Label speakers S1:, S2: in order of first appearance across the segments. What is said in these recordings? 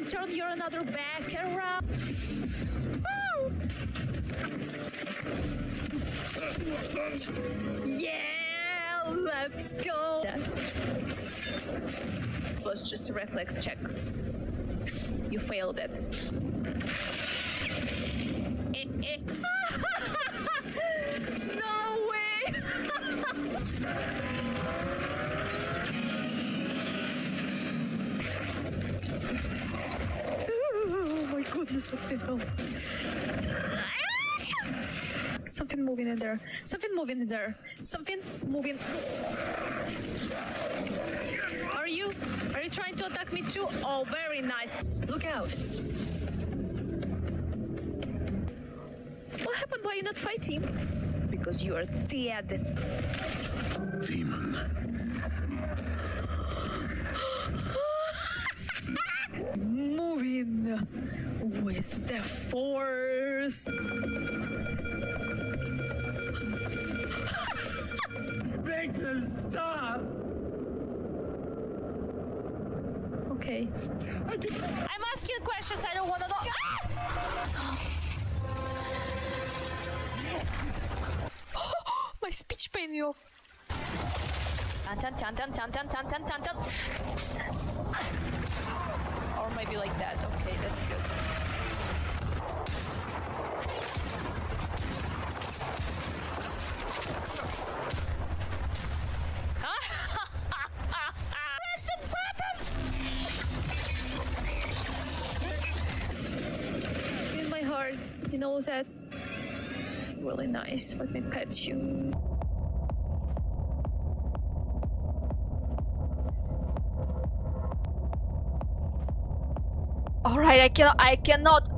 S1: turn your another back around. Yeah, let's go. It was just a reflex check. You failed it. No way! Oh my goodness, what the hell? Something moving in there. Something moving in there. Something moving. Are you trying to attack me too? Oh, very nice. Look out. What happened? Why are you not fighting? Because you are dead.
S2: Demon.
S1: Moving with the force.
S2: Make them stop!
S1: Okay. I'm asking questions I don't want to know. My speech paid me off. Or maybe like that. Okay, that's good. Press the button! In my heart, you know that? Really nice. Let me pet you.
S3: All right, I cannot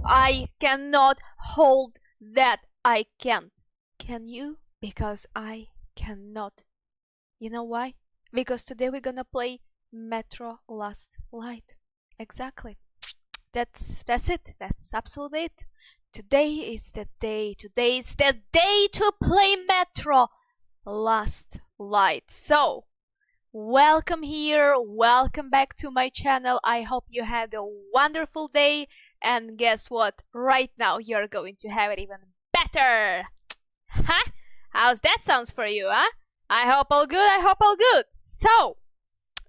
S3: hold that. I can't. Can you? Because I cannot. You know why? Because today we're gonna play Metro Last Light. Exactly. That's it. That's absolutely it. Today is the day. Today is the day to play Metro Last Light. So, welcome here. Welcome back to my channel. I hope you had a wonderful day. And guess what? Right now you're going to have it even better. Huh? How's that sounds for you, huh? I hope all good. I hope all good. So,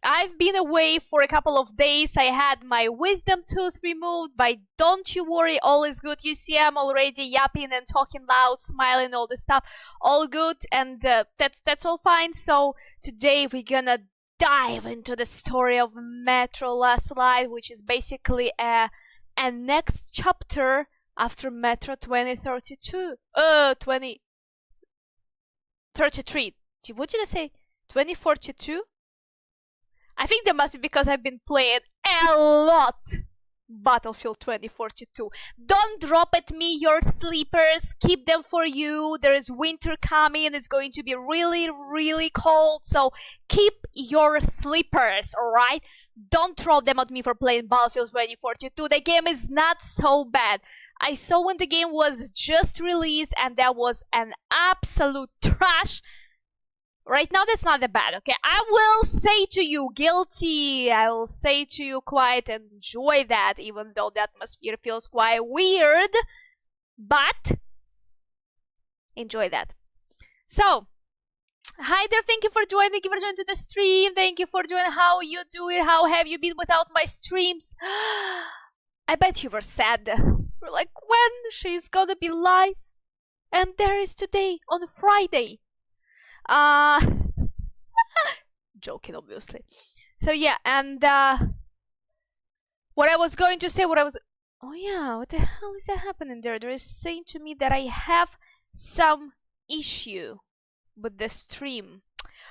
S3: I've been away for a couple of days. I had my wisdom tooth removed, but don't you worry, all is good. You see, I'm already yapping and talking loud, smiling, all this stuff. All good, and that's all fine. So today we're gonna dive into the story of Metro Last Light, which is basically a next chapter after Metro 2032. 2033. What did I say? 2042? I think that must be because I've been playing a lot Battlefield 2042. Don't drop at me your sleepers. Keep them for you. There is winter coming. It's going to be really, really cold. So keep your sleepers, alright? Don't drop them at me for playing Battlefield 2042. The game is not so bad. I saw when the game was just released and that was an absolute trash. Right now, that's not that bad, okay? I will say to you, guilty. I will say to you, quite enjoy that, even though the atmosphere feels quite weird. But, enjoy that. So, hi there, thank you for joining. Thank you for joining to the stream. Thank you for joining. How you doing? How have you been without my streams? I bet you were sad. We're like, when she's gonna be live? And there is today, on Friday. Joking, obviously. So yeah, and what I was going to say, oh yeah, what the hell is that happening there? There is saying to me that I have some issue with the stream.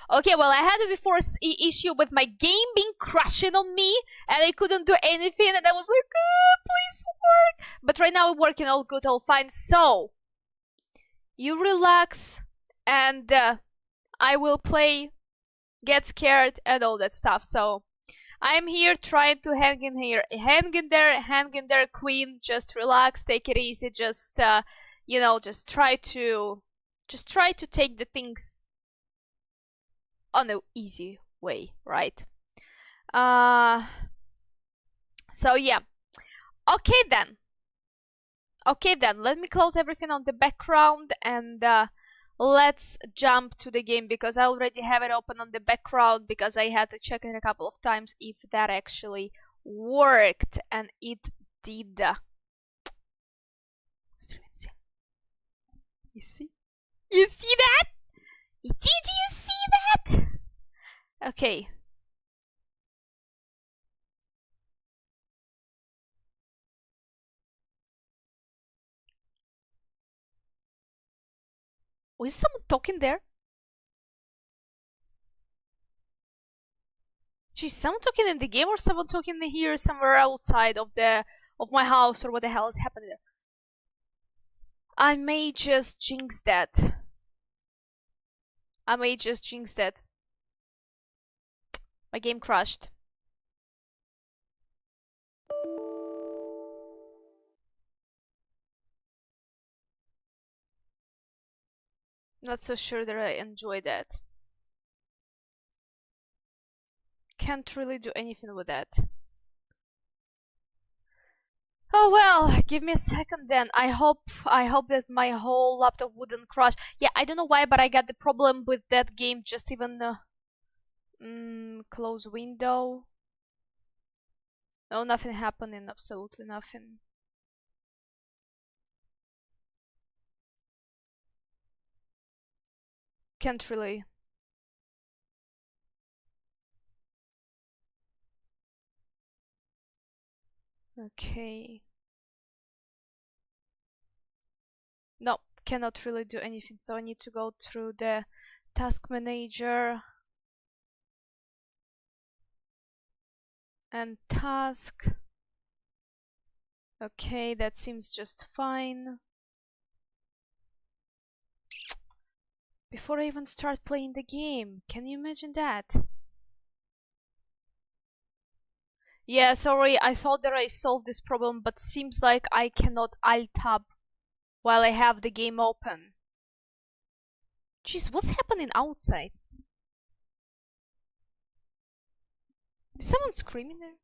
S3: Okay, well, I had a before issue with my game being crashing on me, and I couldn't do anything, and I was like, please work. But right now, it's working all good, all fine. So you relax, and I will play, get scared, and all that stuff. So I'm here trying to hang in there, queen. Just relax, take it easy. Just you know, just try to take the things on an easy way, right? So yeah, Okay then. Okay then, let me close everything on the background and let's jump to the game because I already have it open on the background because I had to check it a couple of times if that actually worked, and it did. You see? You see that? Did you see that? Okay. Was someone talking there? Geez, someone talking in the game or someone talking here somewhere outside of my house, or what the hell is happening there? I may just jinx that. My game crashed. Not so sure that I enjoy that. Can't really do anything with that. Oh well, give me a second then. I hope that my whole laptop wouldn't crash. Yeah, I don't know why, but I got the problem with that game. Just even close window. No, nothing happening. Absolutely nothing. Can't really. Okay. No, cannot really do anything. So I need to go through the task manager and task. Okay, that seems just fine. Before I even start playing the game, can you imagine that? Yeah, sorry, I thought that I solved this problem, but seems like I cannot alt-tab while I have the game open. Jeez, what's happening outside? Is someone screaming there?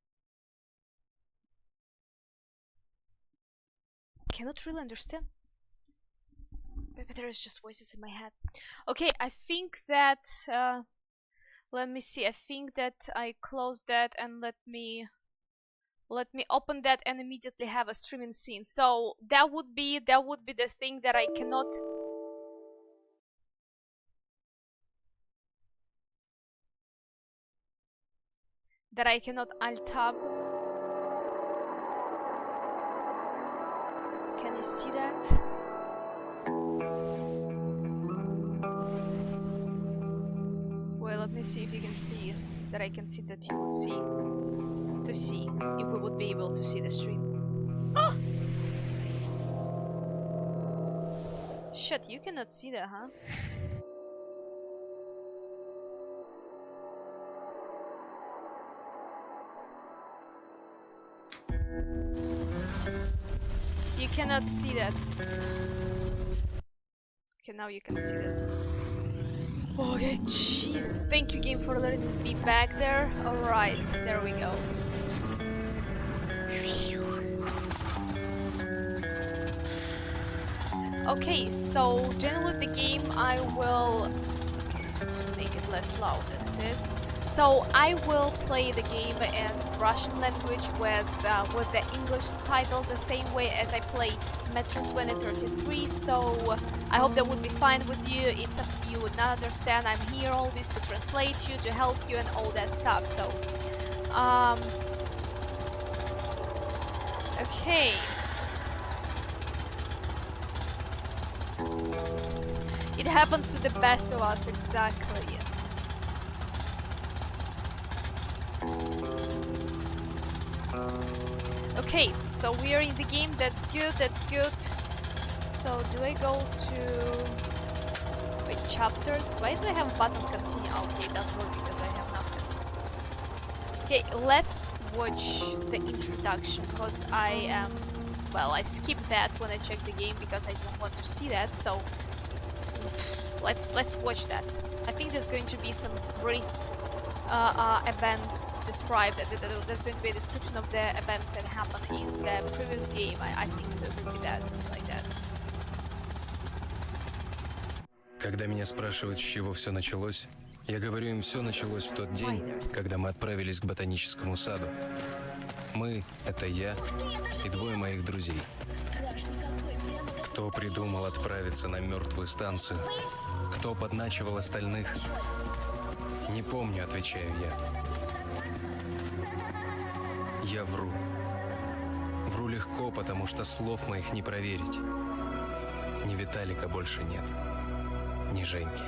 S3: Cannot really understand. Maybe there is just voices in my head. Okay, I think that let me see. I think that I close that and let me open that and immediately have a streaming scene. So that would be the thing that I cannot. Alt tab. Can you see that? Well, let me see if you can see that I can see that you would see. To see if we would be able to see the stream. Oh! Shit, you cannot see that, huh? You cannot see that. Okay, now you can see that. Okay, Jesus, thank you game for letting me be back there. Alright, there we go. Okay, so generally the game I will... Okay, to make it less loud than it is. So I will play the game in Russian language with the English subtitles the same way as I play Metro 2033, so I hope that would be fine with you. If some of you would not understand, I'm here always to translate you, to help you and all that stuff, so... Okay. It happens to the best of us, exactly. Okay, so we are in the game, that's good, that's good. So do I go to... Wait, chapters? Why do I have a button continue? Oh, okay, it does work because I have nothing. Okay, let's watch the introduction, because I am... Well, I skipped that when I checked the game because I don't want to see that, so... Let's watch that. I think there's going to be some great... events described. There's going to be a description of the events that happened in the previous game. I think so. It would be that, something like that.
S4: Когда меня спрашивают, с чего все началось, я говорю им, все началось в тот день, когда мы отправились к ботаническому саду. Мы — это я и двое моих друзей. Кто придумал отправиться на мертвую станцию? Кто подначивал остальных? Не помню, отвечаю я. Я вру. Вру легко, потому что слов моих не проверить. Ни Виталика больше нет, ни Женьки.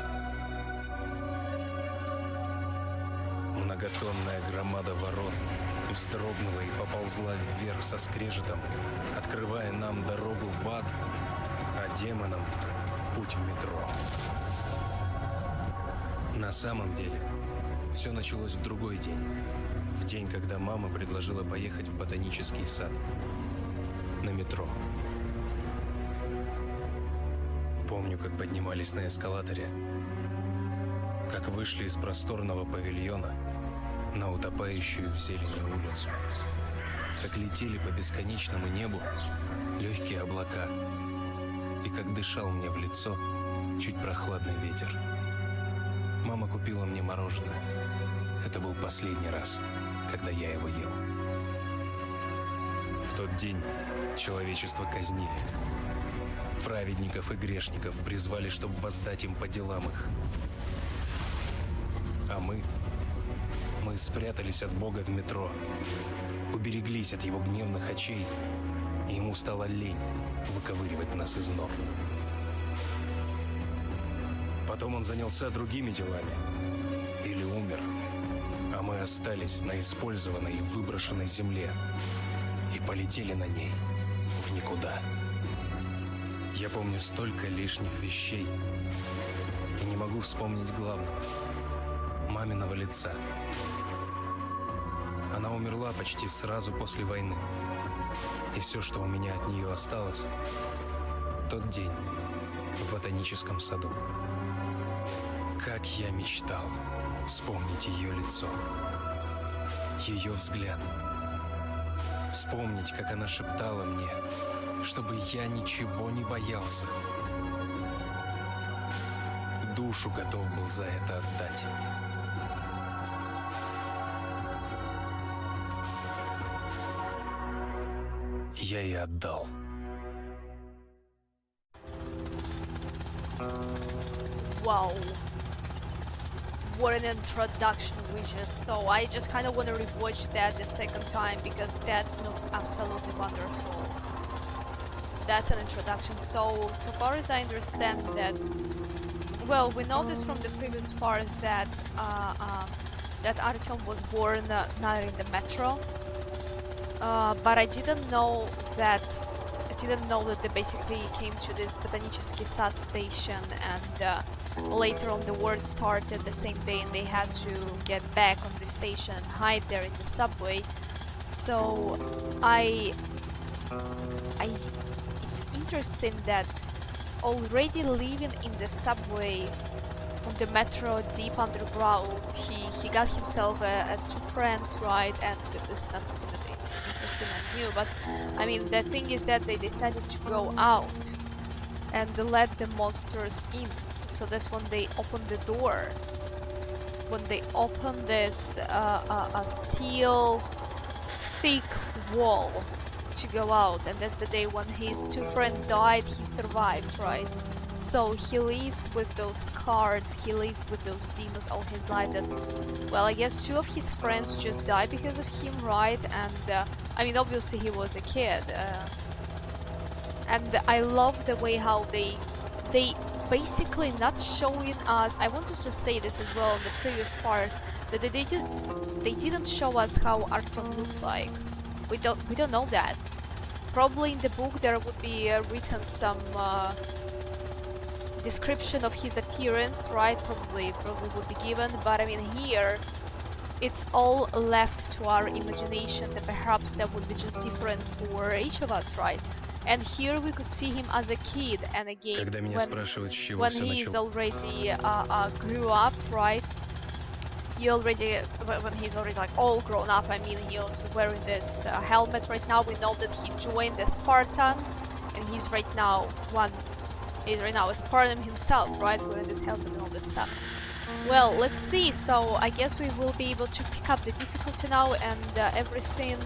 S4: Многотонная громада ворот вздрогнула и поползла вверх со скрежетом, открывая нам дорогу в ад, а демонам путь в метро. На самом деле, все началось в другой день. В день, когда мама предложила поехать в ботанический сад. На метро. Помню, как поднимались на эскалаторе, как вышли из просторного павильона на утопающую в зелени улицу, как летели по бесконечному небу легкие облака, и как дышал мне в лицо чуть прохладный ветер. Мама купила мне мороженое. Это был последний раз, когда я его ел. В тот день человечество казнили. Праведников и грешников призвали, чтобы воздать им по делам их. А мы спрятались от Бога в метро, убереглись от его гневных очей, и ему стало лень выковыривать нас из нор. Потом он занялся другими делами или умер, а мы остались на использованной и выброшенной земле и полетели на ней в никуда. Я помню столько лишних вещей и не могу вспомнить главного — маминого лица. Она умерла почти сразу после войны, и все, что у меня от нее осталось — тот день в ботаническом саду. Как я мечтал вспомнить ее лицо, ее взгляд, вспомнить, как она шептала мне, чтобы я ничего не боялся. Душу готов был за это отдать. Я и отдал.
S3: Wow. What an introduction we just saw. I just kind of want to rewatch that the second time because that looks absolutely wonderful. That's an introduction. So far as I understand that, well, we know this from the previous part that that Artyom was born not in the metro, but I didn't know that they basically came to this Botanicheski Sad station and later on the war started the same day and they had to get back on the station and hide there in the subway. So it's interesting that already living in the subway on the metro deep underground, he got himself two friends, right? And this is not something that interesting and new, but I mean the thing is that they decided to go out and let the monsters in. So that's when they opened the door. When they opened this a steel thick wall to go out, and that's the day when his two friends died. He survived, right? So he lives with those scars, he lives with those demons all his life. That, well, I guess two of his friends just died because of him, right? And I mean, obviously he was a kid, and I love the way how they basically not showing us. I wanted to say this as well in the previous part, that they didn't show us how Artyom looks like. We don't know that. Probably in the book there would be written some description of his appearance, right? Probably would be given, but I mean here it's all left to our imagination, that perhaps that would be just different for each of us, right? And here we could see him as a kid, and again when he is already grew up, right? you already, when he's already like all grown up, I mean, he was wearing this helmet right now. We know that he joined the Spartans, and he's right now a Spartan himself, right, wearing this helmet and all that stuff. Well, let's see. So I guess we will be able to pick up the difficulty now and everything.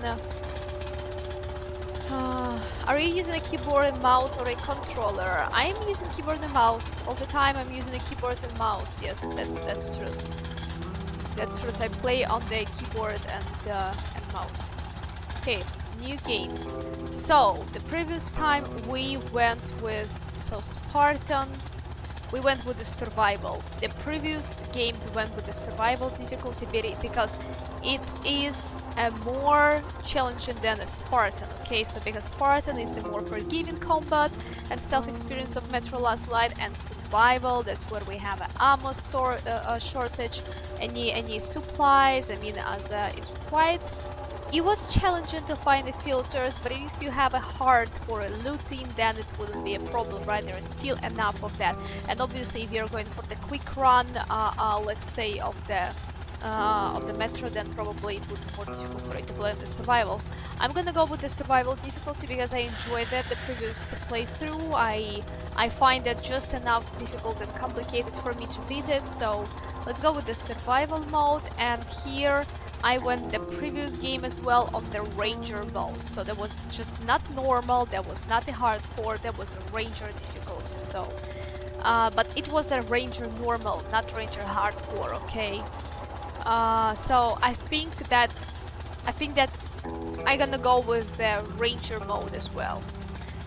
S3: Are you using a keyboard and mouse or a controller? I am using keyboard and mouse all the time. I'm using a keyboard and mouse. Yes, that's true. That's true. I play on the keyboard and mouse. Okay, new game. So the previous time we went with Spartan. We went with the survival. The previous game we went with the survival difficulty because it is more challenging than a Spartan, okay? So because Spartan is the more forgiving combat and self-experience of Metro Last Light, and survival, that's where we have an ammo shortage, any supplies. I mean, it was challenging to find the filters, but if you have a heart for looting, then it wouldn't be a problem, right? There is still enough of that. And obviously, if you're going for the quick run, let's say of the metro, then probably it would be more difficult for you to play on the survival. I'm gonna go with the survival difficulty because I enjoyed that the previous playthrough. I find that just enough difficult and complicated for me to beat it. So let's go with the survival mode, and here I went the previous game as well on the ranger mode. So that was just not normal, that was not the hardcore, that was a ranger difficulty. So but it was a ranger normal, not ranger hardcore, okay? So I think that I'm gonna go with the ranger mode as well,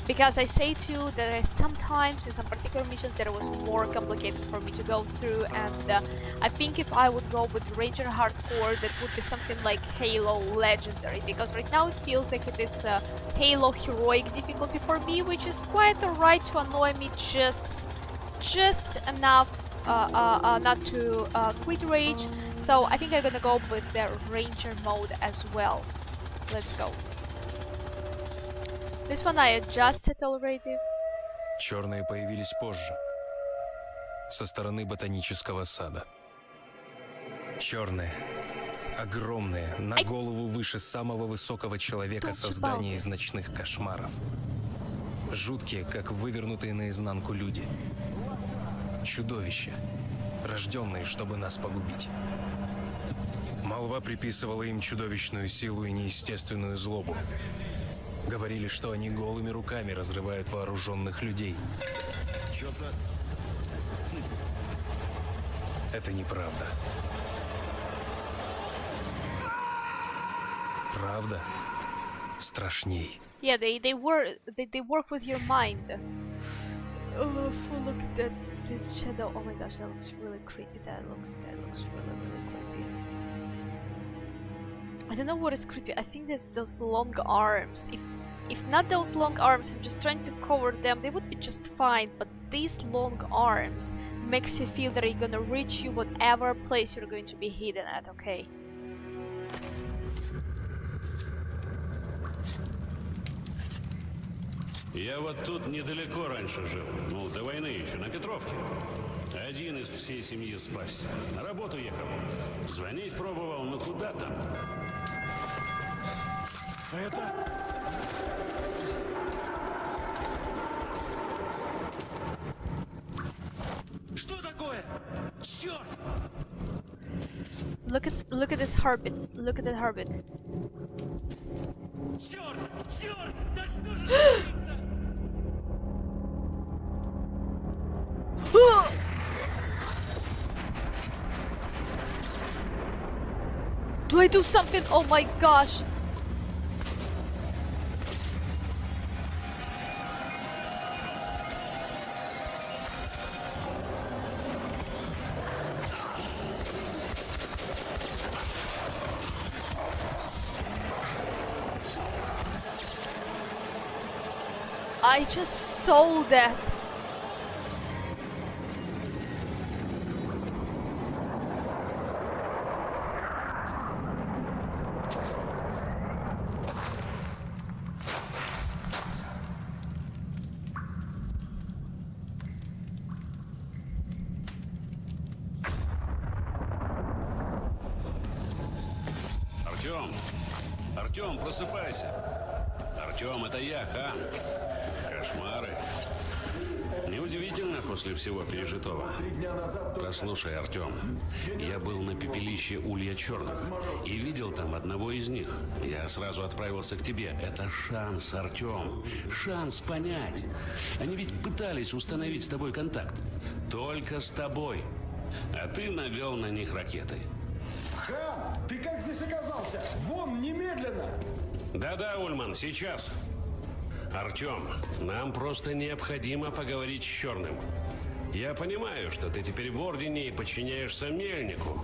S3: because I say too that sometimes in some particular missions that it was more complicated for me to go through, and I think if I would go with ranger hardcore, that would be something like Halo Legendary, because right now it feels like it is Halo heroic difficulty for me, which is quite alright to annoy me just enough not to quit rage. So I think I'm gonna go with the ranger mode as well. Let's go. This one I adjusted already.
S4: Черные появились позже, со стороны ботанического сада. Черные, огромные, на голову выше самого высокого человека создания из ночных кошмаров. Жуткие, как вывернутые наизнанку люди. Чудовища, рожденные, чтобы нас погубить. Молва приписывала им чудовищную силу и неестественную злобу. Говорили, что они голыми руками разрывают вооруженных людей.
S2: Чё за...
S4: Это неправда. Правда страшней.
S3: Yeah, they work with your mind. Oh, look at this shadow. Oh my gosh, that looks really creepy. That looks really creepy. I don't know what is creepy. I think there's those long arms. If not those long arms, I'm just trying to cover them, they would be just fine, but these long arms makes you feel that they're gonna reach you whatever place you're going to be hidden at, okay?
S5: Я вот тут недалеко раньше жил. Ну, до войны еще, на Петровке. Один из всей семьи спасся. На работу ехал. Звонить пробовал, но куда там?
S2: Это... Что такое? Черт!
S3: Look at this heartbeat. Look at that heartbeat.
S2: Черт! Черт! Да что же творится?
S3: Do I do something? Oh my gosh! I just saw that.
S5: Артем! Артем, просыпайся! Артем, это я, хан. Кошмары. Неудивительно после всего пережитого. Послушай, Артем, я был на пепелище Улья Черных и видел там одного из них. Я сразу отправился к тебе. Это шанс, Артем. Шанс понять. Они ведь пытались установить с тобой контакт. Только с тобой. А ты навел на них ракеты.
S6: Хан, ты как здесь оказался? Вон, немедленно!
S5: Да-да, Ульман, сейчас. Артем, нам просто необходимо поговорить с Черным. Я понимаю, что ты теперь в Ордене и подчиняешься Мельнику.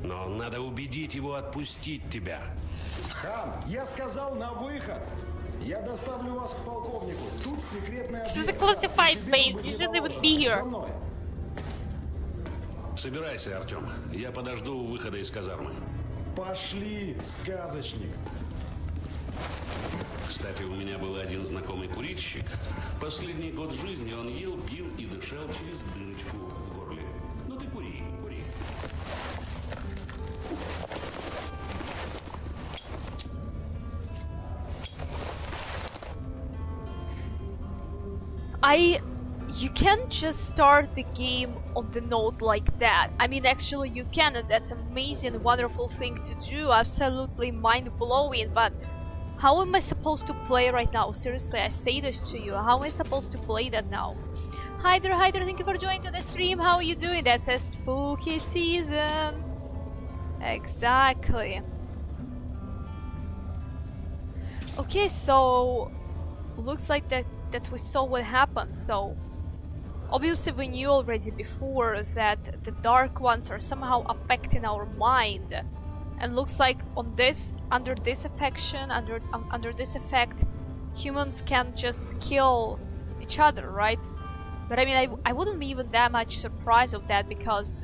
S5: Но надо убедить его отпустить тебя.
S6: Хан, я сказал на выход. Я доставлю вас к полковнику. Тут секретная...
S3: This is a classified base. You shouldn't even be here.
S6: За мной.
S5: Собирайся, Артем. Я подожду у выхода из казармы.
S6: Пошли, сказочник.
S5: Кстати, у меня был один знакомый курильщик. Последний год жизни он ел, пил и дышал через дырочку в горле. Ну ты кури, кури.
S3: You can't just start the game on the note like that. I mean, actually you can, and that's amazing, wonderful thing to do, absolutely mind-blowing, but how am I supposed to play right now? Seriously, I say this to you. How am I supposed to play that now? Hi there, thank you for joining to the stream. How are you doing? That's a spooky season. Exactly. Okay, so looks like that we saw what happened. So obviously we knew already before that the dark ones are somehow affecting our mind. And looks like on this, under this affection, under this effect, humans can just kill each other, right? But I mean, I wouldn't be even that much surprised of that, because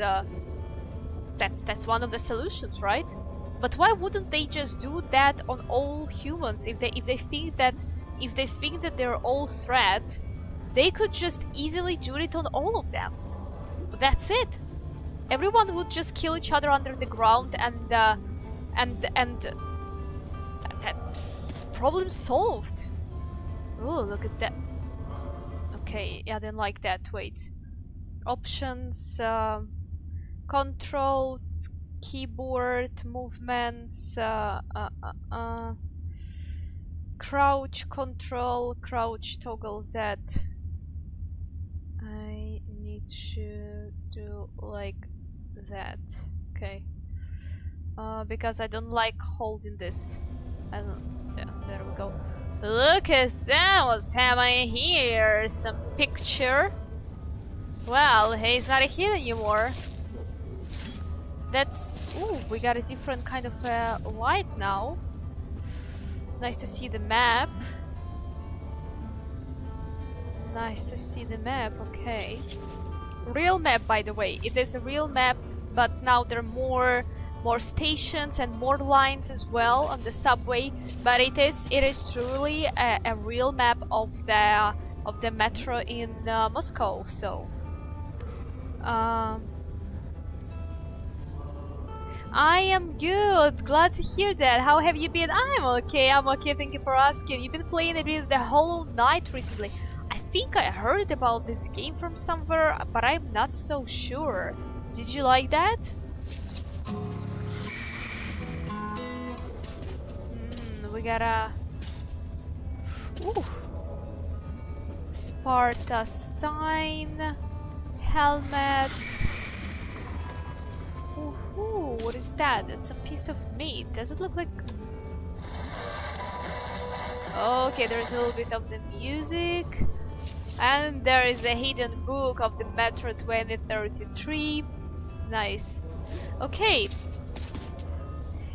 S3: that's one of the solutions, right? But why wouldn't they just do that on all humans? If they think that they're all threat, they could just easily do it on all of them. That's it. Everyone would just kill each other under the ground, and that problem solved. Oh, look at that. Okay, yeah, I didn't like that. Wait. Options, controls, keyboard, movements, crouch control, crouch toggle Z. I need to do like that. Okay. Because I don't like holding this. Yeah, there we go. Look at that, what's happening here? Some picture. Well, he's not a kid anymore. That's... Ooh, we got a different kind of light now. Nice to see the map. Nice to see the map, okay. Real map, by the way. It is a real map, but now there are more stations and more lines as well on the subway. But it is truly a real map of the metro in Moscow. So I am good. Glad to hear that. How have you been? I'm okay. Thank you for asking. You've been playing a bit of the Hollow Knight recently. I think I heard about this game from somewhere, but I'm not so sure. Did you like that? We gotta... Ooh. Sparta sign. Helmet. Ooh, what is that? It's a piece of meat. Does it look like... Okay, there's a little bit of the music. And there is a hidden book of the Metro 2033. Nice. Okay.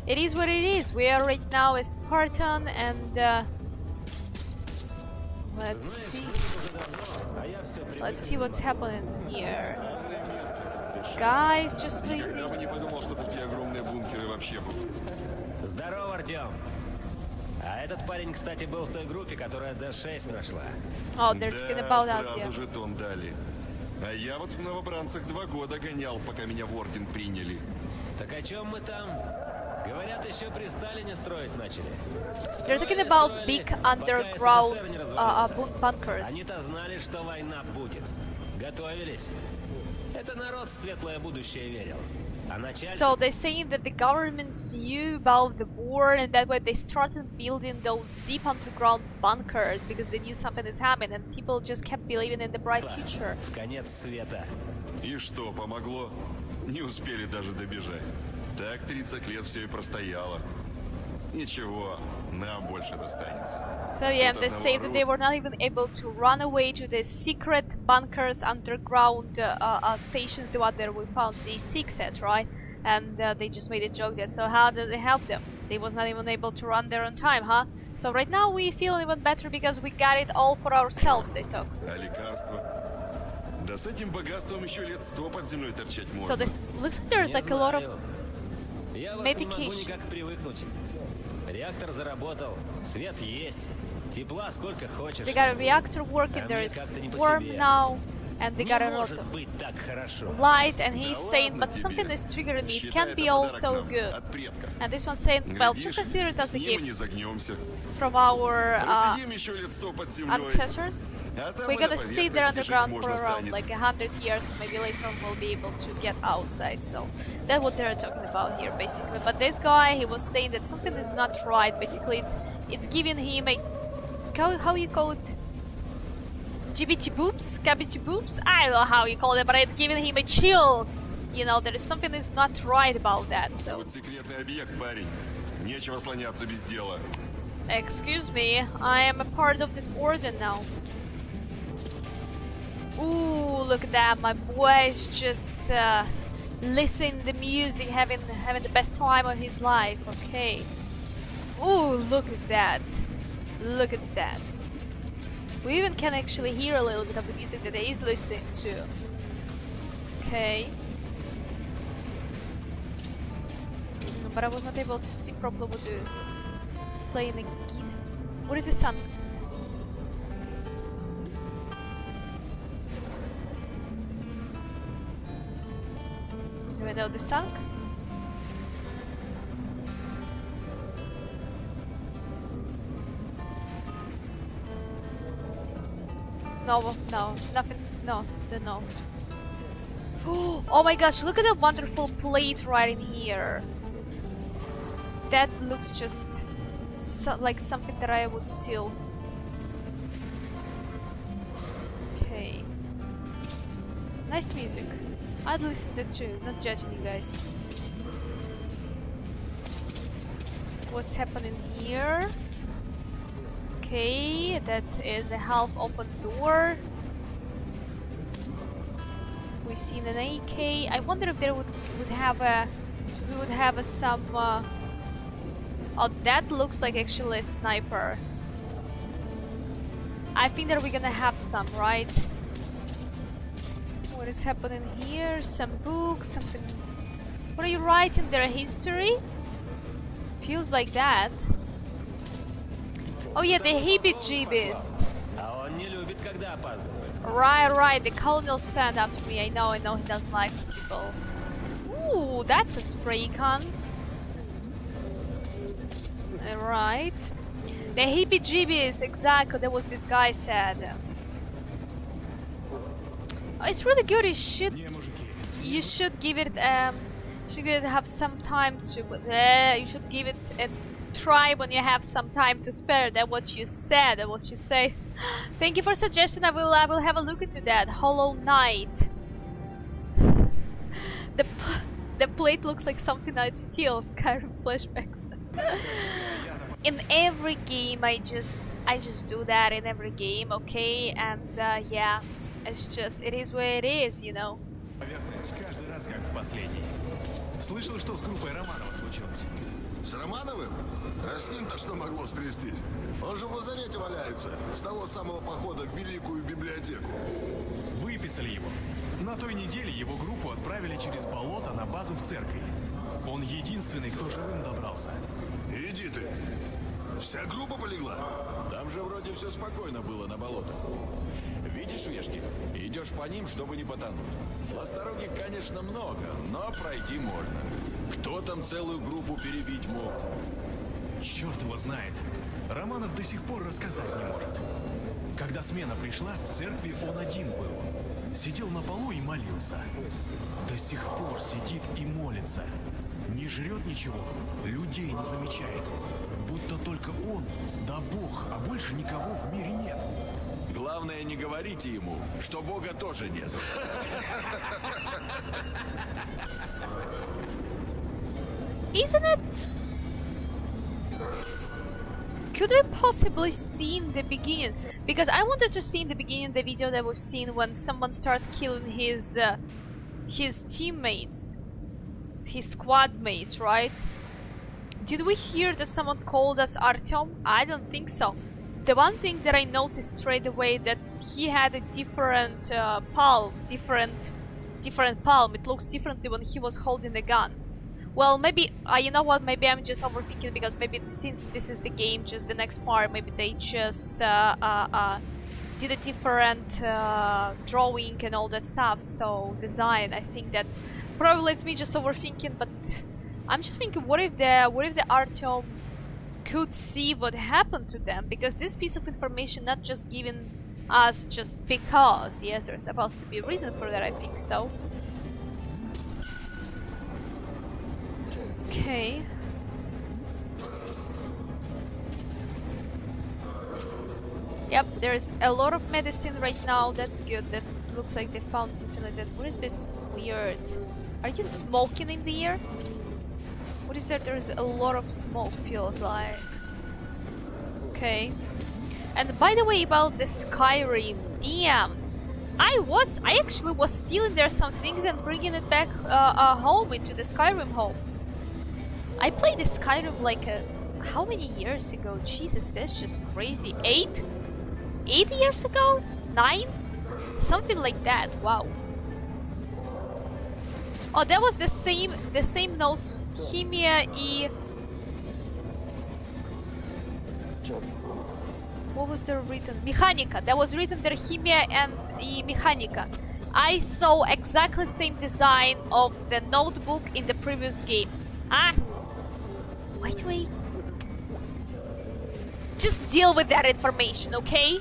S3: It is what it is. We are right now a Spartan, and let's see. Let's see what's happening here. Guys, just sleeping.
S7: Здорово, Артем. А этот парень, кстати, был в той группе, которая D6 нашла.
S3: Oh, they're talking about us,
S2: сразу
S3: yeah.
S2: же тон дали. А я вот в новобранцах 2 года гонял, пока меня в орден приняли.
S7: Так о чем мы там? Говорят, еще при Сталине строить начали.
S3: They're talking
S7: Строили,
S3: about
S7: строили,
S3: big
S7: пока
S3: underground
S7: СССР не развалился.
S3: bunkers.
S7: Они-то знали, что война будет. Готовились. Это народ в светлое будущее верил. А начальство...
S3: So they're saying that the governments knew about the war and that way they started building those deep underground bunkers because they knew something is happening and people just kept believing in the bright future.
S7: В конец света.
S2: И что, помогло? Не успели даже добежать. Так 30 лет все и простояло. Ничего, нам больше достанется.
S3: So yeah,
S2: Тут
S3: they say that they were not even able to run away to the secret bunkers, underground stations, the one that we found D6 at, right? And they just made a joke that, so how did they help them? They was not even able to run there on time, huh? So right now we feel even better because we got it all for ourselves, they talk.
S2: А лекарства? Да с этим богатством еще лет 100 под землей торчать можно.
S3: So this looks like there's like a lot of
S7: Я вот не могу
S3: medication.
S7: никак привыкнуть. Реактор заработал, свет есть, тепла сколько хочешь.
S3: They got a reactor working, there is warm now, and they got a
S7: Не
S3: lot
S7: может
S3: of
S7: быть так хорошо.
S3: light, and he's
S2: Да
S3: saying,
S2: ладно
S3: but
S2: тебе.
S3: something is triggering me, it
S2: Считай,
S3: can
S2: это
S3: be
S2: подарок
S3: also
S2: нам
S3: good.
S2: от предков.
S3: And this one saying, well,
S2: Глядишь,
S3: just consider it as
S2: с
S3: a
S2: ним
S3: gift
S2: не загнемся.
S3: from our
S2: Просидим еще лет 100 под землей.
S3: ancestors.
S2: А там
S3: We're
S2: и на
S3: gonna stay there
S2: поверхности жить
S3: underground for
S2: можно
S3: around
S2: станет.
S3: like 100 years, and maybe later on we'll be able to get outside. So that's what they're talking about here, basically. But this guy, he was saying that something is not right. Basically, it's giving him a how you call it? GBT boobs, KBT boobs. I don't know how you call it, but it's giving him a chills. You know, there is something is not right about that. So
S2: Вот секретный объект, парень. Нечего слоняться без дела.
S3: excuse me, I am a part of this order now. Ooh, look at that! My boy is just listening to the music, having the best time of his life. Okay. Ooh, look at that! Look at that! We even can actually hear a little bit of the music that he is listening to. Okay. But I was not able to see properly what to play in the git. What is the sun? Do I know the song? No, no, nothing. No, no. Oh my gosh, look at that wonderful plate right in here. That looks just like something that I would steal. Okay. Nice music. I'd listen to it too, not judging you guys. What's happening here? Okay, that is a half open door. We've seen an AK. I wonder if there would have a some oh, that looks like actually a sniper. I think that we're gonna have some, right? What is happening here? Some books, something. What are you writing there? History? Feels like that. Oh yeah, the heebie-jeebies.
S7: А он не любит, когда опаздывают.
S3: Right, the colonel sent after me. I know he doesn't like people. Ooh, that's a spray cons. Right. The heebie-jeebies, exactly, that was this guy said. Oh, it's really good, you should give it have some time to you should give it a try when you have some time to spare. That's what you said, that's what you say. Thank you for suggestion. I will have a look into that. Hollow Knight. The plate looks like something I'd steal. Skyrim flashbacks. In every game I just do that in every game, okay? And yeah, it's just, it is what it is, you know.
S8: Поверхность каждый раз как в последний. Слышал, что с группой Романова случилось?
S9: С Романовым? А с ним-то что могло стрястись? Он же в лазарете валяется, с того самого похода в Великую библиотеку.
S8: Выписали его. На той неделе его группу отправили через болото на базу в церкви. Он единственный, кто живым добрался.
S9: Иди ты. Вся группа полегла?
S10: Там же вроде все спокойно было на болотах. Видишь вешки? Идешь по ним, чтобы не потонуть. Ластороги, конечно, много, но пройти можно. Кто там целую группу перебить мог?
S8: Черт его знает. Романов до сих пор рассказать не может. Когда смена пришла, в церкви он один был. Сидел на полу и молился. До сих пор сидит и молится. Не жрет ничего, людей не замечает. Будто только он, да Бог, а больше никого в мире нет.
S10: Главное, не говорите ему, что Бога тоже нет.
S3: Isn't it? Could we possibly see in the beginning? Because I wanted to see in the beginning the video that we've seen when someone started killing his teammates, his squad mates, right? Did we hear that someone called us Artyom? I don't think so. The one thing that I noticed straight away that he had a different palm, different palm. It looks differently when he was holding the gun. Well, maybe, you know what, maybe I'm just overthinking because maybe since this is the game, just the next part, maybe they just did a different drawing and all that stuff, so design. I think that probably it's me just overthinking, but I'm just thinking, what if the Artyom could see what happened to them? Because this piece of information not just given us just because. Yes, there's supposed to be a reason for that, I think so. Okay. Yep, there's a lot of medicine right now. That's good. That looks like they found something like that. What is this weird? Are you smoking in the air? What is that? There's a lot of smoke, feels like. Okay. And by the way, about the Skyrim, damn. I actually was stealing there some things and bringing it back home into the Skyrim home. I played the Skyrim like how many years ago? Jesus, that's just crazy. 8 years ago? 9? Something like that. Wow. Oh, that was the same notes. Химия и... What was there written? Mechanica. That was written there, Химия and Mechanica. I saw exactly same design of the notebook in the previous game. Wait. Just deal with that information, okay?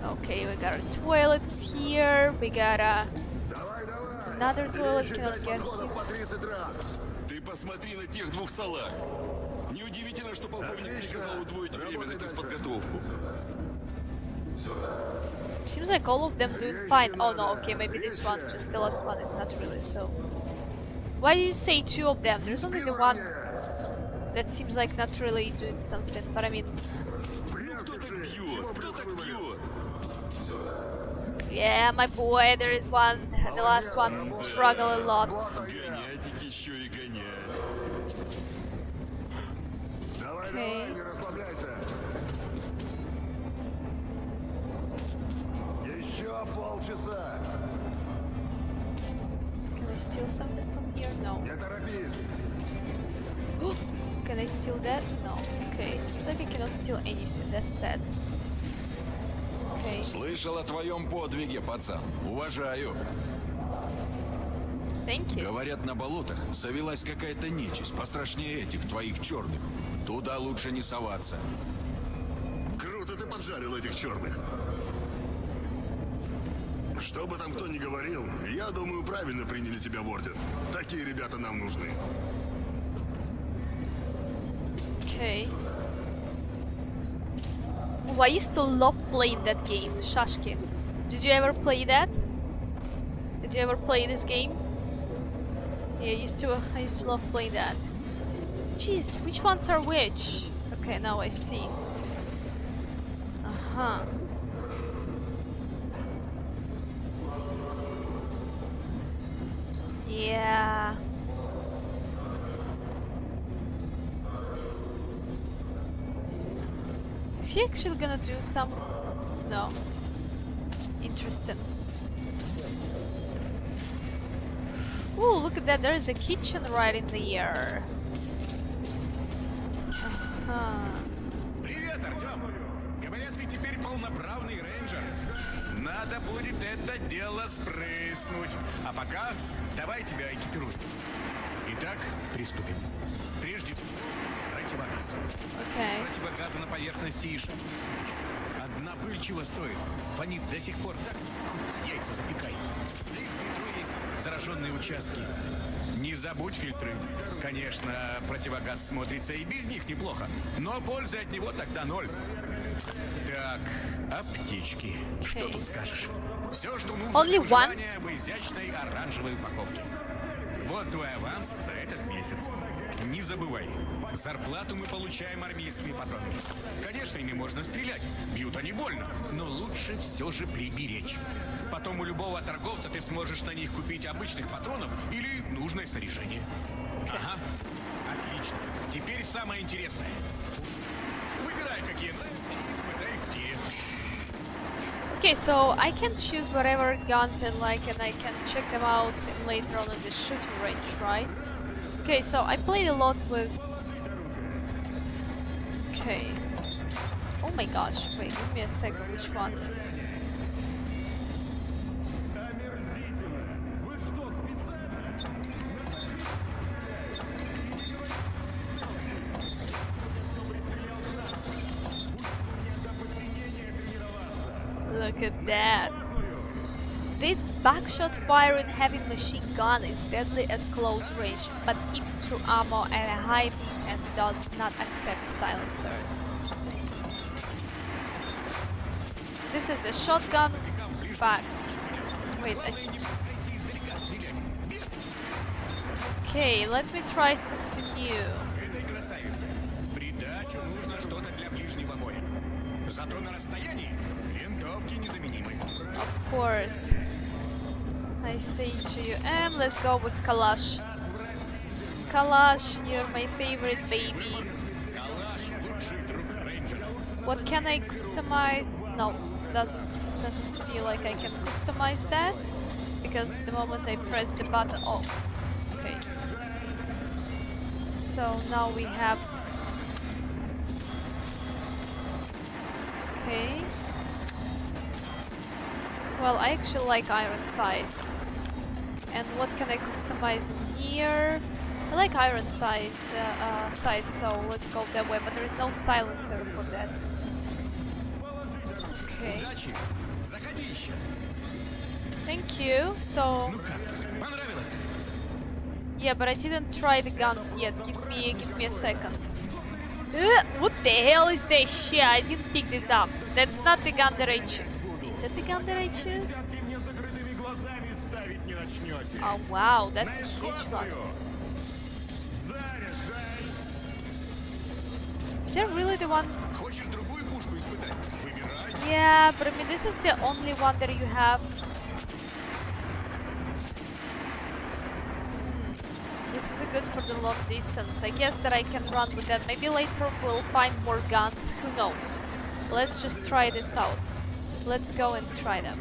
S3: Okay, we got our toilets here. We got another toilet. Cannot get here.
S2: Ты посмотри на тех двух салаг. Неудивительно, что полковник приказал удвоить время на спецподготовку.
S3: Seems like all of them doing fine. Oh no, okay, maybe this one, just the last one is not really so. Why do you say 2 of them? There's only the one that seems like not really doing something, but I mean...
S2: Кто так бьет? Кто так бьет?
S3: Yeah, my boy, there is one. The last one struggle a lot.
S2: Гонять их еще и гонять.
S3: Okay.
S9: Еще полчаса.
S3: Can I steal something from here? No.
S9: Не торопись.
S3: Can I steal that? No. Okay, seems like I cannot steal anything. That's sad. Okay.
S10: Слышал о твоем подвиге, пацан. Уважаю.
S3: Thank you.
S10: Говорят, на болотах завелась какая-то нечисть, пострашнее этих твоих черных. Туда лучше не соваться.
S9: Круто ты поджарил этих черных. Что бы там кто ни говорил, я думаю, правильно приняли тебя в орден. Такие ребята нам нужны.
S3: Okay. Oh, I used to love playing that game, Shashki. Did you ever play that? Did you ever play this game? Yeah, I used to love playing that. Jeez, which ones are which? Okay, now I see. Uh-huh. Yeah. Is he actually gonna do some... No. Interesting. Ooh, look at that, there is a kitchen right in the air.
S5: Привет, Артем!
S10: Говорят, ты теперь полноправный рейнджер. Надо будет это дело спрыснуть. А пока давай тебя экипируем. Итак, приступим. Прежде противогаз.
S3: Okay.
S10: С противогаза на поверхности и шаг не ступишь. Одна пыль чего стоит? Фонит до сих пор так, хоть яйца запекай. Да и в метро есть зараженные участки. Не забудь фильтры. Конечно, противогаз смотрится и без них неплохо, но пользы от него тогда ноль. Так, аптечки. Что тут скажешь? Все, что нужно
S3: Only
S10: для
S3: one?
S10: выживания в изящной оранжевой упаковке. Вот твой аванс за этот месяц. Не забывай, зарплату мы получаем армейскими патронами. Конечно, ими можно стрелять, бьют они больно, но лучше все же приберечь. Потом у любого торговца ты сможешь на них купить обычных патронов или нужное снаряжение. Ага, отлично. Теперь самое интересное. Выбирай, какие нравятся, и испытай их в тире.
S3: Okay, so I can choose whatever guns I like and I can check them out later on in the shooting range, right? Okay, so I played a lot with... Okay. Oh my gosh, wait, give me a second, which one? Look at that. This backshot firing heavy machine gun is deadly at close range, but eats through ammo at a high pace and does not accept silencers. This is the shotgun back. Wait, okay, let me try something new. Of course. I say to you, and let's go with Kalash. Kalash, you're my favorite baby. What can I customize? No, doesn't feel like I can customize that because the moment I press the button, oh, okay. So now we have. Okay. Well, I actually like iron sights. And what can I customize in here? I like iron sights, so let's go that way, but there is no silencer for that. Okay. Thank you. So... Yeah, but I didn't try the guns yet. Give me a second. What the hell is this shit? I didn't pick this up. That's not the gun that I choose. Is that the gun that I choose? Oh wow, that's a huge one. Is that really the one? Yeah, but I mean this is the only one that you have. This is good for the long distance. I guess that I can run with that. Maybe later we'll find more guns. Who knows? Let's just try this out. Let's go and try them.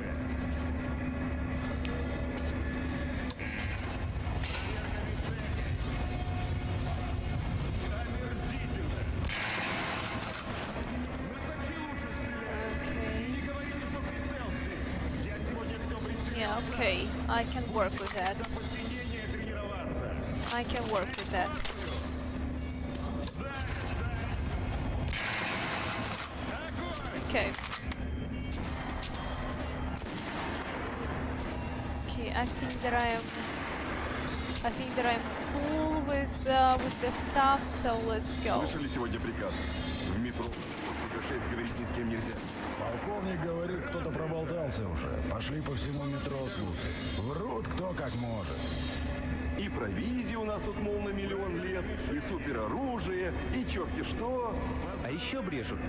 S3: Yeah, okay. I can work with that. I can work with that. Okay. Okay, I think that I'm full with the stuff, so let's go.
S2: Слышали сегодня приказ? В метро после 6 говорить ни с кем нельзя.
S6: Полковник говорит, кто-то проболтался уже. Пошли по всему метро слушать. Врут кто как может.
S2: И провизия у нас тут, мол, на миллион лет, и супероружие, и черти что.
S11: А еще брешут,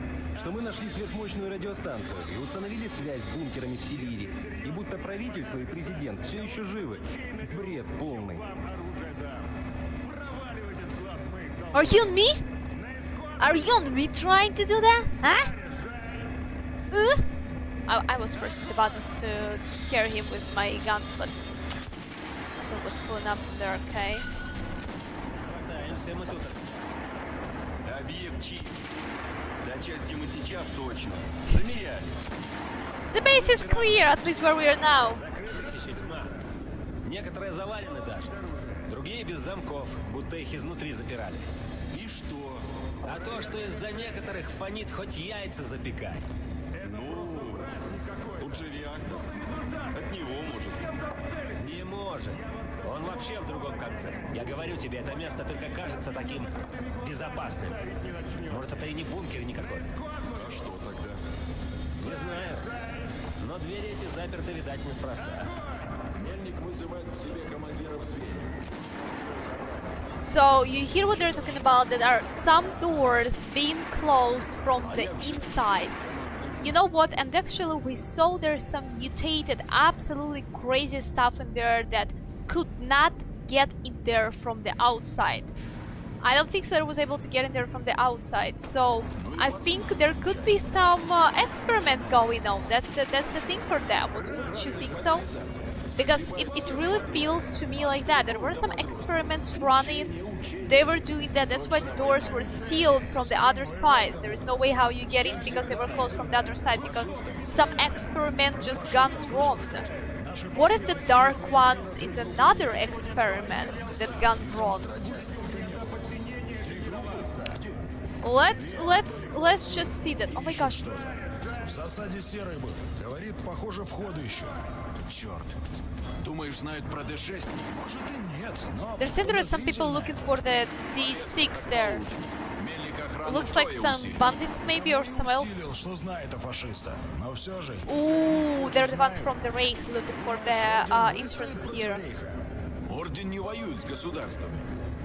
S11: что мы нашли сверхмощную радиостанцию и установили связь с бункерами в Сибири. И будто правительство и президент все еще живы. Бред полный.
S3: Are you on me? Are you on me trying to do that? Huh? I was pressing the buttons to scare him with my guns, but it was pulling up from there, okay?
S2: Объект чип. До часть, где мы сейчас, точно. Замеряй.
S3: The base is clear, at least where we are now.
S7: Закрытых еще тьма. Некоторые завалены даже. Другие без замков, будто их изнутри запирали.
S2: И что?
S7: А то, что из-за некоторых фонит, хоть яйца запекай.
S2: Ну, тут же реактор. От него может.
S7: Не может. Он вообще в другом конце. Я говорю тебе, это место только кажется таким безопасным. Может, это и не бункер никакой.
S2: А что тогда?
S7: Не знаю. Но двери эти заперты, видать, неспроста.
S9: Мельник вызывает к себе командиров звеньев.
S3: So you hear what they're talking about, that are some doors being closed from the inside. You know what, and actually we saw there's some mutated, absolutely crazy stuff in there that could not get in there from the outside. I don't think so it was able to get in there from the outside, so I think there could be some experiments going on. That's the thing for them. Wouldn't you think so? Because it really feels to me like that. There were some experiments running. They were doing that. That's why the doors were sealed from the other sides. There is no way how you get in because they were closed from the other side, because some experiment just gone wrong. What if the Dark Ones is another experiment that gone wrong? Let's just see that. Oh my gosh.
S6: В засаде серый был. Говорит, похоже, входы ищут. Черт. Думаешь, знают про D6? Может и нет, но...
S3: There seem to be some people looking for the D6 there. Looks like some bandits maybe or some else.
S6: Что знает о фашистах, но все же...
S3: Ooh, they're the ones from the Reich looking for the entrance here.
S9: Орден не воюет с государствами.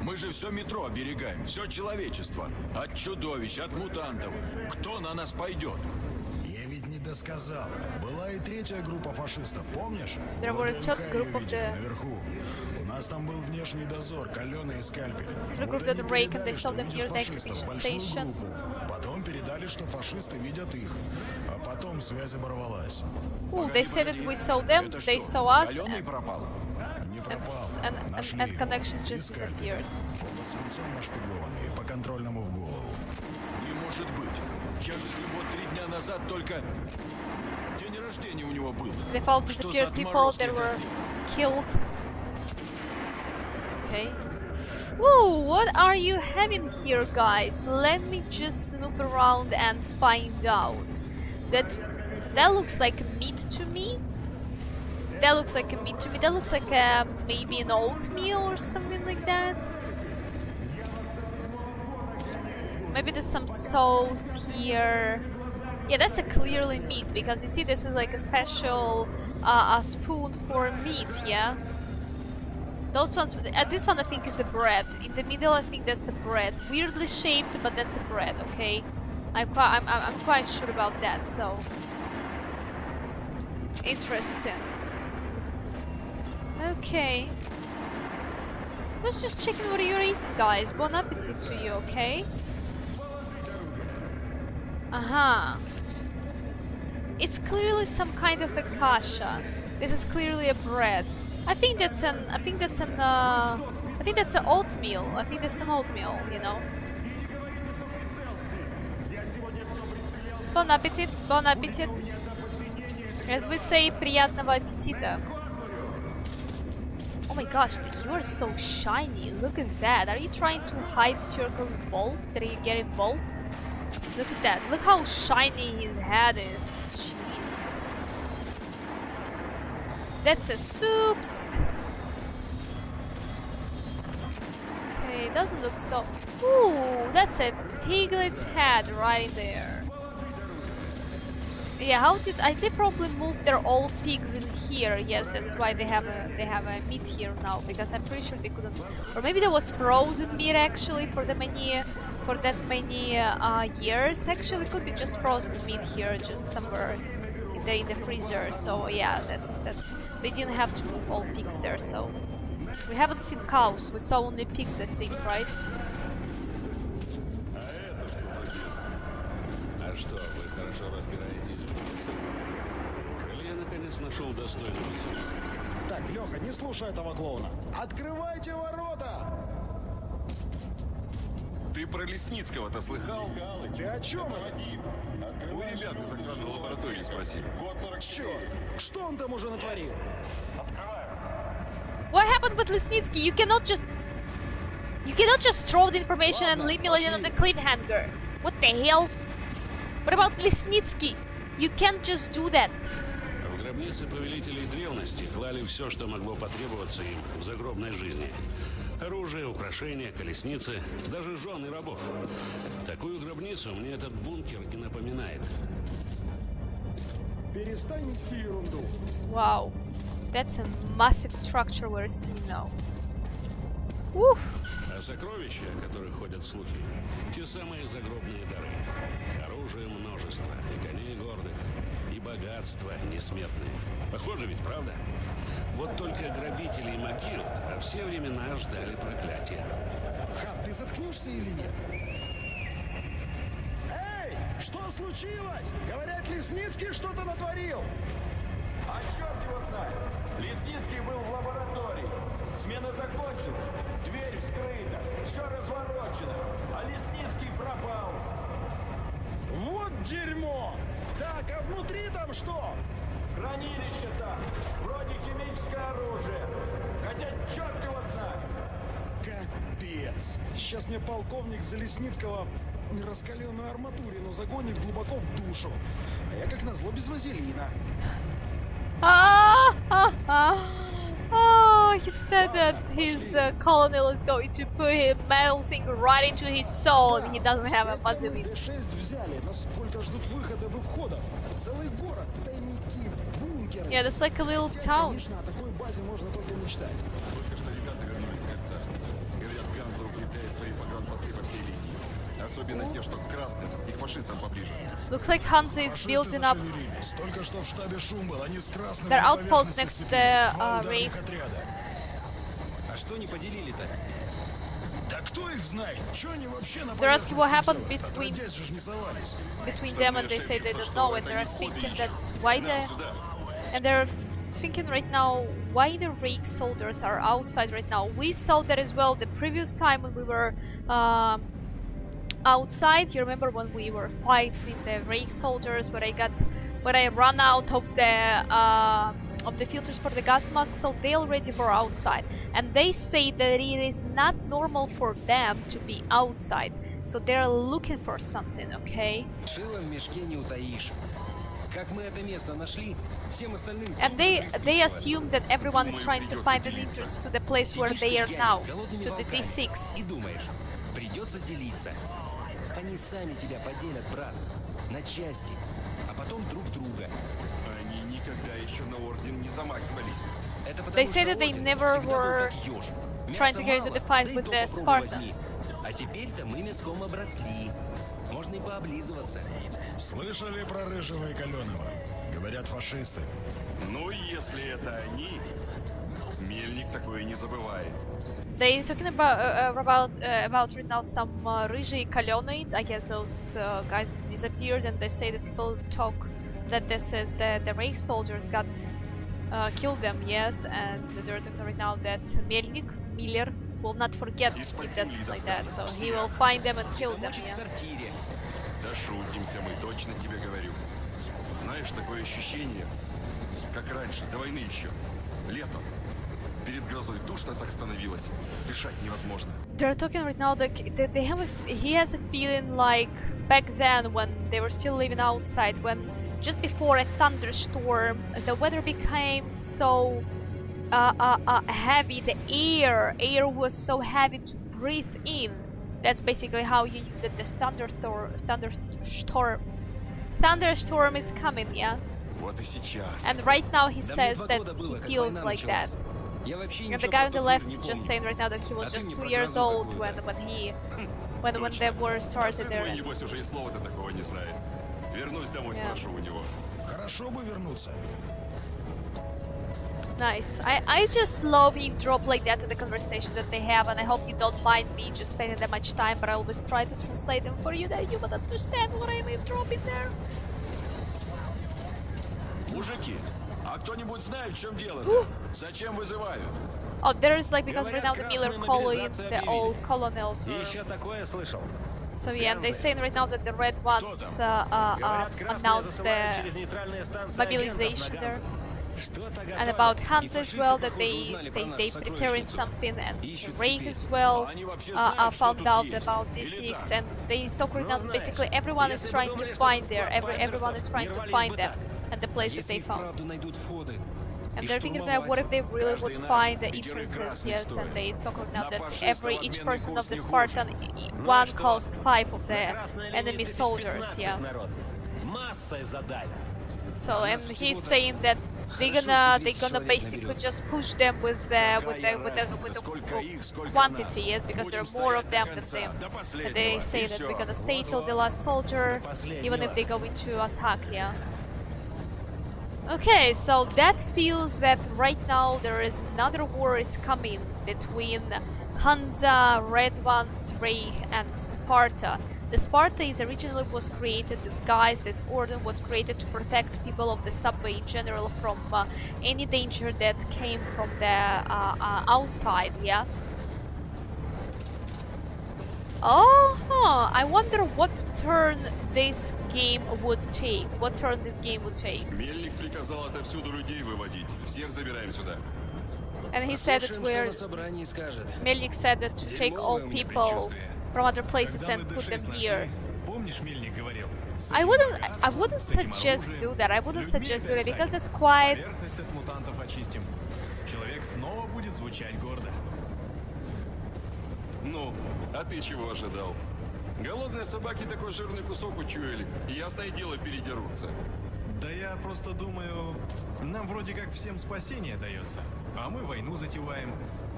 S9: Мы же все метро оберегаем, все человечество. От чудовищ, от мутантов. Кто на нас пойдет?
S6: Я ведь не досказал. Была и третья группа фашистов, помнишь?
S3: There were a third group of the...
S6: Наверху. У нас там был внешний дозор, каленый скальпель.
S3: The group of the Reich, and they saw them near the exhibition station.
S6: Потом передали, что фашисты видят их. А потом связь оборвалась.
S3: Ooh, they said that we saw them, they saw us,
S9: Каленый пропал.
S3: and connection just disappeared.
S6: Свинцом нашпигованный, по контрольному в голову.
S9: Не может быть. Я же с ним вот 3 дня назад только... День рождения у него был.
S3: They found
S9: Что
S3: disappeared
S9: за
S3: people
S9: отморозки
S3: that
S9: это
S3: were
S9: сделали?
S3: killed. Okay. Ooh, what are you having here, guys? Let me just snoop around and find out. That looks like meat to me. That looks like a meat to me. That looks like maybe an oatmeal or something like that. Maybe there's some sauce here. Yeah, that's a clearly meat, because you see this is like a special a spoon for meat, yeah? Those ones, this one I think is a bread. In the middle I think that's a bread. Weirdly shaped, but that's a bread, okay? I'm quite sure about that, so... Interesting. Okay. Let's just check in what you're eating, guys. Bon appetit to you, okay? It's clearly some kind of a kasha. This is clearly a bread. I think that's an oatmeal. I think that's an oatmeal, you know. Bon appetit, bon appetit. As we say, приятного аппетита. Oh my gosh, you are so shiny. Look at that. Are you trying to hide your bolt? Did you get it bolt? Look at that. Look how shiny his head is. Jeez. That's a soups. Okay, it doesn't look so... Ooh, that's a piglet's head right there. Yeah, how did they probably moved their old pigs in here? Yes, that's why they have a meat here now, because I'm pretty sure they couldn't. Or maybe there was frozen meat actually for that many years. Actually, it could be just frozen meat here, just somewhere in the freezer. So yeah, that's they didn't have to move all pigs there. So we haven't seen cows. We saw only pigs, I think, right?
S5: Нашел достойного средства.
S6: Так, Леха, не слушай этого клоуна. Открывайте ворота!
S2: Ты про Лесницкого-то слыхал?
S6: Ты о чем это?
S2: У ребят из охранной лаборатории спроси.
S6: Черт, что он там уже натворил?
S3: What happened with Lesnitsky? You cannot just throw the information and leave me like on the cliffhanger. What the hell? What about Lesnitsky? You can't just do that.
S5: В гробнице повелителей древности клали все, что могло потребоваться им в загробной жизни. Оружие, украшения, колесницы, даже жены рабов. Такую гробницу мне этот бункер и напоминает.
S6: Перестань нести ерунду.
S3: Wow, that's a massive structure we're seeing now. Woo!
S5: А сокровища, о которых ходят слухи, те самые загробные дары. Оружие множество, и коней гордых, и богатства несметные. Похоже ведь, правда? Вот только грабителей могил, а все времена ждали проклятия.
S6: Хан, ты заткнешься или нет? Эй, что случилось? Говорят, Лесницкий что-то натворил.
S9: А черт его знает. Лесницкий был в лаборатории. Смена закончилась. Дверь вскрыта. Все разворочено. А Лесницкий пропал.
S6: Вот дерьмо! Так, а внутри там что?
S9: Хранилище там. Вроде химическое оружие. Хотя черт его знает.
S6: Капец. Сейчас мне полковник Залесницкого раскаленную арматурину загонит глубоко в душу. А я как назло без вазелина.
S3: Oh, he said that his colonel is going to put a metal thing right into his soul and he doesn't have a vaseline.
S6: Д6 взяли, насколько ждут выходов и входов. Целый город, тайники, бункеры.
S3: Yeah, that's like a little town.
S6: Конечно, о такой базе можно только мечтать.
S2: Только что ребята вернулись с кольца. Говорят, Ганза укрепляет свои погранпосты по всей линии. Особенно те, что к красным и к фашистам поближе.
S3: Looks like Hansa is building up
S6: Только что в штабе шум был, они с красными
S3: their outpost next to the reef.
S11: А что не поделили-то?
S6: Да кто их знает? Что они вообще на
S3: They're asking what happened
S6: поверхности
S3: between
S6: делают? Отродясь же ж не совались.
S3: them and they say they don't know and they're thinking that why the and they're thinking right now why the Reich soldiers are outside right now. We saw that as well the previous time when we were outside. You remember when we were fighting the Reich soldiers when I ran out of the filters for the gas mask, so they already were outside and they say that it is not normal for them to be outside, so they're looking for something, okay?
S11: Шило в мешке не утаишь. Как мы это место нашли, всем остальным
S3: And they assume that everyone is trying to find an entrance to the place where they are now, to the D6.
S11: И думаешь, придется делиться. Они сами тебя поделят, брат, на части, а потом друг друга.
S2: Они никогда еще на орден не замахивались.
S11: Это потому,
S3: They say
S11: что
S3: that they
S11: орден
S3: never
S11: всегда был
S3: were
S11: как ёж.
S3: trying to
S11: Мяса
S3: get into the
S11: мало,
S3: fight
S11: да и
S3: with
S11: то
S3: the
S11: попробуй возьми.
S3: Spartans.
S11: А теперь-то мы мяском обросли. Можно и пооблизываться.
S6: Слышали про Рыжего и Каленого? Говорят, фашисты.
S2: Ну, если это они, Мельник такое не забывает.
S3: They talking about right now some Rыжий Kaleonoid. I guess those guys disappeared, and they say that people talk that this is the Reich soldiers got killed them. Yes, and they're talking right now that Miller will not forget if that's like that, so he will find them and kill them.
S11: Замочить в
S3: Yeah.
S11: сортире.
S2: Да шутимся мы, точно тебе говорю. Знаешь, такое ощущение, как раньше, до войны еще, летом. Перед грозой душно так становилось, дышать невозможно.
S3: They're talking right now that they have he has a feeling like back then when they were still living outside, when just before a thunderstorm the weather became so heavy, the air was so heavy to breathe in. That's basically how you knew that the thunderstorm is coming, yeah.
S2: Вот и сейчас.
S3: And right now he
S11: Да мне
S3: says
S11: 2
S3: that
S11: года было,
S3: he
S11: как
S3: feels
S11: война
S3: like that.
S11: началась. Я вообще
S3: And the
S11: ничего
S3: guy
S11: про
S3: on the
S11: тот
S3: left
S11: мир
S3: is
S11: не
S3: just
S11: помню.
S3: saying right now that he was
S11: А ты
S3: just
S11: мне
S3: 2
S11: про
S3: years
S11: грозу
S3: old
S11: какую-то.
S3: when the war started there.
S2: Сын мой, небось, уже и слова-то такого не знает. Вернусь домой,
S3: Yeah.
S2: спрошу у него.
S6: Хорошо бы вернуться.
S3: Nice. I just love him drop like that to the conversation that they have, and I hope you don't mind me just spending that much time, but I always try to translate them for you that you would understand what I'm dropping there.
S9: Мужики, а кто-нибудь знает, в чем дело-то? Зачем вызывают?
S3: Oh, there's like, because right now the
S7: Говорят,
S3: Miller
S7: красную
S3: colony,
S7: мобилизацию
S3: the
S7: объявили.
S3: old colonels
S7: И
S3: were.
S7: еще такое слышал.
S3: So yeah, and they're
S7: Сганзы.
S3: saying right now that the red ones
S7: Говорят, красные
S3: announced
S7: засылают
S3: the
S7: через нейтральные станции
S3: mobilization
S7: агентов на
S3: there.
S7: Ганзы. Что-то
S3: And
S7: готовят.
S3: about
S7: И
S3: Hans as
S7: фашисты,
S3: well, that
S7: похоже,
S3: they
S7: узнали про нашу
S3: preparing
S7: сокровищницу.
S3: something, and
S7: Ищут
S3: Rake
S7: теперь.
S3: as well
S9: Они вообще знают, что
S3: found
S9: тут
S3: out
S9: есть?
S3: about these
S9: Или
S3: leaks,
S9: так?
S3: and they talk right now that basically everyone is
S7: Если бы
S3: trying to
S7: думали, что
S3: find
S7: это
S3: there,
S7: склад
S3: everyone is
S7: Пантерсов,
S3: trying
S7: не
S3: to
S7: рвались
S3: find
S7: бы
S3: them,
S7: так.
S3: and the place that
S4: Если
S3: they
S4: и
S3: found.
S4: вправду найдут входы,
S3: And
S4: и
S3: they're thinking that what if they really would
S9: Каждый наш
S3: find the
S9: пятерых
S3: entrances,
S9: красных
S3: yes,
S9: стоит.
S3: and they talk right now
S9: На
S3: that
S9: фашистов
S3: each
S9: обменный
S3: person
S9: курс
S3: of the
S9: не
S3: Spartan,
S7: Ну и
S3: one
S7: что?
S3: cost 5 of
S7: На
S3: the
S7: красной линии
S3: enemy
S7: 1015
S3: soldiers, yeah.
S7: народ. Массой задавят.
S3: So, and
S4: нас
S3: he's
S4: всего-то
S3: saying that they're
S4: хорошо,
S3: gonna
S4: что 30
S3: basically
S4: человек
S3: just push them with the
S9: Какая разница, сколько их, сколько
S3: quantity,
S9: нас?
S3: yes, because there
S9: Будем
S3: are more of
S9: стоять
S3: them
S9: до
S3: than
S9: конца,
S3: them.
S9: до
S3: And they
S9: последнего,
S3: say
S9: и
S3: that
S9: всё.
S3: we're gonna stay till the last soldier,
S7: До последнего.
S3: even if they go into attack, yeah. Okay, so that feels that right now there is another war is coming between Hansa, Red Ones, Reich, and Sparta. The Sparta is originally was created disguised as order was created to protect people of the subway in general from any danger that came from the outside, yeah. Oh, I wonder what turn this game would take. What turn this game would take.
S2: Мельник приказал отовсюду людей выводить. Всех забираем сюда.
S3: And he said that
S4: Слушаем, что
S3: we're.
S4: на собрании скажет.
S3: Melnik said that to take all
S4: Дерьмовое у меня
S3: people
S4: предчувствие.
S3: from other places
S8: Когда
S3: and
S8: мы
S3: put them
S8: D6
S3: here.
S8: нашли, помнишь, Мельник говорил? С
S3: I
S8: этим
S3: wouldn't
S8: богатством, с этим
S3: suggest
S8: оружием,
S3: do that. I wouldn't
S8: людьми
S3: suggest do
S8: опять
S3: that because
S8: станем.
S3: it's quite.
S8: Поверхность от мутантов очистим. Человек снова будет звучать гордо.
S2: Ну, а ты чего ожидал? Голодные собаки такой жирный кусок учуяли, и ясное дело передерутся.
S8: Да я просто думаю, нам вроде как всем спасение дается, а мы войну затеваем.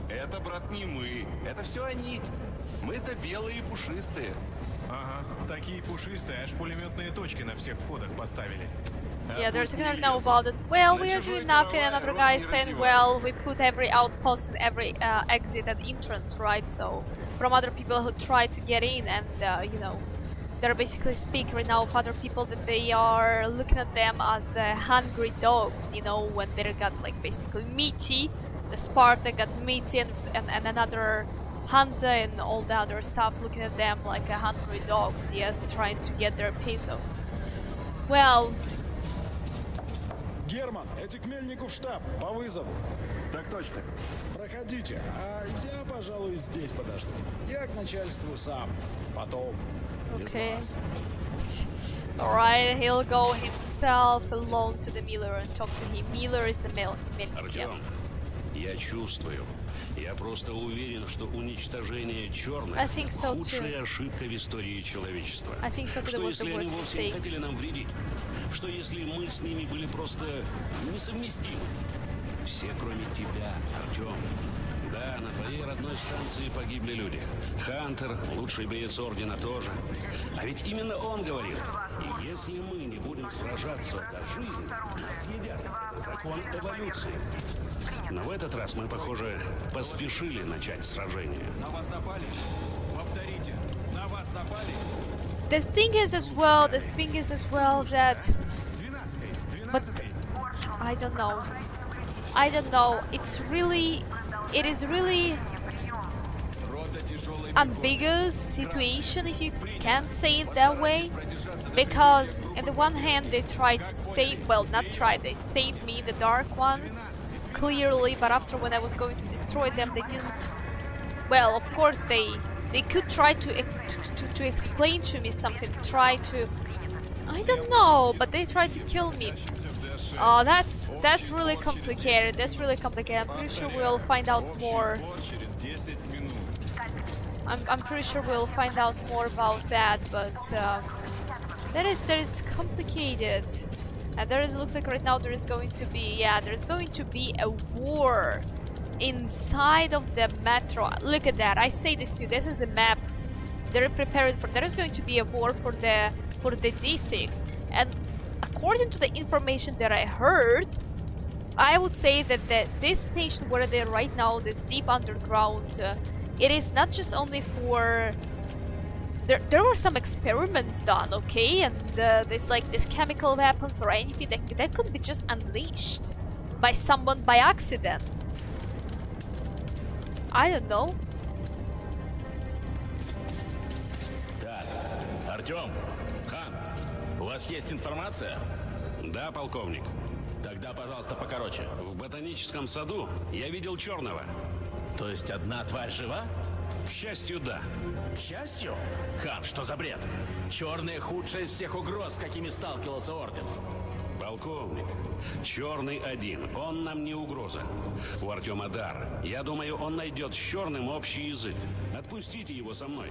S2: Это, брат, не мы. Это все они. Мы-то белые и пушистые.
S8: Ага, такие пушистые, аж пулеметные точки на всех входах поставили.
S3: Yeah, there's
S2: пусть не
S3: another now
S2: лезут.
S3: about it. Well,
S2: На
S3: we are
S2: чужой
S3: doing nothing.
S2: каравай
S3: Another
S2: рот
S3: guy
S2: не
S3: saying,
S2: разевай.
S3: well, we put every outpost and every exit and entrance, right? So, from other people who try to get in, and you know, they're basically speaking right now of other people that they are looking at them as hungry dogs. You know, when they got like basically meaty, the Sparta got meaty, and another Hansa and all the other stuff looking at them like hungry dogs. Yes, trying to get their piece of. Well.
S6: Герман, эти к Мельнику в штаб, по вызову.
S9: Так точно.
S6: Проходите, а я, пожалуй, здесь подожду. Я к начальству сам, потом, без
S3: Okay.
S6: вас.
S3: Alright, he'll go himself alone to the Miller and talk to him. Miller is a Melnik, yeah.
S5: Артем, я чувствую. Я просто уверен, что уничтожение черных
S3: I think so
S5: худшая
S3: too.
S5: ошибка в истории человечества.
S3: I think so too, that
S5: Что
S3: was the
S5: если они
S3: worst
S5: вовсе не
S3: mistake.
S5: хотели нам вредить? Что если мы с ними были просто несовместимы? Все, кроме тебя, Артем. Да, на твоей родной станции погибли люди. Хантер, лучший боец Ордена, тоже. А ведь именно он говорил, и если мы не будем сражаться за жизнь, нас съедят. Это закон эволюции. Но в этот раз мы, похоже, поспешили начать сражение.
S9: На вас напали? Повторите. На вас напали?
S3: The thing is as well that
S8: 12-й,
S3: but
S8: 12-й.
S3: I don't know. It is really
S9: Рота тяжелой
S3: ambiguous situation, if you can say it that way, because on the one hand they try to save, well, not try, they saved me, the Dark Ones, clearly, but after when I was going to destroy them, they didn't. Well, of course they could try to explain to me something, try to, I don't know, but they tried to kill me. Oh, that's really complicated. That's really complicated. I'm pretty sure we'll find out more. I'm pretty sure we'll find out more about that, but that is complicated. And looks like right now there is going to be a war inside of the metro. Look at that. I say this to you. This is a map. They're prepared for. There is going to be a war for the D6, and according to the information that I heard, I would say that this station where they're right now, this deep underground, it is not just only for. There were some experiments done, okay, and this chemical weapons or anything that could be just unleashed by someone by accident. I don't know.
S7: Так, Артем, Хан, у вас есть информация?
S5: Да, полковник.
S7: Тогда, пожалуйста, покороче.
S5: В ботаническом саду я видел черного.
S7: То есть одна тварь жива?
S5: К счастью, да.
S7: К счастью? Хан, что за бред? Черный худшая из всех угроз, с какими сталкивался Орден.
S5: Полковник, черный один, он нам не угроза. У Артема дар. Я думаю, он найдет с черным общий язык. Отпустите его со мной.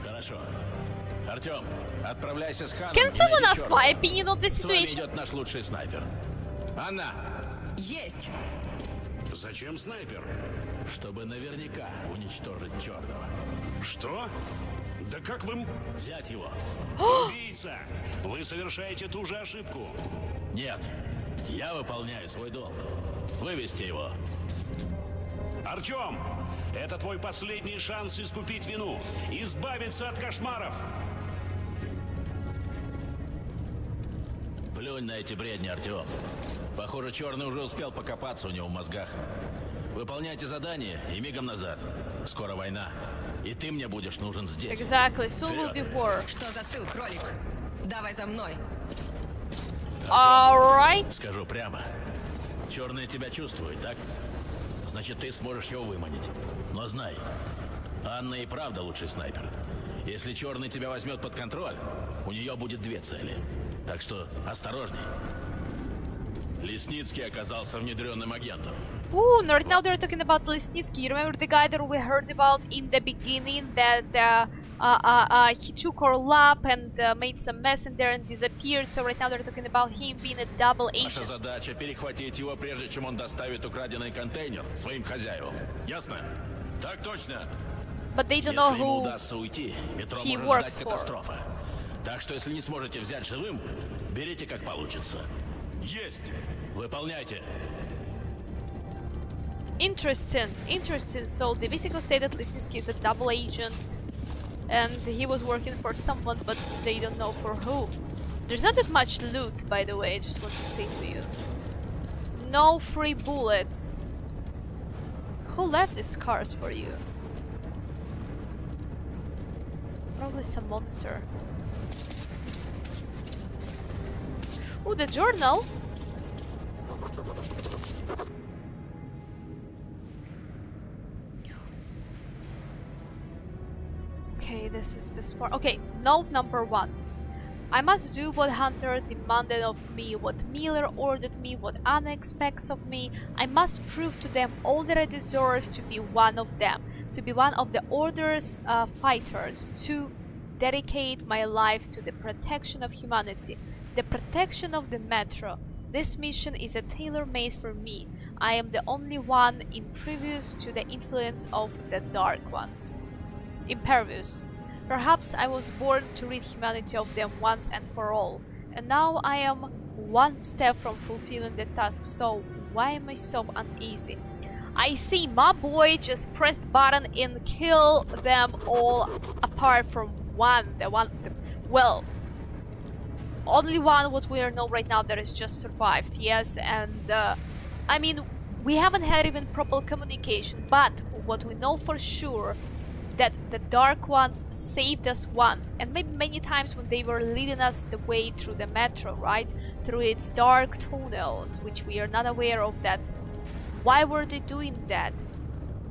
S7: Хорошо. Артем, отправляйся с Ханом.
S3: Can someone ask my opinion on this
S7: С вами
S3: situation?
S7: идет наш лучший снайпер. Анна,
S12: Есть!
S5: Зачем снайпер?
S7: чтобы наверняка уничтожить черного.
S5: Что? Да как вы...
S7: Взять его.
S5: Убийца! Вы совершаете ту же ошибку.
S7: Нет, я выполняю свой долг. Вывести его.
S5: Артем, это твой последний шанс искупить вину, избавиться от кошмаров.
S7: Плюнь на эти бредни, Артем. Похоже, черный уже успел покопаться у него в мозгах. Выполняйте задание и мигом назад. Скоро война. И ты мне будешь нужен здесь.
S3: Exactly, soon will be war.
S12: Что застыл, кролик? Давай за мной.
S3: Alright.
S7: Скажу прямо. Черный тебя чувствует, так? Значит, ты сможешь его выманить. Но знай, Анна и правда лучший снайпер. Если черный тебя возьмет под контроль, у нее будет две цели. Так что осторожней. Лесницкий оказался внедренным агентом.
S3: Ooh, right now they're talking about Lesnitsky. You remember the guy that we heard about in the beginning that he took our lab and made some mess in there and disappeared. So right now they're talking about him being a double
S7: Наша
S3: agent.
S7: задача перехватить его, прежде чем он доставит украденный контейнер своим хозяевам. Ясно?
S2: Так точно.
S3: But they don't know
S7: Если ему
S3: who
S7: удастся уйти, метро
S3: he
S7: может
S3: works
S7: ждать
S3: for.
S7: катастрофа. Так что если не сможете взять живым, берите как получится.
S2: Есть.
S7: Выполняйте.
S3: Interesting. So they basically say that Lesnitsky is a double agent and he was working for someone, but they don't know for who. There's not that much loot, by the way, I just want to say to you. No free bullets. Who left these cars for you? Probably some monster. Ooh, the journal. Okay, this is this part. Okay, note number 1. I must do what Hunter demanded of me, what Miller ordered me, what Anna expects of me. I must prove to them all that I deserve to be one of them, to be one of the Order's fighters, to dedicate my life to the protection of humanity, the protection of the Metro. This mission is a tailor-made for me. I am the only one impervious to the influence of the Dark Ones. Impervious. Perhaps I was born to rid humanity of them once and for all, and now I am one step from fulfilling the task, so why am I so uneasy? I see my boy just press the button and kill them all apart from one, well, only one what we know right now that has just survived, yes, and I mean, we haven't had even proper communication, but what we know for sure that the Dark Ones saved us once, and maybe many times when they were leading us the way through the Metro, right? Through its dark tunnels, which we are not aware of that. Why were they doing that?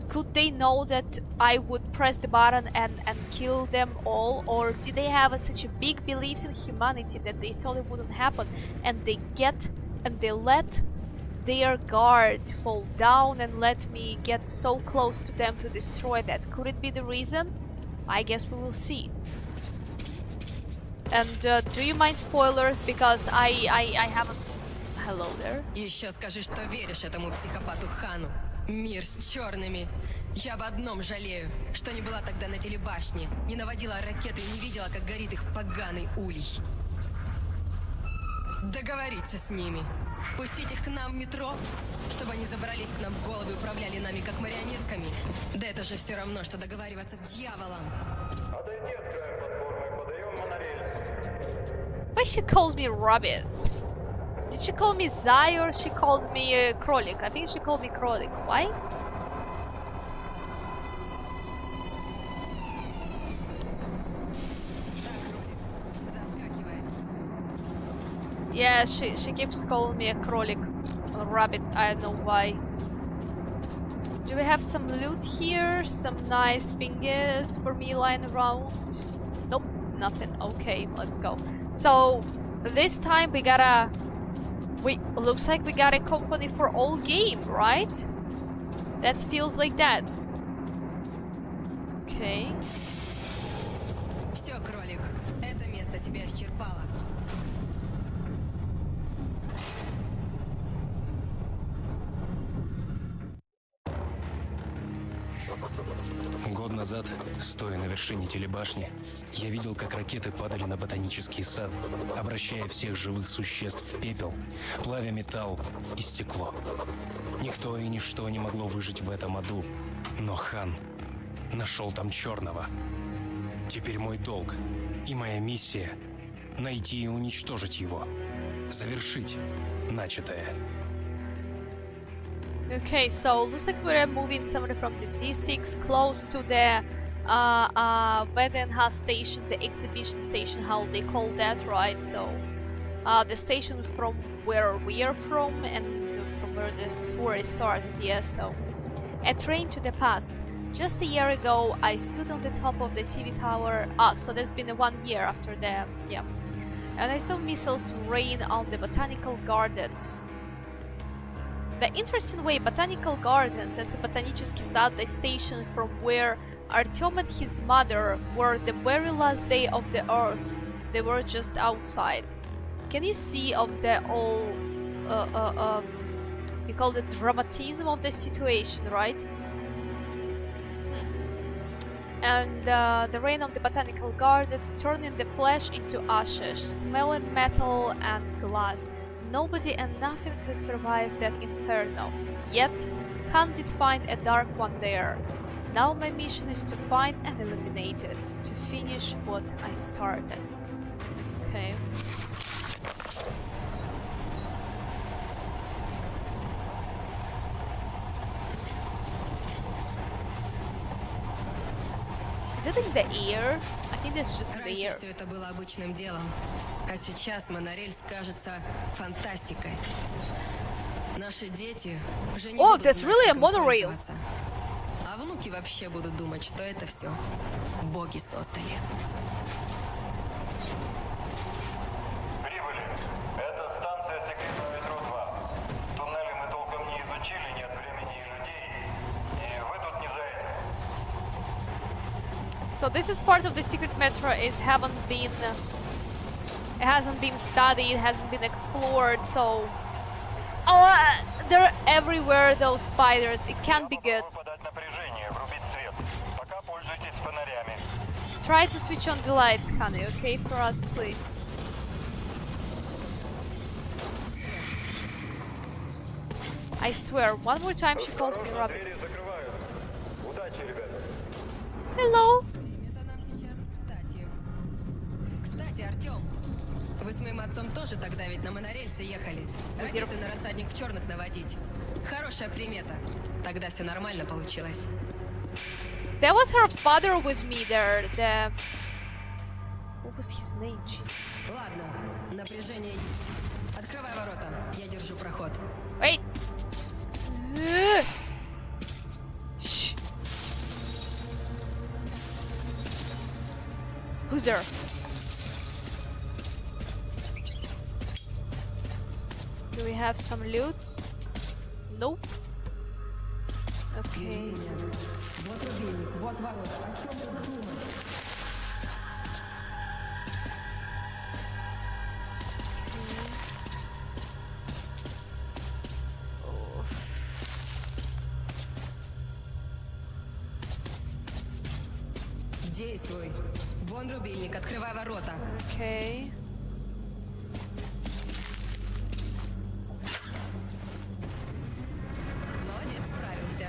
S3: Could they know that I would press the button and kill them all? Or did they have such a big belief in humanity that they thought it wouldn't happen, and they let their guard fall down and let me get so close to them to destroy that? Could it be the reason? I guess we will see. And do you mind spoilers? Because I haven't... Hello there.
S12: Еще скажи, что веришь этому психопату Хану. Мир с черными. Я в одном жалею, что не была тогда на телебашне, не наводила ракеты и не видела, как горит их поганый улей. Договориться с ними. Пустить их к нам в метро, чтобы они забрались к нам в головы и управляли нами как марионетками. Да это же все равно, что договариваться с дьяволом.
S3: Why she calls me rabbit? Did she call me Zai or she called me Krolik? I think she called me Krolik. Why? Yeah, she keeps calling me a кролик. A rabbit, I don't know why. Do we have some loot here? Some nice fingers for me lying around? Nope, nothing. Okay, let's go. So, this time we gotta... looks like we got a company for all game, right? That feels like that. Okay.
S12: Все, кролик, это место себя исчерпало.
S4: Год назад, стоя на вершине телебашни, я видел, как ракеты падали на ботанический сад, обращая всех живых существ в пепел, плавя металл и стекло. Никто и ничто не могло выжить в этом аду, но Хан нашел там черного. Теперь мой долг и моя миссия — найти и уничтожить его, завершить начатое.
S3: Okay, so looks like we're moving somewhere from the D6 close to the Vedenha station, the exhibition station, how they call that, right? So the station from where we are from and from where the story started, yeah, so a train to the past. Just a year ago, I stood on the top of the TV tower. So that's been 1 year after the, yeah. And I saw missiles rain on the botanical gardens. The interesting way, botanical gardens as a ботанический сад, the station from where Artyom and his mother were the very last day of the earth. They were just outside. Can you see of the all, you call it dramatism of the situation, right? And the rain of the botanical gardens turning the flesh into ashes, smelling metal and glass. Nobody and nothing could survive that inferno. Yet, Khan did find a dark one there. Now my mission is to find and eliminate it, to finish what I started. Okay. Is it in the air? I think it's just in the
S12: Раньше
S3: air.
S12: все это было обычным делом, а сейчас монорельс кажется фантастикой. Наши дети уже не
S3: Oh,
S12: будут
S3: that's
S12: знать,
S3: really a
S12: как им
S3: monorail.
S12: пользоваться. А внуки вообще будут думать, что это все боги создали.
S9: Прибыли. Это станция секретного метро 2. Туннели мы толком не изучили, нет времени и людей. И вы тут не за этим.
S3: So this is part of the secret metro. It hasn't been studied, hasn't been explored. So, they're everywhere. Those spiders. It can't be good.
S9: Подать напряжение, врубить свет. Пока пользуйтесь фонарями.
S3: Try to switch on the lights, honey. Okay, for us, please. I swear, one more time she calls me rabbit.
S9: Двери закрывают. Удачи, ребята.
S3: Hello.
S12: Это нам сейчас кстати. Кстати, Артём, вы с моим отцом тоже тогда ведь на монорельсе ехали. Ракеты на рассадник черных наводить. Хорошая примета. Тогда все нормально получилось.
S3: That was her father with me there. The... What was his name? Jesus.
S12: Ладно, напряжение есть. Открывай ворота, я держу проход.
S3: Wait. Shh. Who's there? Do we have some loot? Nope. Okay.
S12: Вот рубильник, вот ворота. О чем тут думать? Действуй. Вон рубильник, открывай ворота.
S3: Okay.
S12: Молодец, справился.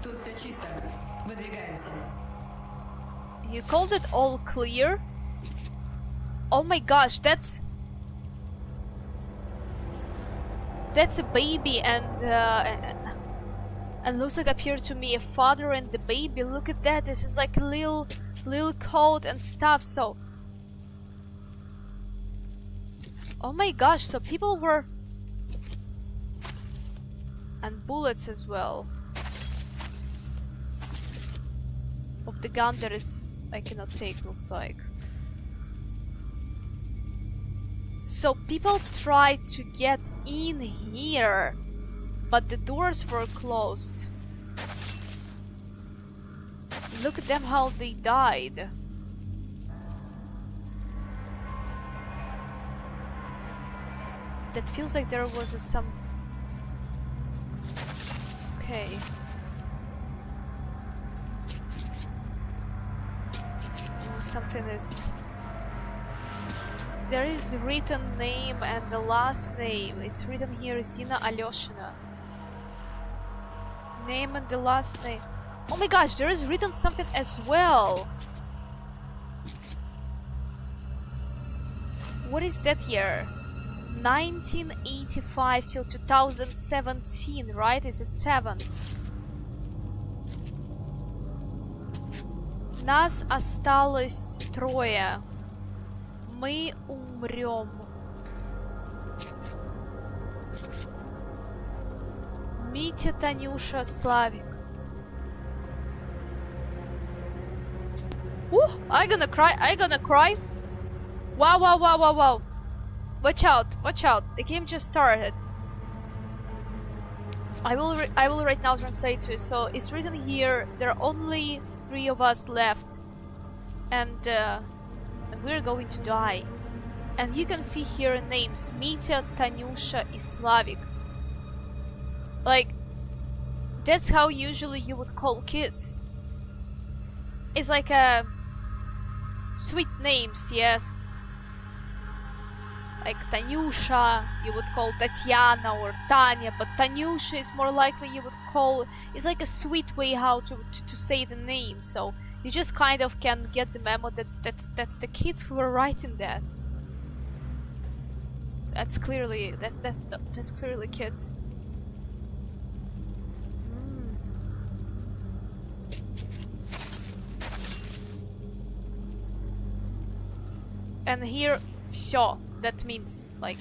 S12: Тут все чисто. Выдвигаемся.
S3: You called it all clear? Oh my gosh, that's a baby and And looks like appeared to me a father and the baby. Look at that. This is like a little coat and stuff. So, oh my gosh. So people were, and bullets as well. Of the gun that is I cannot take. Looks like. So people tried to get in here, but the doors were closed. Look at them, how they died. That feels like there was some... Okay. Oh, something is... There is written name and the last name. It's written here, Zina Alyoshina. Name and the last name. Oh my gosh, there is written something as well. What is that year? 1985 till 2017, right? Is it 7? Нас осталось 3. Мы умрем. Митя, Танюша, Славик. Ooh, I gonna cry. Wow. Watch out. The game just started. I will right now translate to it. So it's written here, there are only 3 of us left. And we're going to die. And you can see here names, Mitya, Tanyusha, and Slavik. Like, that's how usually you would call kids. It's like a sweet names, yes. Like Tanyusha, you would call Tatiana or Tanya, but Tanyusha is more likely you would call. It's like a sweet way how to say the name. So you just kind of can get the memo that that's the kids who were writing that. That's clearly that's clearly kids. And here, всё. That means like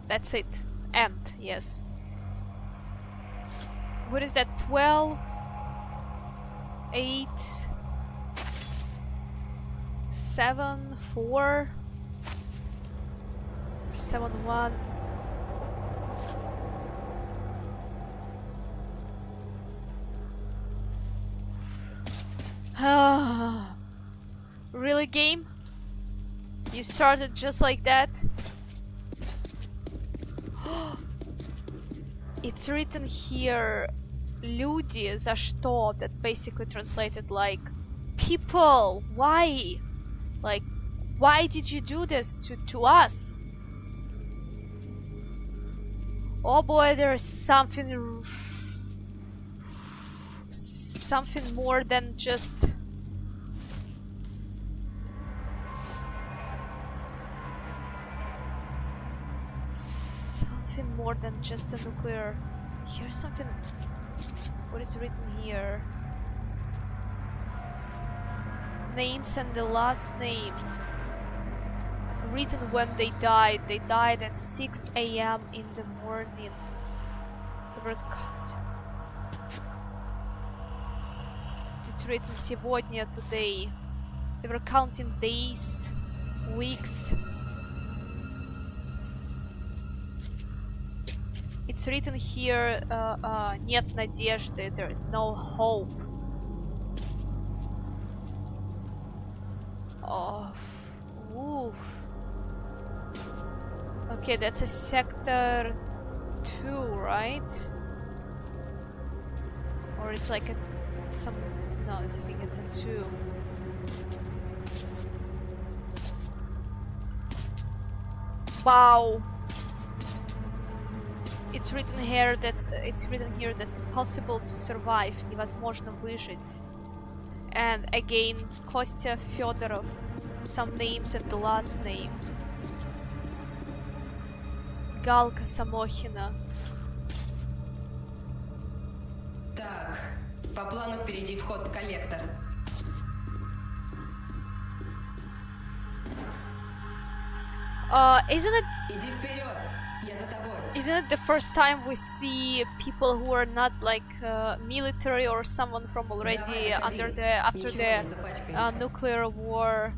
S3: that's it. End. Yes. What is that? 12, 8, 7, 4, 7, 1. Really, game? You started just like that? It's written here, люди за что? That basically translated like, people, why? Like, why did you do this to us? Oh boy, there's something more than just... more than just a nuclear. Here's something. What is written here? Names and the last names. Written when they died. They died at 6 a.m. in the morning. They were cut. It's written сегодня, today. They were counting days, weeks. It's written here, нет надежды, there is no hope. Oh, oof. Okay, that's a sector 2, right? Or it's like a some. No, I think it's a 2. Wow. It's written here that's impossible to survive, невозможно выжить. And again, Kostya Fedorov, some names and the last name. Galka Samokhina.
S12: Так, По плану впереди вход в коллектор.
S3: Isn't it?
S12: Иди вперед, я за тобой.
S3: Isn't it the first time we see people who are not like military or someone from already after the nuclear war?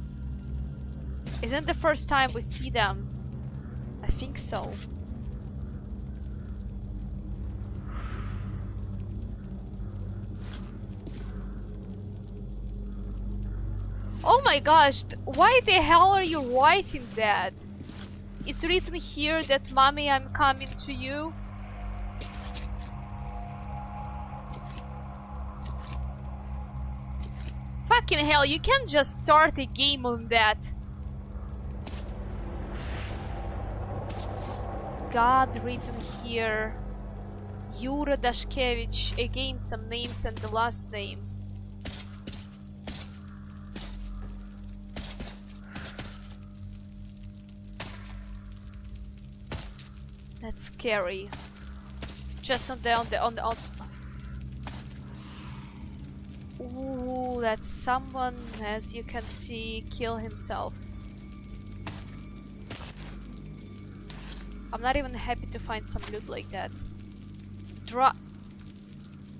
S3: Isn't it the first time we see them? I think so. Oh my gosh, why the hell are you writing that? It's written here that mommy, I'm coming to you. Fucking hell, you can't just start a game on that. God written here. Yura Dashkevich. Again, some names and the last names. That's scary. Just on the Ooh, that's someone, as you can see, kill himself. I'm not even happy to find some loot like that.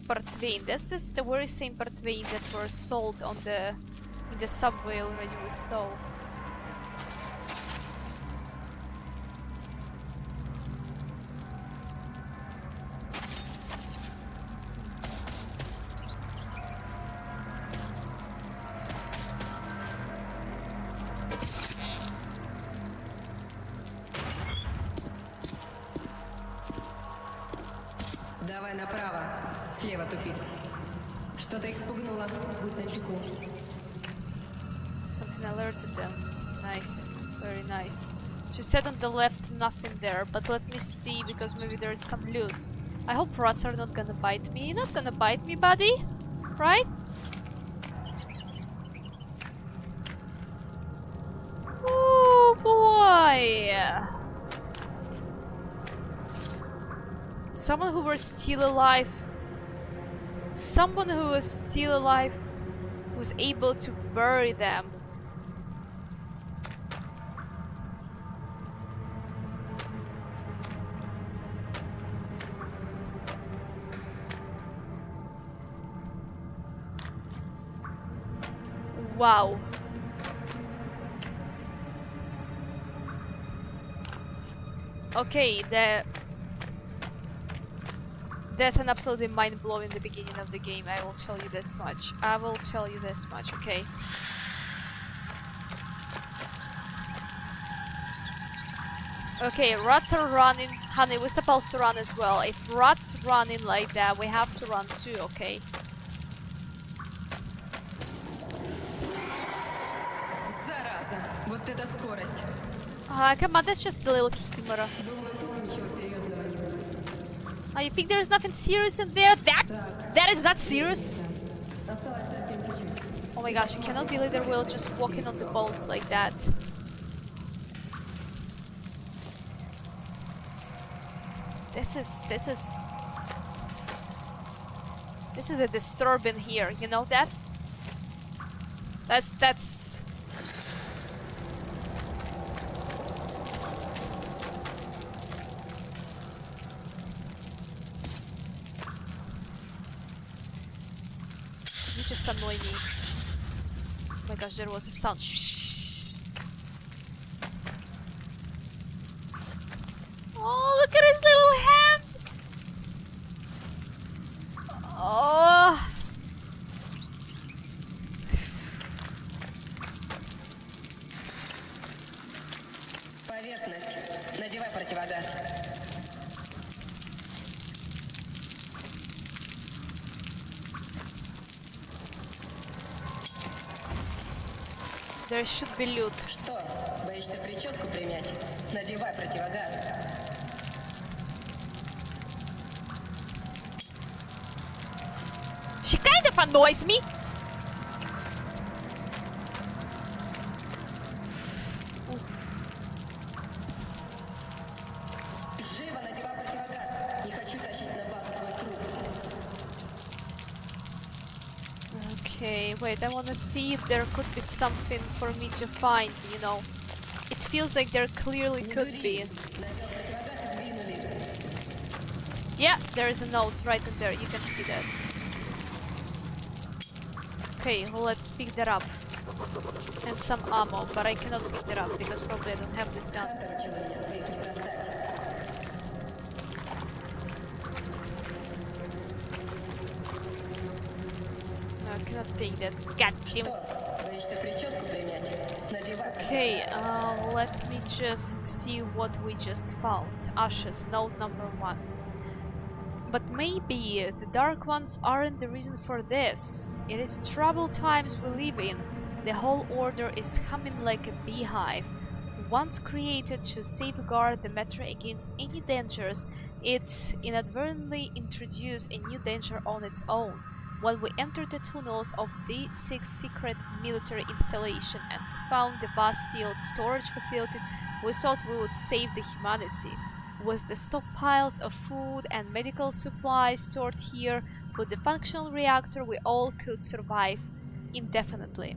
S3: Portvein. This is the very same Portvein that were sold on in the subway already we saw.
S12: Давай направо. Слева тупик. Что-то их спугнуло. Будь начеку.
S3: Something alerted them. Nice. Very nice. She said on the left nothing there, but let me see because maybe there is some loot. I hope rats are not gonna bite me. You're not gonna bite me, buddy? Right? Oh boy! Someone who was still alive. Someone who was still alive was able to bury them. Wow. Okay, that's an absolutely mind-blowing the beginning of the game, I will tell you this much. I will tell you this much, okay? Okay, rats are running. Honey, we're supposed to run as well. If rats running like that, we have to run too, okay?
S12: Зараза! Вот это скорость!
S3: Come on, that's just a little kikimora. Oh, you think there's nothing serious in there? That is not serious? Oh my gosh, I cannot believe that we're just walking on the boats like that. This is a disturbing here, you know that? That's you just annoy me. Oh my gosh, there was a sound. Oh, look at his little hand! Oh.
S12: Поверхность. Надевай противогаз.
S3: There should be loot.
S12: Что, боишься прическу примять? Надевай противогаз.
S3: She kind of annoys me.
S12: Живо надевай противогаз. Не хочу тащить на базу твой труп.
S3: Okay, wait, I wanna see if there could be something for me to find, you know. It feels like there clearly could be. Yeah, there is a note right in there, you can see that. Okay, well, let's pick that up. And some ammo, but I cannot pick that up because probably I don't have this gun. No, I cannot take that. God damn. Okay, let me just see what we just found. Ashes, note number 1. But maybe the Dark Ones aren't the reason for this. It is troubled times we live in. The whole order is humming like a beehive. Once created to safeguard the Metro against any dangers, it inadvertently introduced a new danger on its own. When we entered the tunnels of the 6 secret military installation and found the vast sealed storage facilities, we thought we would save the humanity. With the stockpiles of food and medical supplies stored here, with the functional reactor, we all could survive indefinitely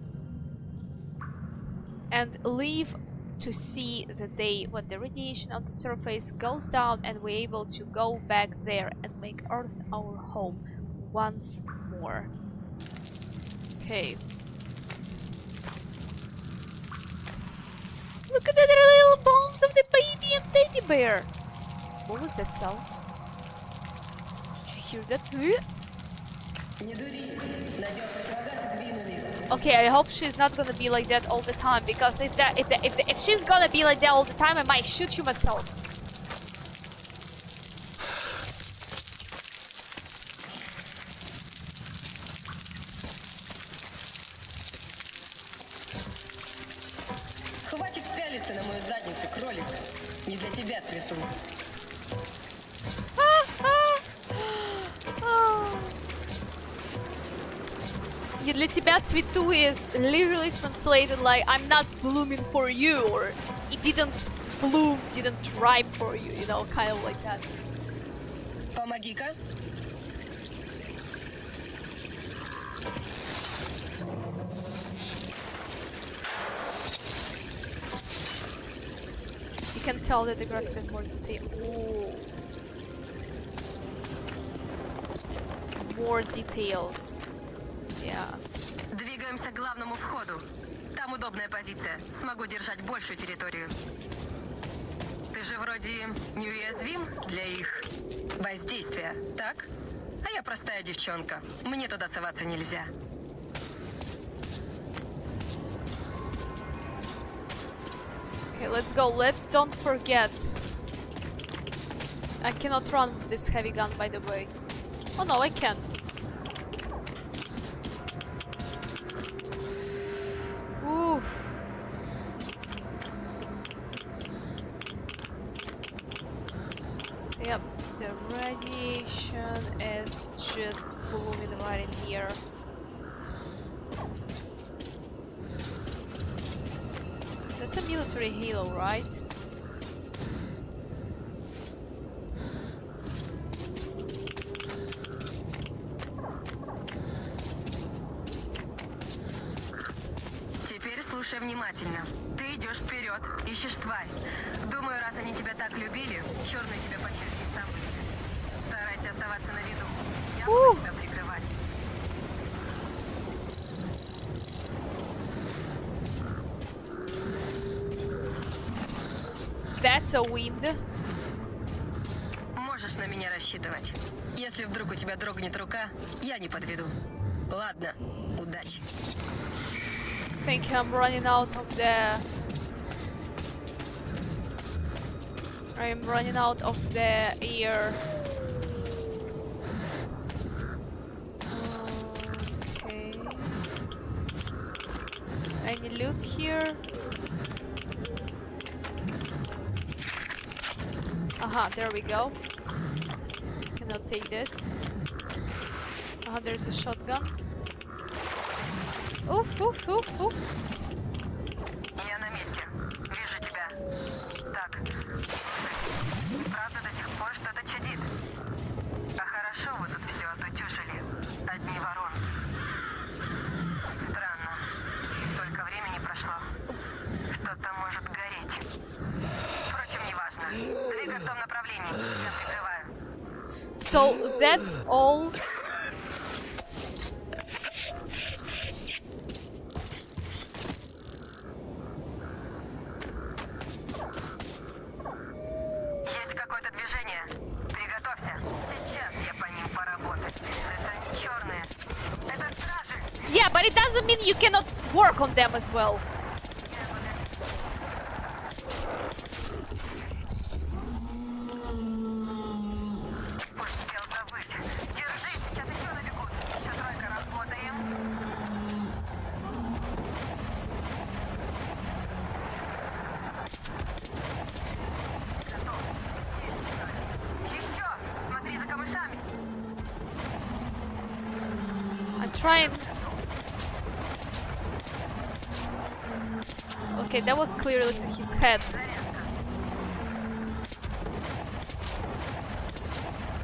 S3: and live to see the day when the radiation on the surface goes down and we're able to go back there and make Earth our home once more. Okay. Look at the little bones of the baby and teddy bear! What was that sound? Did you hear that? Okay, I hope she's not gonna be like that all the time, because if she's gonna be like that all the time, I might shoot you myself.
S12: Хватит пялиться на мою задницу, кролик. Не для тебя цвету.
S3: Не для тебя цвету is literally translated like I'm not blooming for you, or it didn't bloom, didn't ripe for you, you know, kind of like that.
S12: Помоги-ка.
S3: You can tell that the graphic has more detail. Ooh. More details. Yeah.
S12: Двигаемся к главному входу. Там удобная позиция. Смогу держать большую территорию. Ты же вроде неуязвим для их воздействия, так? А я простая девчонка. Мне туда соваться нельзя.
S3: Okay, let's go. Let's don't forget. I cannot run with this heavy gun, by the way. Oh no, I can. Ooh. Yep, the radiation is just blooming right in here. That's a military halo, right?
S12: Теперь слушай внимательно. Ты идешь вперед, ищешь тварь. Думаю, раз они тебя так любили, черный тебя по части сам вылезет. Старайся оставаться на виду. Я буду тебя прикрывать.
S3: That's a wind.
S12: Можешь на меня рассчитывать. Если вдруг у тебя дрогнет рука, я не подведу. Ладно, удачи.
S3: I think I'm running out of the... I'm running out of the air. Okay. Any loot here? Aha, there we go. Cannot take this. Aha, there's a shotgun. Oof, oof, oof, oof.
S12: Я на месте. Вижу тебя. Так. Правда, до сих пор что-то чадит. А хорошо вы тут все отутюжили. Одни ворон.
S3: So that's all.
S12: Есть какое-то движение. Приготовься. Сейчас я по ним поработаю. Это не черные. Это стражи.
S3: Yeah, but it doesn't mean you cannot work on them as well.
S12: Успел забыть. Держи, сейчас еще набегут. Еще тройка работаем. Готов. Еще! Смотри за камышами.
S3: I'm trying. Okay, that was clearly to his head.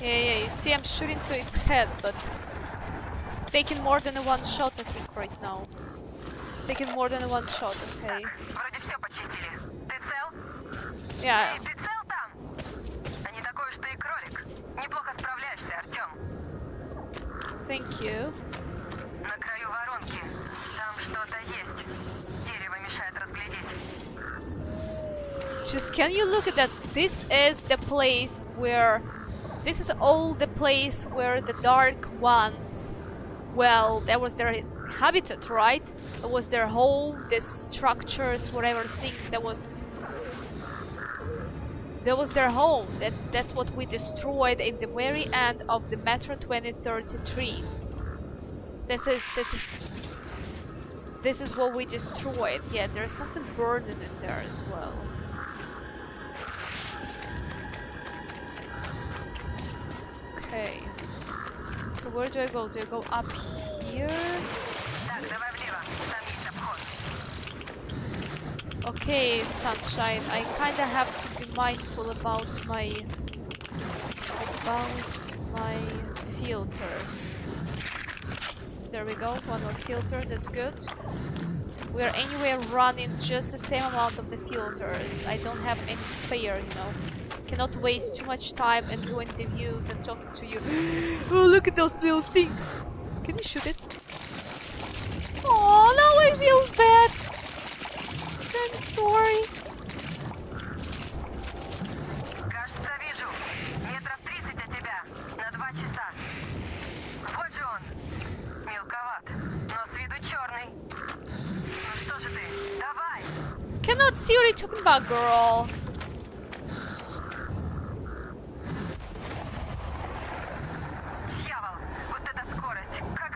S3: Yeah, you see I'm shooting to its head, but taking more than one shot I think right now. Taking more than one shot, okay.
S12: Вроде все почистили. Ты цел?
S3: Yeah.
S12: Эй, ты цел там? А не такой уж ты и кролик. Неплохо справляешься, Артем.
S3: Thank you.
S12: На краю воронки. Там что-то есть. Дерево мешает разглядеть.
S3: Just can you look at that? This is the place where... This is all the place where the Dark Ones... Well, that was their habitat, right? That was their home, the structures, whatever things, that was their home. That's what we destroyed in the very end of the Metro 2033. This is what we destroyed. Yeah, there's something burning in there as well. Okay. So where do I go? Do I go up here? Okay, Sunshine, I kinda have to be mindful about my filters. There we go, one more filter, that's good. We are anyway running just the same amount of the filters. I don't have any spare, you know. Cannot waste too much time and doing the views and talking to you. Oh, look at those little things. Can you shoot it? Oh, now I feel bad. I'm sorry.
S12: Кажется, вижу. Метров 30 от тебя. На 2 часа. Вот же он. Мелковат, но с виду черный. Ну что же ты? Давай!
S3: Cannot see what you're talking about, girl.
S12: Дьявол! Вот эта скорость! Как...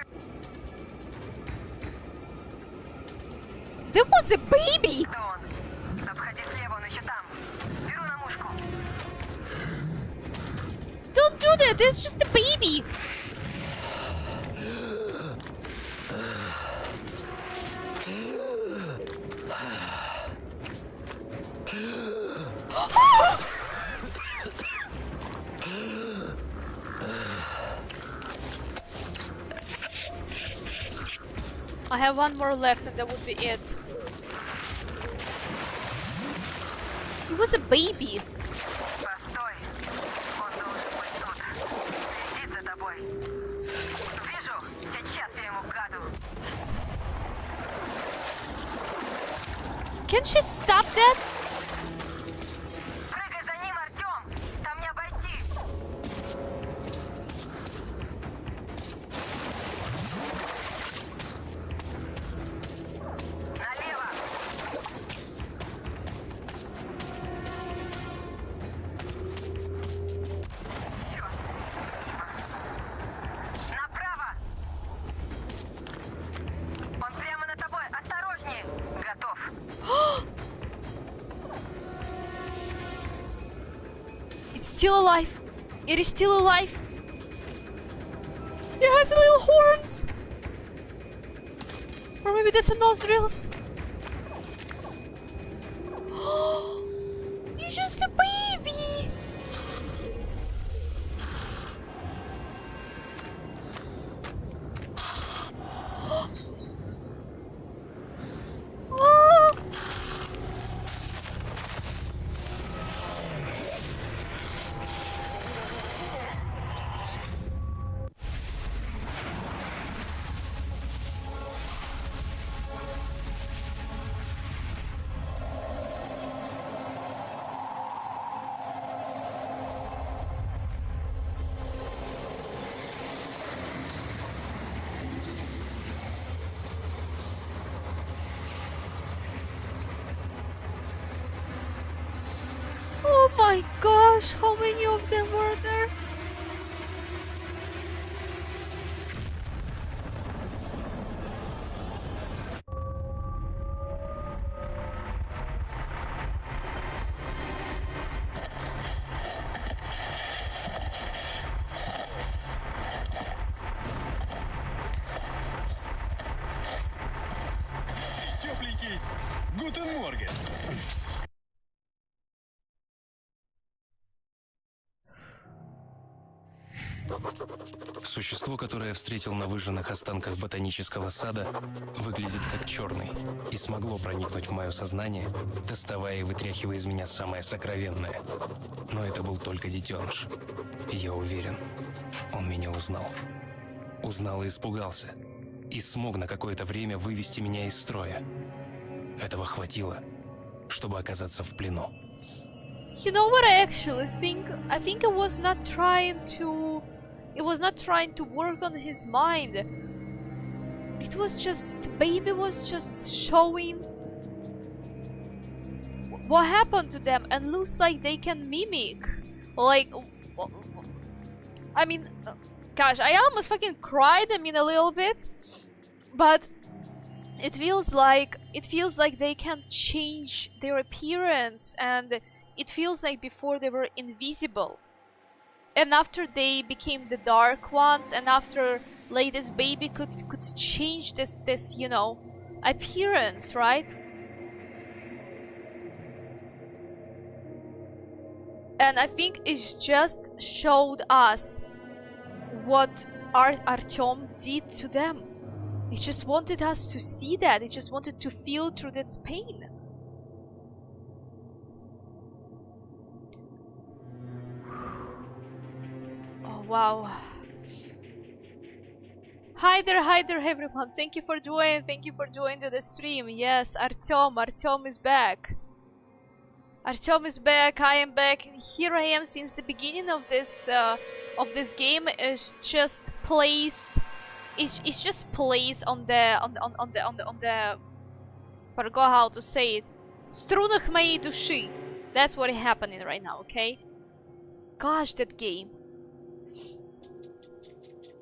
S3: There was a baby!
S12: Это он. Обходи слева, он еще там. Беру на мушку.
S3: Don't do that, there's just a baby! I have one more left and that would be it. It was a baby.
S12: Постой. Он должен быть тут. Следит за тобой. Вижу. Сейчас я ему гаду.
S3: Can she stop that?
S12: Прыгай за ним, Артем. Там не обойти. Налево. Направо. Он прямо над тобой. Осторожнее. Готов.
S3: It's still alive. It is still alive. It has little horns. Or maybe that's a nostrils. It's just a baby. Oh. gosh, how many of them were there?
S8: Тепленький. Гутен Морген.
S4: Существо, которое я встретил на выжженных останках ботанического сада, выглядит как черный и смогло проникнуть в мое сознание, доставая и вытряхивая из меня самое сокровенное. Но это был только детеныш. И я уверен, он меня узнал. Узнал и испугался. И смог на какое-то время вывести меня из строя. Этого хватило, чтобы оказаться в плену.
S3: You know what I actually think? I think it was not trying to work on his mind. It was just, the baby was just showing what happened to them, and looks like they can mimic. Like, I mean, gosh, I almost fucking cried, I mean, a little bit, but it feels like they can change their appearance, and it feels like before they were invisible. And after they became the dark ones, and after like this baby could change this you know, appearance, right? And I think it just showed us what Artyom did to them. He just wanted us to see that. He just wanted to feel through that pain. Wow. Hi there everyone. Thank you for joining to the stream. Yes, Artyom is back. Artyom is back, I am back. Here I am since the beginning of this game. It's just plays on the forgot how to say it. Струнах моей души. That's what is happening right now, okay? Gosh, that game.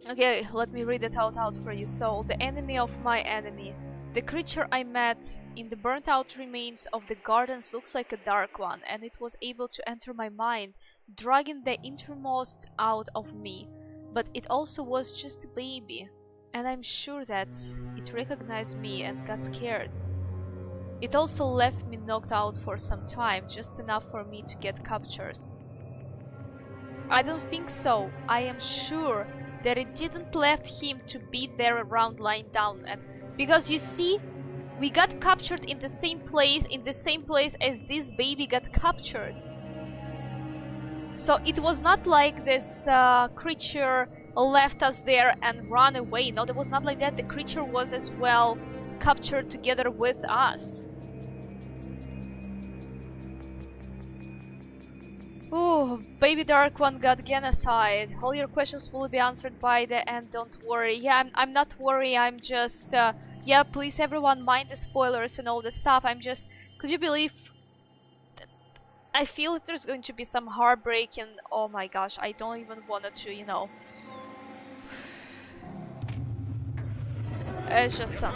S3: Okay, let me read it out for you. So, the enemy of my enemy. The creature I met in the burnt out remains of the gardens looks like a dark one, and it was able to enter my mind, dragging the innermost out of me. But it also was just a baby, and I'm sure that it recognized me and got scared. It also left me knocked out for some time, just enough for me to get captures. I don't think so. I am sure that it didn't left him to be there around lying down, and because you see, we got captured in the same place as this baby got captured. So it was not like this creature left us there and ran away. No, it was not like that. The creature was as well captured together with us. Oh, baby dark one got genocide. All your questions will be answered by the end, don't worry. Yeah, I'm not worried, I'm just... yeah, please everyone mind the spoilers and all the stuff. I'm just... Could you believe... I feel that there's going to be some heartbreak and... Oh my gosh, I don't even want to, you know... It's just some...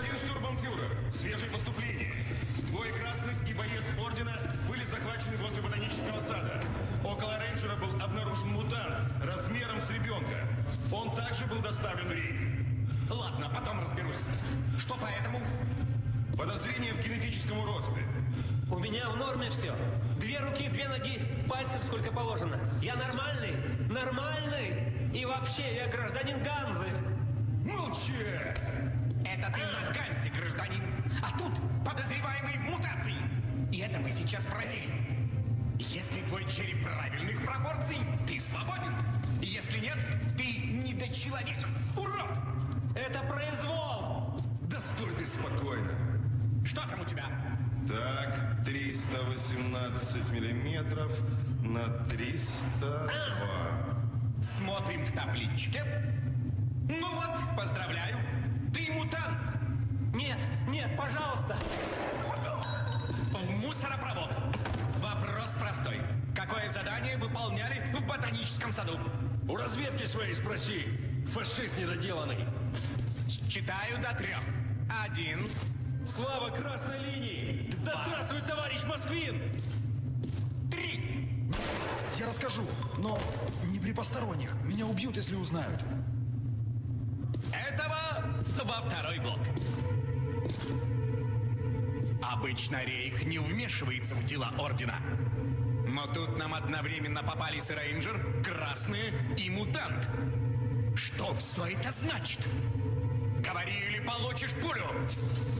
S8: Около рейнджера был обнаружен мутант размером с ребенка. Он также был доставлен в Рим.
S10: Ладно, потом разберусь. Что по этому?
S8: Подозрение в генетическом уродстве.
S11: У меня в норме все. 2 руки, 2 ноги, пальцев сколько положено. Я нормальный, нормальный. И вообще, я гражданин Ганзы.
S8: Молчать!
S10: Это ты на Ганзе, гражданин. А тут подозреваемый в мутации. И это мы сейчас проверим. Если твой череп правильных пропорций, ты свободен. Если нет, ты недочеловек. Урод!
S11: Это произвол!
S8: Да стой ты спокойно.
S10: Что там у тебя?
S8: Так, 318 миллиметров на 302.
S10: Смотрим в табличке. Ну вот, поздравляю. Ты мутант.
S11: Нет, нет, пожалуйста.
S10: В мусоропровод. Вопрос простой. Какое задание выполняли в ботаническом саду?
S9: У разведки своей спроси. Фашист недоделанный.
S10: Читаю до 3. 1.
S9: Слава красной линии! Да здравствует товарищ Москвин!
S10: 3.
S6: Я расскажу, но не при посторонних. Меня убьют, если узнают.
S10: Этого во второй блок. Обычно Рейх не вмешивается в дела Ордена. Но тут нам одновременно попались рейнджер, красные и мутант. Что все это значит? Говори или получишь пулю.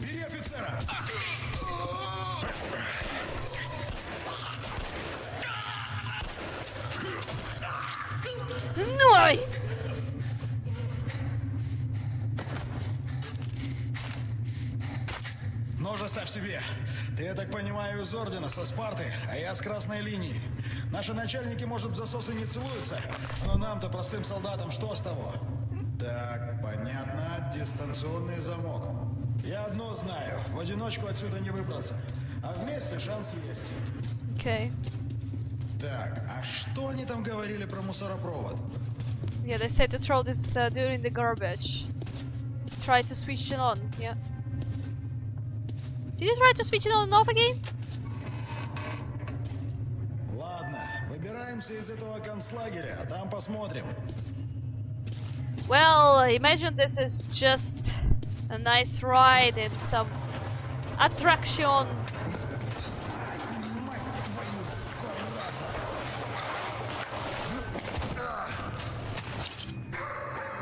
S6: Бери офицера!
S3: Nice!
S6: Нож оставь себе. Ты, я так понимаю, из Ордена, со Спарты, а я с красной линии. Наши начальники, может, в засосы не целуются, но нам-то, простым солдатам, что с того? Так, понятно, дистанционный замок. Я одно знаю, в одиночку отсюда не выбраться, а вместе шанс есть.
S3: Okay.
S6: Так, а что они там говорили про мусоропровод?
S3: Yeah, they said to throw this dude in the garbage. Try to switch it on. Yeah. Did you try to switch it on and off again?
S6: Ладно, выбираемся из этого концлагеря, а там посмотрим.
S3: Well, imagine this is just a nice ride and some attraction.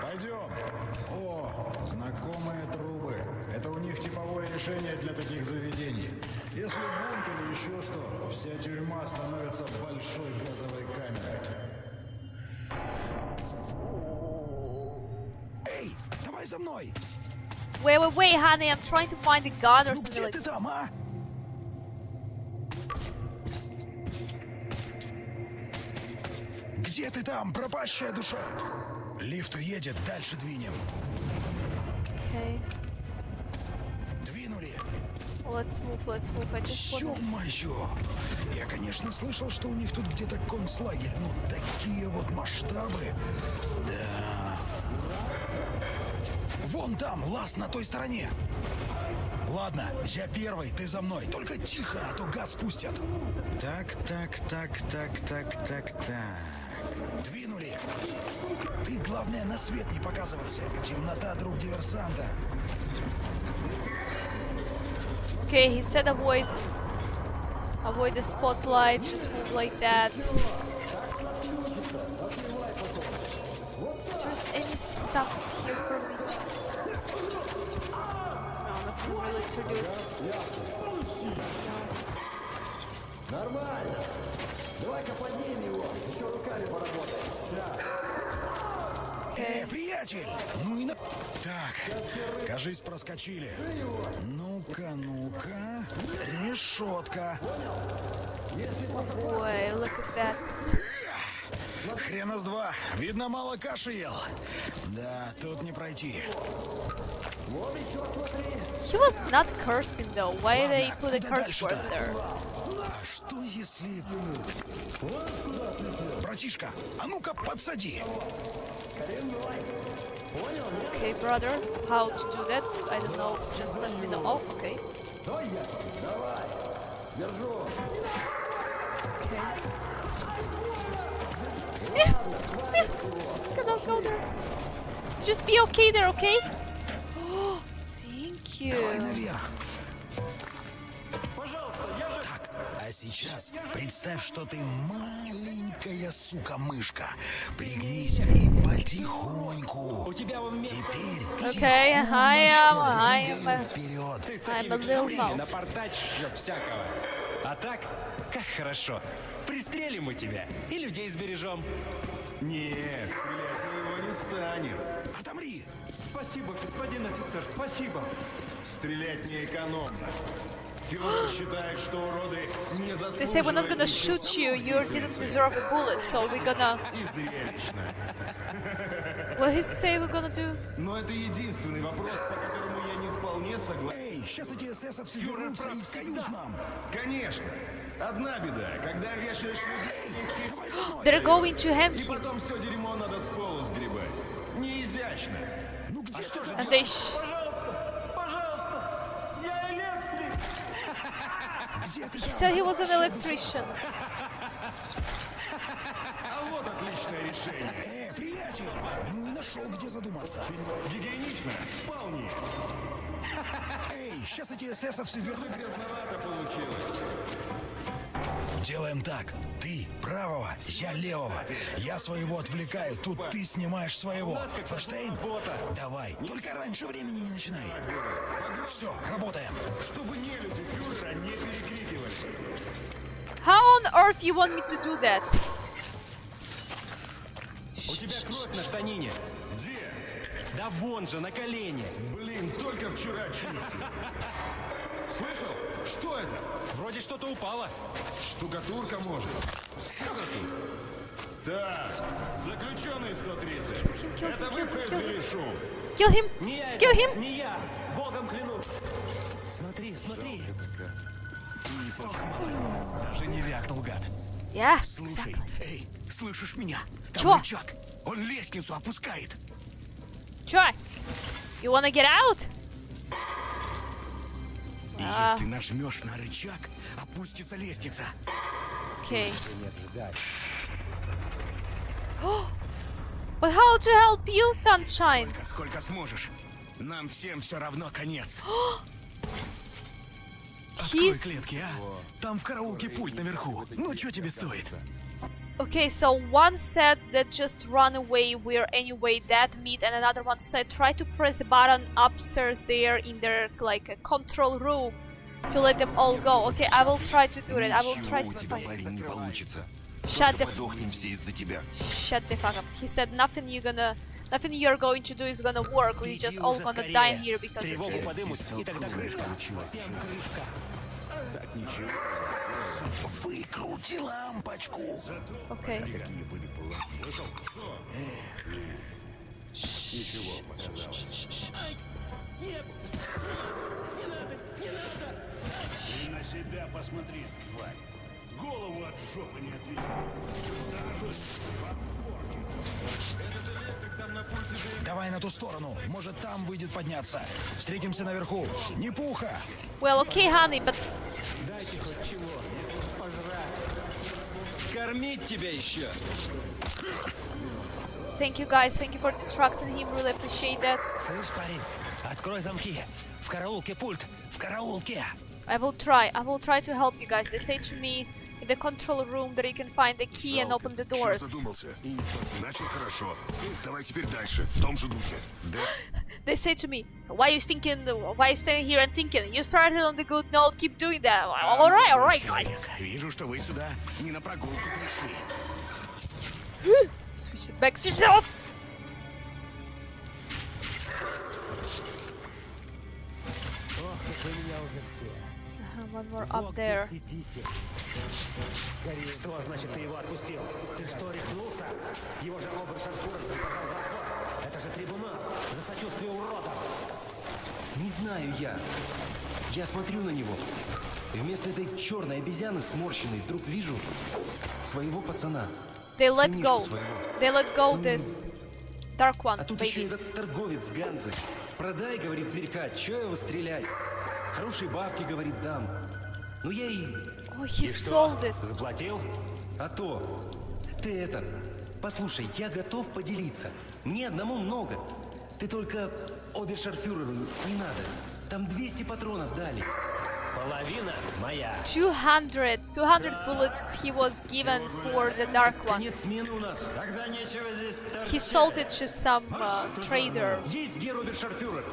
S6: Пойдем. О, знакомые трубы. Это у них типовое решение для таких заведений. Если бунт или еще что, вся тюрьма становится большой газовой камерой. Эй, давай за мной!
S3: Wait, honey, I'm trying to find a gun or
S6: Ну
S3: something
S6: где
S3: like
S6: ты там, а? Где ты там, пропащая душа? Лифт уедет, дальше двинем.
S3: Okay.
S6: Двинули.
S3: Let's move. I just want...
S6: Ё-моё! Я, конечно, слышал, что у них тут где-то концлагерь, но такие вот масштабы. Да. Вон там, лаз на той стороне. Ладно, я первый, ты за мной. Только тихо, а то газ спустят. Так. Двинули. Ты, главное, на свет не показывайся. Темнота, друг диверсанта.
S3: Okay, he said avoid the spotlight, just move like that. Is there any stuff here for me to... No, nothing really to loot.
S9: Нормально. Давай-ка поднимем его. Еще руками поработай.
S6: Приятель! Ну и на... Так, кажись, проскочили. Ну-ка. Решетка.
S3: Boy, look at that.
S6: Хрена с два. Видно, мало каши ел. Да, тут не пройти.
S3: He was not cursing though. Why they put a curse words there?
S6: А что если... Братишка, а ну-ка подсади.
S3: Okay, brother, how to do that? I don't know. Just let me know. Oh, okay. Okay. Cannot go there. Just be okay there, okay? Oh, thank you.
S6: Давай наверх. Так, а сейчас представь, что ты маленькая сука-мышка. Пригнись и потихоньку. Теперь
S3: Okay, I'm a little mouse.
S11: Напортачишь всякого. А так, как хорошо. Пристрелим мы тебя и людей сбережем.
S8: Не, стрелять мы его не станем.
S6: отомри.
S8: Спасибо, господин офицер, спасибо. Стрелять не экономно. Федор считает, что уроды не
S3: They say we're not gonna shoot you. You didn't deserve a bullet, so we're gonna...
S8: И зрелищно.
S3: What he say we're gonna do?
S8: Но это единственный вопрос, по которому я не вполне согласен.
S6: Эй, сейчас эти эсэсовцы вернутся и вкают нам.
S8: Конечно. Одна беда, когда вешаешь людей,
S6: Давай за мной.
S3: They're going to hang
S8: и
S3: him.
S8: потом все дерьмо надо с пола сгребать. Неизящно.
S6: Ну где ты там?
S3: And they
S9: Пожалуйста, пожалуйста, я электрик.
S6: Где ты
S3: He
S6: там?
S3: said he was an electrician.
S8: А вот отличное решение.
S6: Приятель, ну и нашел, где задуматься.
S8: Гигиенично? Вполне.
S6: Эй, сейчас эти эсэсовцы вернутся.
S8: Грязновато получилось.
S6: Делаем так. Ты правого, я левого. Я своего отвлекаю, тут ты снимаешь своего. Ферштейн? Давай. Только раньше времени не начинай. Все, работаем.
S8: Чтобы нелюди фюрера не перекрикивали.
S3: How on earth you want me to do that?
S11: У тебя кровь на штанине.
S8: Где?
S11: Да вон же, на колене.
S8: Блин, только вчера чистил. Слышал? Что это?
S11: Вроде что-то упало.
S8: Штукатурка может. Так, заключенный 130. Это вы произвели шум.
S3: Kill him!
S11: Не я
S3: Kill
S11: это,
S3: him!
S11: не я. Богом клянусь. Смотри, смотри. Ох, молодец. Даже не вякнул, гад.
S3: Yeah,
S6: Слушай,
S3: exactly.
S6: эй, слышишь меня? Там
S3: Чё?
S6: рычаг. Он лестницу опускает.
S3: Try. You wanna get out?
S6: И если нажмешь на рычаг, опустится лестница.
S3: Okay. But how to help you, Sunshine?
S6: Сколько сможешь. Нам всем все равно конец. Открой
S3: He's...
S6: клетки, а? Там в караулке пульт наверху. Ну, что тебе стоит?
S3: Okay, so one said that just run away, we're anyway dead meat, and another one said try to press the button upstairs there in their like a control room to let them all go. Okay, I will try to do it. I will try to find.
S2: парень, не получится.
S3: Shut the
S2: Подохнем все из-за тебя.
S3: shut the fuck up. He said nothing you're going to do is gonna work. We're just all gonna die in here because of
S11: Тревогу
S3: you.
S11: подымут, и тогда крышка. Всем крышка.
S8: Так, ничего.
S6: Выкрути лампочку.
S3: Okay.
S8: Ничего, показалось. Ты на себя посмотри, тварь. Голову от жопы не отличишь. Этот электрик там на пульте.
S6: Давай на ту сторону. Может, там выйдет подняться. Встретимся наверху. Не пуха.
S3: Well, okay, honey, but
S11: Дайте хоть чего. Пожрать. Кормить тебя еще.
S3: thank you guys. Thank you for distracting him. Really appreciate that.
S11: Слышь, парень, открой замки. В караулке пульт. В караулке.
S3: I will try. I will try to help you guys. They say to me in the control room that you can find the key and open the doors.
S2: Задумался? Начал хорошо. Давай теперь дальше, в том же духе.
S3: They say to me, so why are you thinking, why are you standing here and thinking? You started on the good note, keep doing that. All right, guys.
S6: Вижу, что вы сюда не на прогулку пришли.
S3: Switch it back, switch it off.
S11: Ох, как вы меня уже все.
S3: One more up there.
S11: Сидите. Скорее. Что значит ты его отпустил? Ты что, рехнулся? Его же обершарфюрер приказал в расход. Это же трибунал за сочувствие уродам.
S13: Не знаю я. Я смотрю на него. И вместо этой черной обезьяны сморщенной вдруг вижу своего пацана.
S3: They let
S13: Сынишку
S3: go.
S13: своего.
S3: They let go this dark one,
S13: А тут еще
S3: baby.
S13: этот торговец Ганзы. Продай, говорит, зверька, че его стрелять? Хорошие бабки, говорит, дам. Ну я и...
S3: Oh, he sold it.
S11: Заплатил?
S13: А то... Ты это... Послушай, я готов поделиться. Мне одному много. Ты только обершарфюреру не надо. Там 200 патронов дали.
S11: Половина моя.
S3: 200 bullets he was given for the dark one.
S13: Конец смены у нас.
S11: Тогда нечего здесь торчать.
S3: He sold it to some trader.
S13: Есть гер обершарфюрер.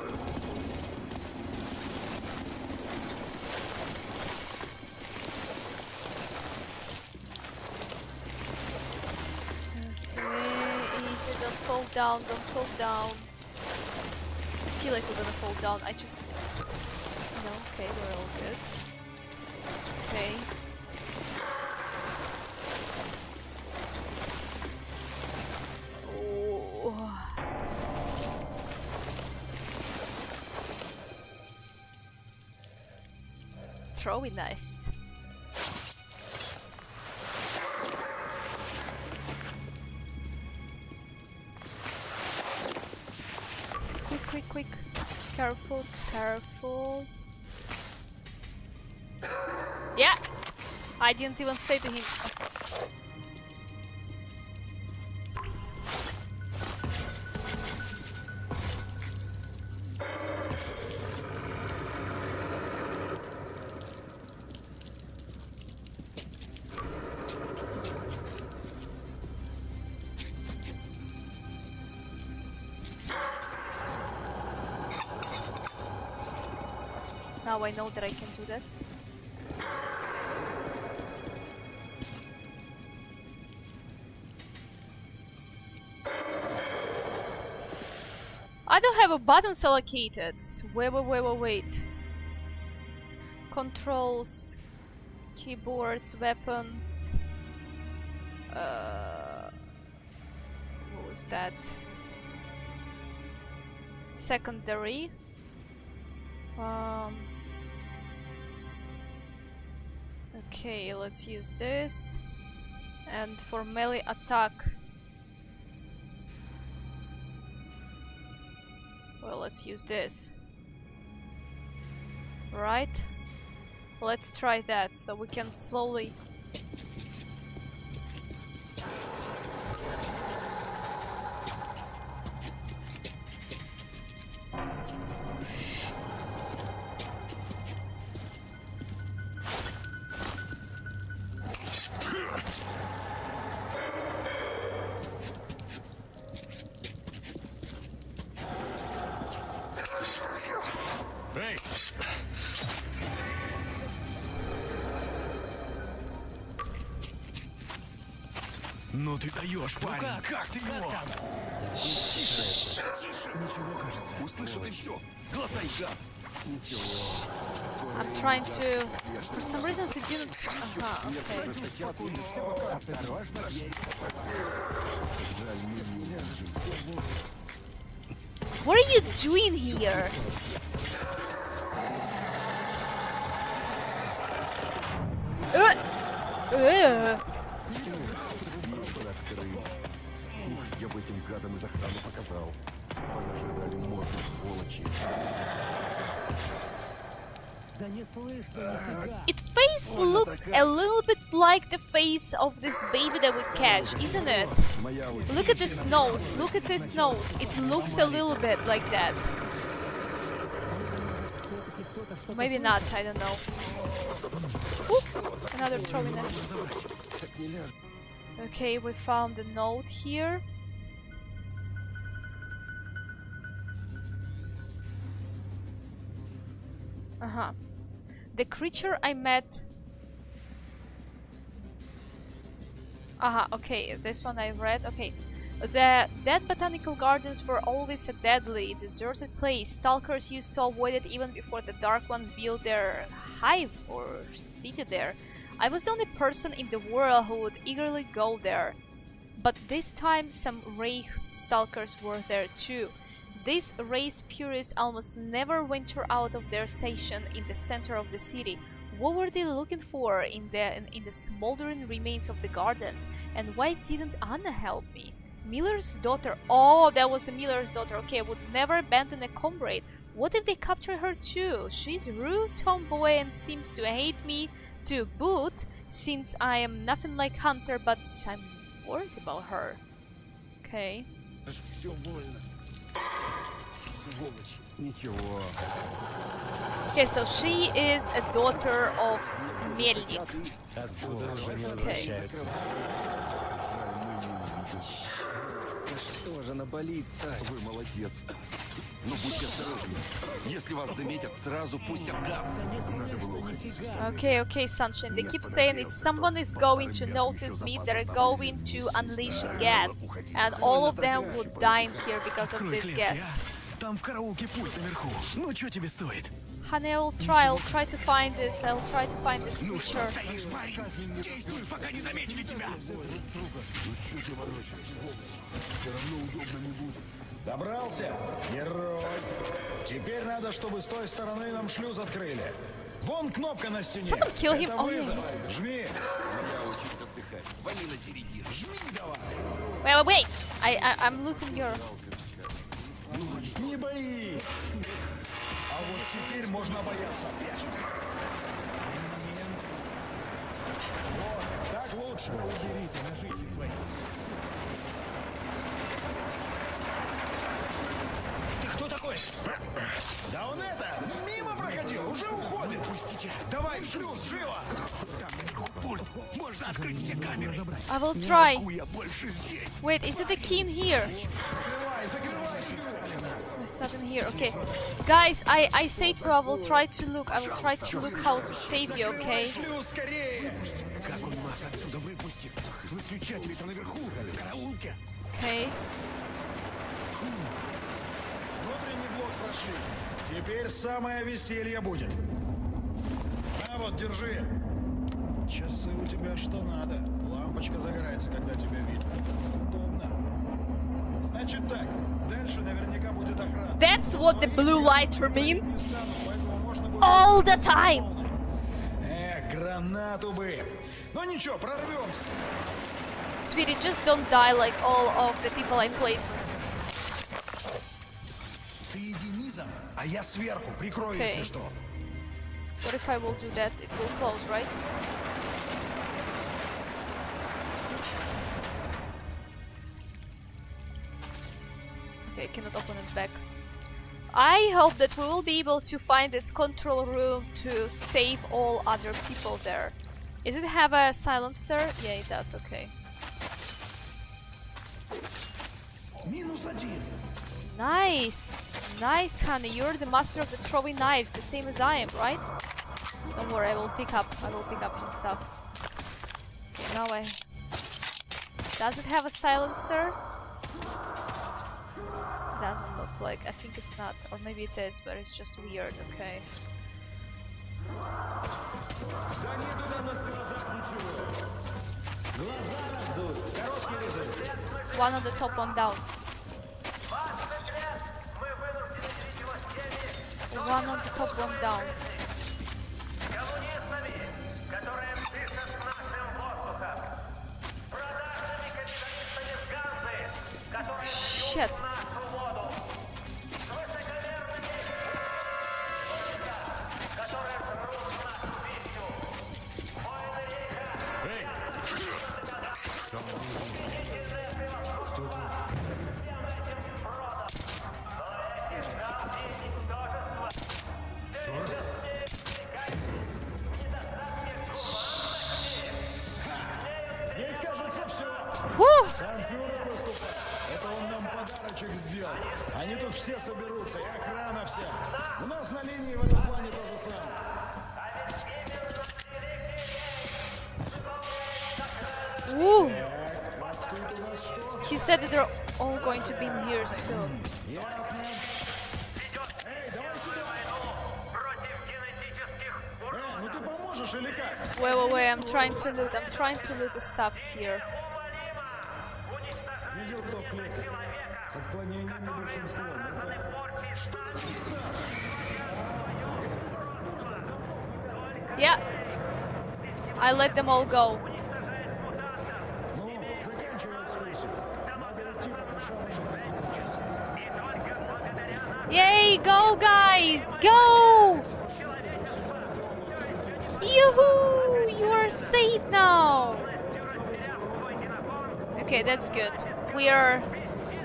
S3: Okay, easy, don't fall down, don't fall down. I feel like we're gonna fall down, I just... No, okay, we're all good. Okay. Oh. throwing knives. Quick, quick, quick. Careful, careful. Yeah! I didn't even say to him. Now I know that I can do that. I don't have a buttons allocated. Wait. Controls, keyboards, weapons. What was that? Secondary. Okay, let's use this. And for melee attack, well, let's use this. Right? Let's try that so we can slowly.
S8: Ну ты даешь, парень! Как ты его? Ничего, кажется.
S2: Услышит и все. Глотай газ.
S3: I'm trying to. For some reason it didn't. Okay. What are you doing here?
S2: Я бы этим гадам из охраны показал. Позажигали морды, сволочи.
S3: Its face looks a little bit like the face of this baby that we catch, isn't it? Look at this nose, look at this nose. It looks a little bit like that. Maybe not, I don't know. Oop, another throwing knife. Okay, we found a note here. The creature I met. Okay, this one I read. Okay. The dead botanical gardens were always a deadly, deserted place. Stalkers used to avoid it even before the Dark Ones built their hive or city there. I was the only person in the world who would eagerly go there. But this time some Wraith stalkers were there too. These race purists almost never venture out of their station in the center of the city. What were they looking for in the smoldering remains of the gardens? And why didn't Anna help me? Miller's daughter. Oh, that was a Miller's daughter. Okay, I would never abandon a comrade. What if they capture her too? She's rude, tomboy, and seems to hate me to boot, since I am nothing like Hunter, but I'm worried about her. Okay. Okay, so she is a daughter of Мельник. Okay.
S2: Что же она болит-то? Вы молодец. Но будьте осторожны. Если вас заметят, сразу пустят газ. Надо было уходить.
S3: Okay, Sunshine. They keep saying if someone is going to notice me, they're going to unleash gas. And all of them would die in here because of this gas.
S8: Там в караулке пульт наверху. Ну что тебе стоит?
S3: Honey, I'll try to find this. I'll try to find this switcher.
S8: Действуй, пока не заметили тебя.
S6: Добрался? Герой. Теперь надо, чтобы с той стороны нам шлюз открыли. Вон кнопка на стене.
S3: Someone kill him.
S6: Это
S3: Oh,
S6: вызов.
S3: yeah.
S6: Жми.
S2: Я очередь отдыхать. Вали на середину.
S6: Жми давай.
S3: Wait. I'm looting your...
S6: Не боись. А вот теперь можно бояться. Прячемся. Момент. Вот, так лучше. Уберите ножи свои.
S8: Ты кто такой?
S6: Да он это, мимо проходил, уже уходит. Пустите. Давай, в шлюз, живо.
S8: Там наверху пульт. Можно открыть все камеры.
S3: I will try.
S8: Я больше здесь.
S3: Wait, is it the key in here?
S6: Закрывай, закрывай.
S3: It's not in here. Okay, guys, I say to I will try to look. I will try to look how to save you. Okay.
S6: Шлюз скорее.
S8: Как он нас отсюда выпустит? Выключатели-то наверху, в караулке.
S3: Okay.
S6: Внутренний блок прошли. Теперь самое веселье будет. А вот, держи. Часы у тебя что надо. Лампочка загорается, когда тебя видно. Удобно. Значит так, дальше наверняка будет охрана.
S3: That's what the blue lighter means.
S6: Поэтому можно будет...
S3: All the time.
S6: Гранату бы. Ну ничего, прорвемся.
S3: Sweetie, just don't die like all of the people I played.
S6: Ты иди низом, а я сверху прикрою,
S3: Okay.
S6: если что.
S3: What if I will do that? It will close, right? Okay, I cannot open it back. I hope that we will be able to find this control room to save all other people there. Does it have a silencer? Yeah, it does, okay.
S6: -1.
S3: Nice! Nice, honey. You're the master of the throwing knives, the same as I am, right? Don't worry, I will pick up his stuff. Okay, now Does it have a silencer? Doesn't look like. I think it's not. Or maybe it is, but it's just weird, okay. One on the top, one down. One on the top, one down. Shit.
S6: Здесь, кажется, все. Сам фюрер выступает. Это он нам подарочек сделал. Они тут все соберутся, и охрана вся. У нас на линии в этом плане то же самое.
S3: Woo!
S6: Так, а тут у нас что?
S3: He said that they're all going to be in here soon.
S6: Ясно. Эй, давай сюда. Ну ты поможешь или как?
S3: Wait, I'm trying to loot. I'm trying to loot the stuff here.
S6: Видел, кто в клетке? С отклонениями большинства. Что ты тут ставишь?
S3: Yeah. I let them all go.
S6: Ну, заканчивай экскурсию. Надо идти, пока шабашек не закончится.
S3: Yay, go guys, go! Yoo-hoo! You are safe now! Okay, that's good.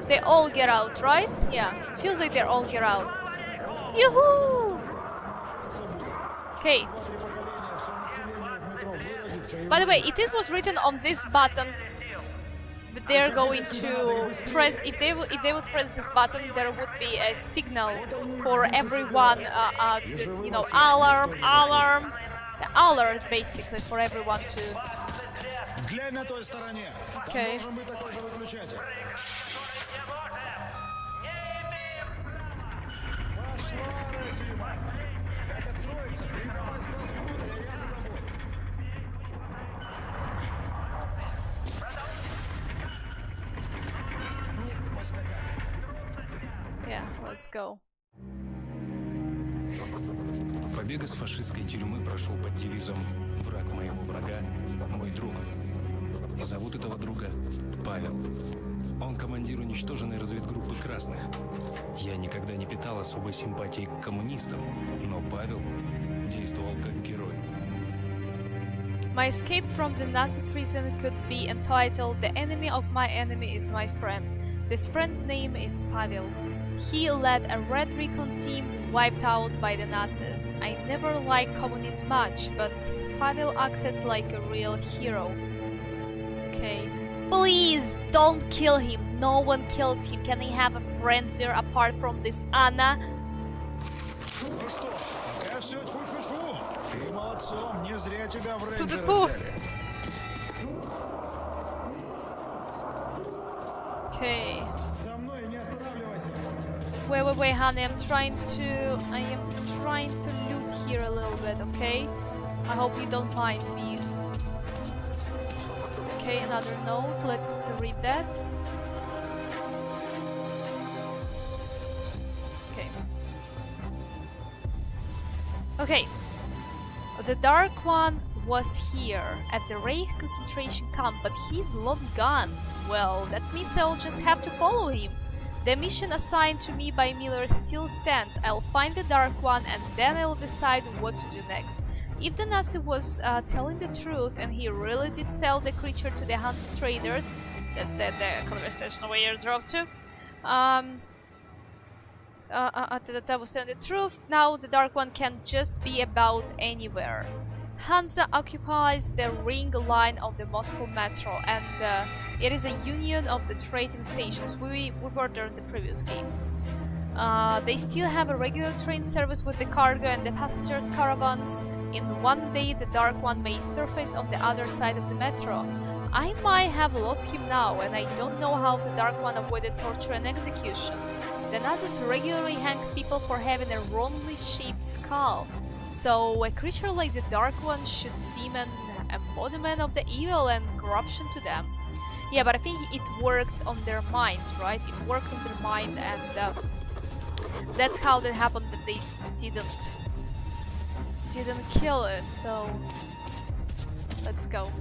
S3: They all get out, right? Yeah, feels like they all get out. Yoo-hoo! Okay. By the way, it was written on this button that they're going to press. If they would press this button, there would be a signal for everyone. You know, alarm, the alert basically for everyone to.
S6: Глянь на той стороне. Там
S3: Okay.
S6: должен быть такой же выключатель. Пошла, Дима. Как откроется, ты давай сразу внутрь, а я за тобой. Ну, поскакали.
S3: Yeah, let's go.
S4: Побег из фашистской тюрьмы прошел под девизом «Враг моего врага – мой друг». И зовут этого друга Павел. Он командир уничтоженной разведгруппы красных. Я никогда не питал особой симпатии к коммунистам, но Павел действовал как герой.
S3: My escape from the Nazi prison could be entitled "The enemy of my enemy is my friend." This friend's name is Pavel. He led a Red Recon team wiped out by the Nazis. I never liked communists much, but Pavel acted like a real hero. Okay. Please don't kill him. No one kills him. Can he have a friend there apart from this Anna?
S6: Ну что, пока все тьфу-тьфу-тьфу. Ты молодцом, не зря тебя в рейнджеры
S3: Тьфу-тьфу.
S6: взяли.
S3: Okay.
S6: Со мной не останавливайся.
S3: Wait, honey. I am trying to loot here a little bit, okay? I hope you don't mind me. Okay, another note. Let's read that. Okay. Okay. The Dark One was here at the Reich concentration camp, but he's long gone. Well, that means I'll just have to follow him. The mission assigned to me by Miller still stands. I'll find the Dark One and then I'll decide what to do next. If the Nazi was telling the truth and he really did sell the creature to the Hansa traders, that's the conversation we airdropped to. That was telling the truth. Now the Dark One can just be about anywhere. Hansa occupies the ring line of the Moscow metro, and it is a union of the trading stations. We were there in the previous game. They still have a regular train service with the cargo and the passengers caravans. In one day, the Dark One may surface on the other side of the metro. I might have lost him now, and I don't know how the Dark One avoided torture and execution. The Nazis regularly hang people for having a wrongly shaped skull. So a creature like the Dark One should seem an embodiment of the evil and corruption to them. Yeah, but I think it works on their mind, right? It worked on their mind, and that's how that happened, that they didn't kill it. So let's go.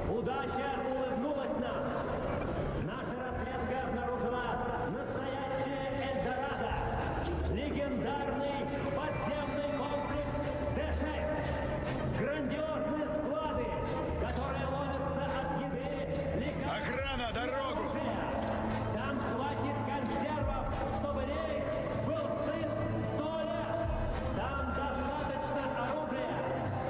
S9: Удача улыбнулась нам. Наша разведка обнаружила настоящее Эльдорадо. Легендарный подземный комплекс Д-6. Грандиозные склады, которые ловятся от еды, лекарств.
S6: Охрана, дорогу!
S9: Там хватит консервов, чтобы рейх был сыт 100 лет. Там достаточно оружия,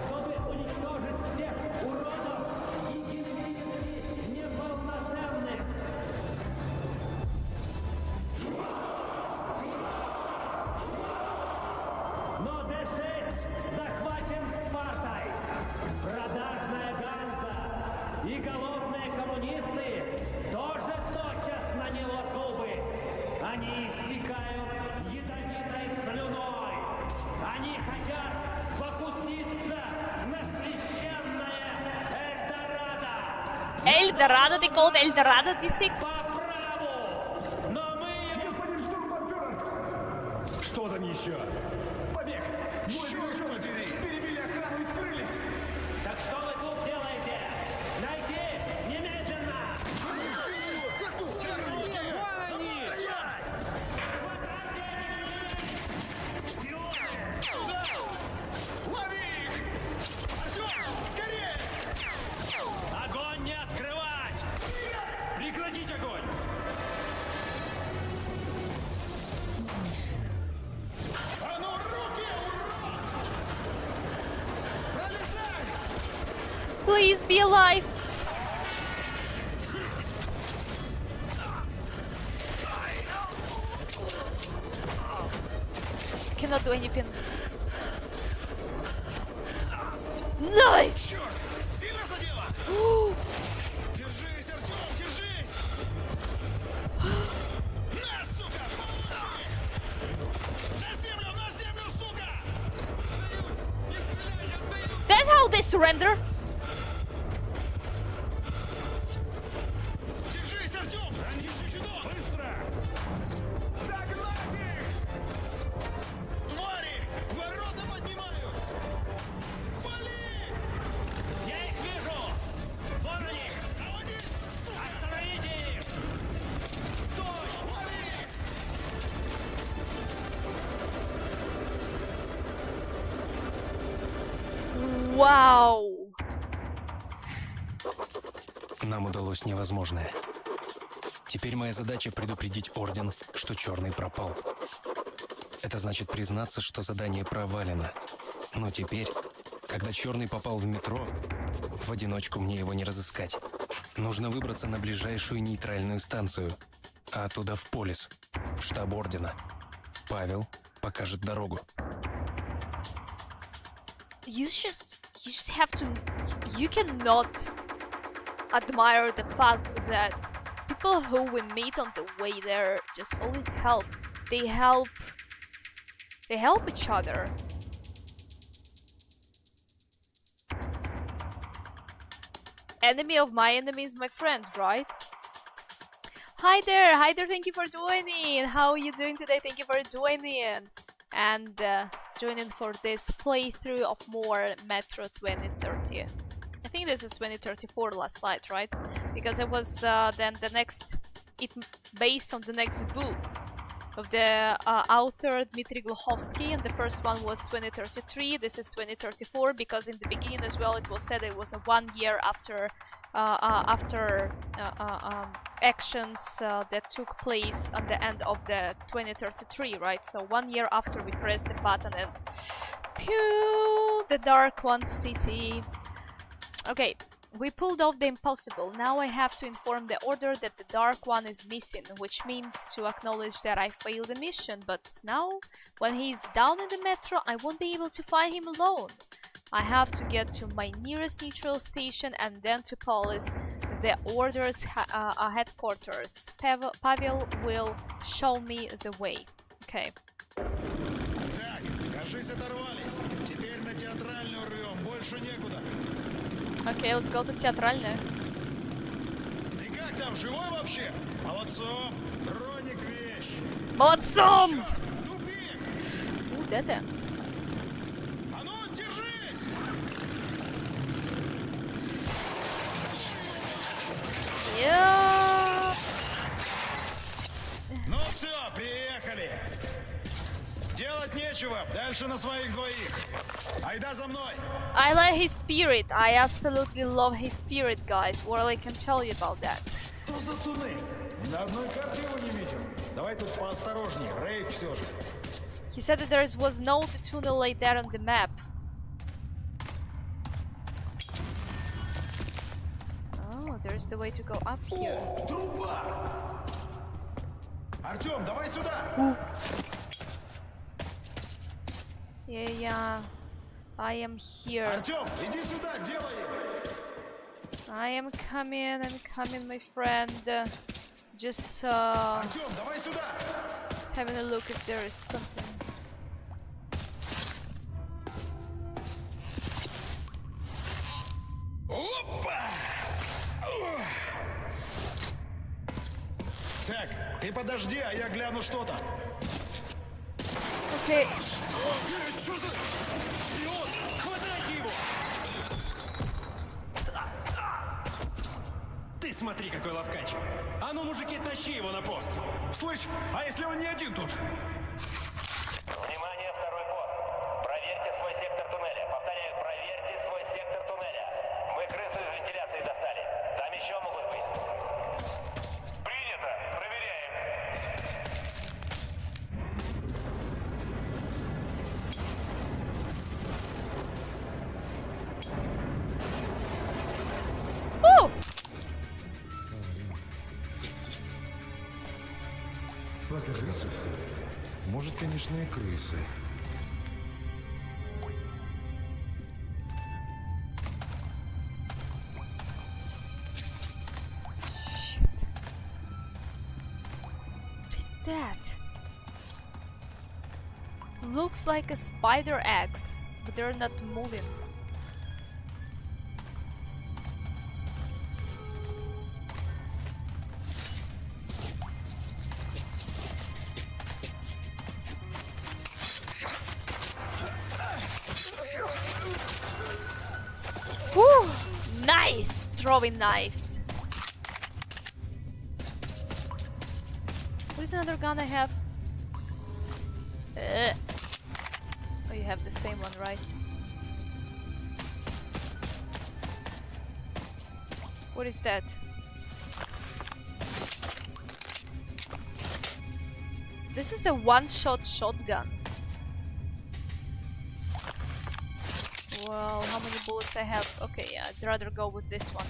S9: чтобы уничтожить всех уродов и генетически неполноценных. Но Д-6 захвачен Спартой. Продажная Ганза и голодные коммунисты тоже точат на него зубы. Они истекают ядовитой слюной. Они хотят покуситься на священное Эльдорадо.
S3: Эльдорадо, they called Эльдорадо D6.
S9: По праву. Но мы...
S6: Господин штурмбанфюрер! Что там еще? Побег! Черт подери! Перебили охрану и скрылись!
S9: Так что вы тут делаете? Найти немедленно!
S6: Сюда! Лови их! Артём, скорее!
S9: Огонь не открывать! Прекратить огонь!
S6: А ну, руки, урод! Пролезай!
S3: Please be alive. Cannot do anything. Nice!
S6: Черт! Сильно задело? Держись, Артём, держись! На, сука, получи! На землю, сука! Сдаюсь! Не стреляй, я сдаюсь!
S3: That's how they surrender. Вау!
S4: Нам удалось невозможное. Теперь моя задача предупредить Орден, что Черный пропал. Это значит признаться, что задание провалено. Но теперь, когда Черный попал в метро, в одиночку мне его не разыскать. Нужно выбраться на ближайшую нейтральную станцию, а оттуда в Полис, в штаб Ордена. Павел покажет дорогу.
S3: You just have to. You cannot admire the fact that people who we meet on the way there just always help. They help each other. Enemy of my enemy is my friend, right? Hi there, thank you for joining. How are you doing today? Thank you for joining. And joining for this playthrough of more Metro 2030. I think this is 2034 last night, right? Because it was then the next, based on the next book of the author Dmitry Gluchovsky, and the first one was 2033. This is 2034 because in the beginning as well it was said it was 1 year after actions that took place at the end of the 2033, right? So 1 year after we pressed the button and pew, the Dark One city. Okay, we pulled off the impossible. Now I have to inform the Order that the Dark One is missing, which means to acknowledge that I failed the mission. But now, when he's down in the metro, I won't be able to find him alone. I have to get to my nearest neutral station and then to Polis, the Order's headquarters. Pavel will show me the way. Okay.
S6: Так, кажись, оторвались. Теперь на театральную рвем, больше некуда.
S3: Okay, let's go to театральная.
S6: Ты как там, живой вообще? Молодцом. Роник вещь.
S3: Молодцом!
S6: Чёрт, тупик!
S3: Dead end.
S6: А ну, держись!
S3: Yeah.
S6: Ну все, приехали. Делать нечего, дальше на своих двоих. Айда за мной.
S3: I like his spirit. I absolutely love his spirit, guys. What I can tell you about that.
S6: Что за туннель? Ни на одной карте его не видел. Давай тут поосторожней, рейд все же.
S3: He said that there was no tunnel like that on the map. Oh, there's the way to go up here.
S6: О, труба! Артём, давай сюда!
S3: Yeah. I am here.
S6: Артём, иди сюда, дело есть!
S3: I am coming, my friend. Just
S6: Артём, давай сюда!
S3: having a look if there is something.
S6: Опа! Так, ты подожди, а я гляну что-то.
S3: Okay.
S8: Что за... Шпион! Хватайте его! Ты смотри, какой ловкач! А ну, мужики, тащи его на пост!
S6: Слышь, а если он не один тут?
S14: Внимание, второй пост. Проверьте свой сектор туннеля. Повторяю, проверьте свой сектор туннеля. Мы крысу из вентиляции достали. Там еще могут быть. Принято. Проверяем.
S3: Woo!
S6: Крысы? Может, конечно, и крысы.
S3: Shit. What is that? Looks like a spider eggs, but they're not moving. Woo! Nice! Throwing knives. What is another gun I have? Oh, you have the same one, right? What is that? This is a one-shot shotgun. Well, how many bullets I have? Okay, yeah, I'd rather go with this one.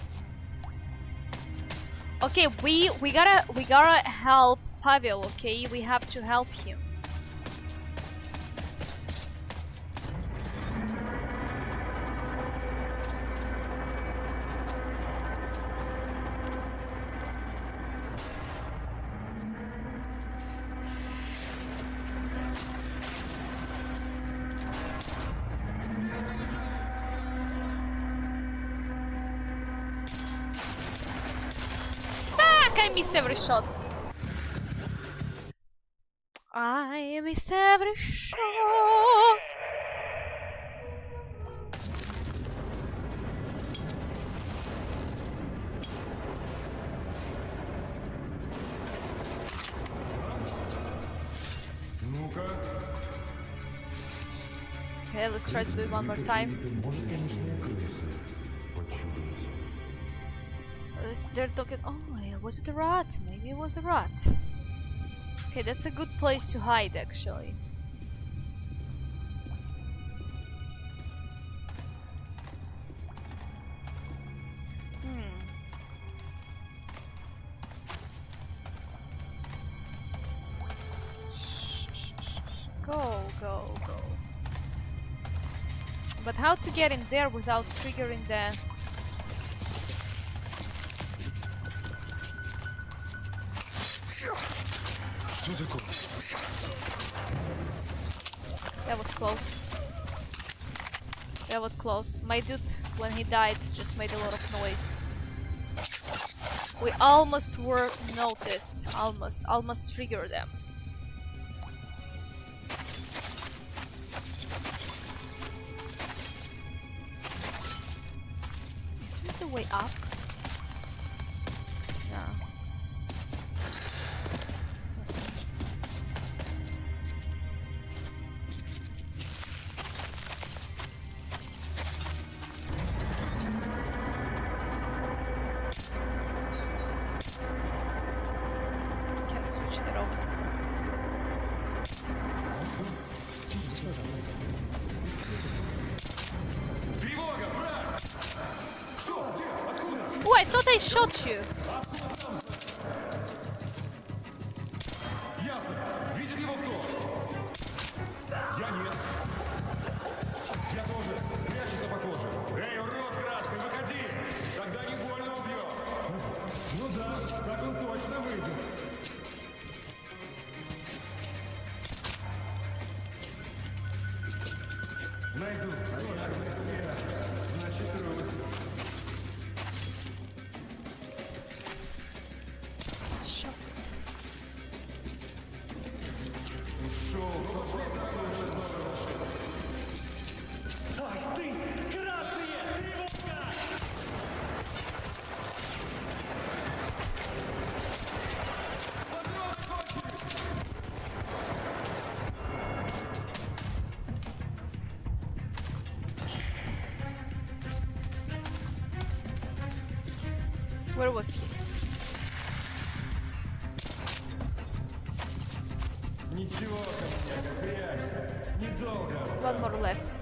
S3: Okay, we gotta help Pavel. Okay, we have to help him. I miss every shot. I miss every shot. Okay, let's try to do it one more time. They're talking. Oh, was it a rat? Maybe it was a rat. Okay, that's a good place to hide, actually. Go, go, go. But how to get in there without triggering the... That was close. That was close. My dude, when he died, just made a lot of noise. We almost were noticed. Almost triggered them. Is there a way up? No. Switched it off. Oh, I thought I shot you. Where was he? One more left.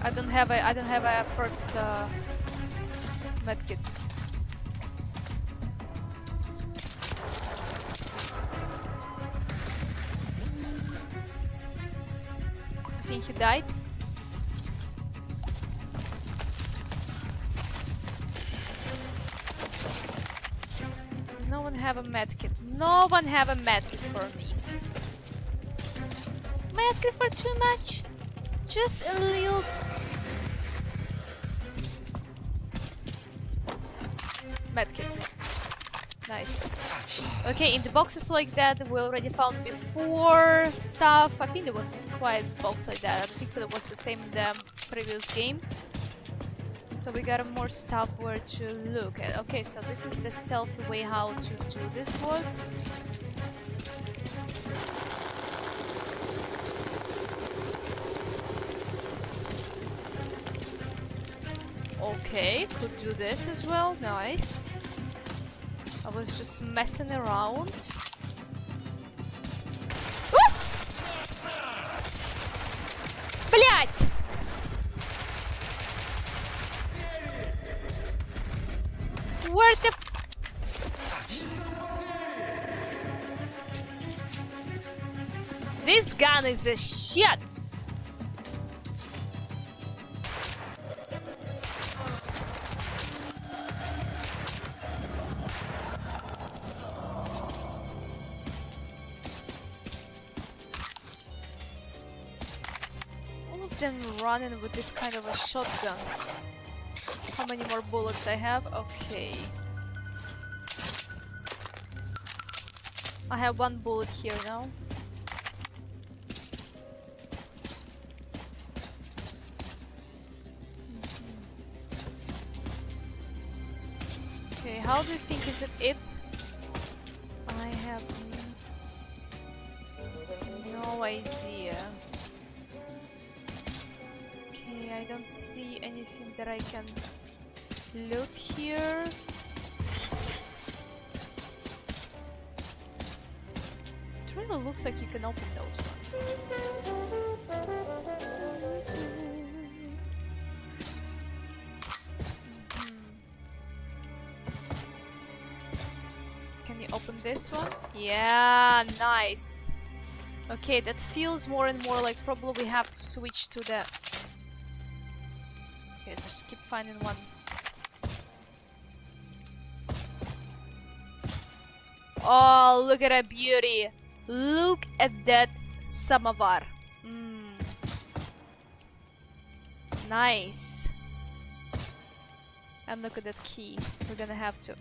S3: I don't have a first medkit. I think he died. No one have a medkit. No one have a medkit for me. Am I asking for too much? Just a little. Medkit. Nice. Okay, in the boxes like that we already found before stuff. I think there was quite a box like that. I don't think so. It was the same in the previous game. So we got more stuff where to look at. Okay, so this is the stealthy way how to do this was. Okay, could do this as well. Nice. I was just messing around. Блять! Where the... This gun is a shit! All of them running with this kind of a shotgun. How many more bullets I have? Okay. I have one bullet here now. Okay, how do you think is it? I have no idea. Okay, I don't see anything that I can loot here. It really looks like you can open those ones. Can you open this one? Yeah, nice. Okay, that feels more and more like probably we have to switch to the... Okay, just keep finding one. Oh, look at that beauty. Look at that samovar. Nice. And look at that key. We're gonna have to...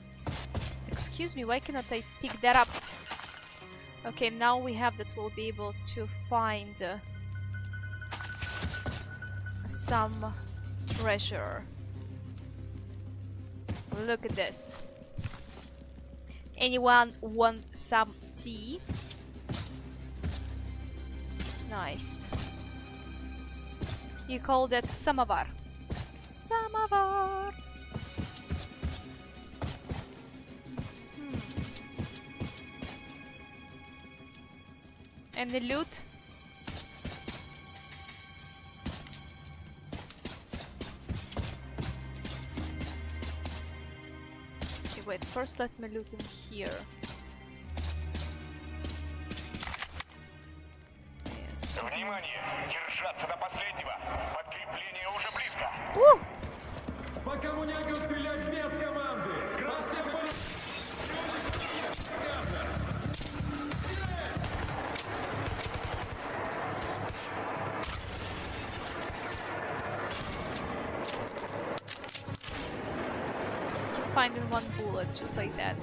S3: Excuse me, why cannot I pick that up? Okay, now we have that, we'll be able to find some treasure. Look at this. Anyone want some tea? Nice. You call that samovar. Samovar. Any loot? Okay, wait, first let me loot in here. Yes.
S14: Внимание! Держаться до последнего! Подкрепление уже близко!
S9: По кому не стрелять без команды! Красный
S3: Finding one bullet, just like that.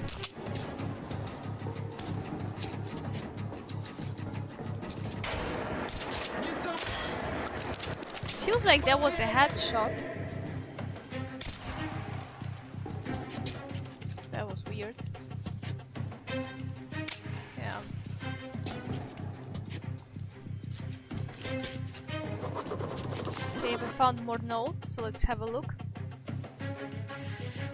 S3: Feels like that was a headshot. That was weird. Yeah. Okay, we found more notes, so let's have a look.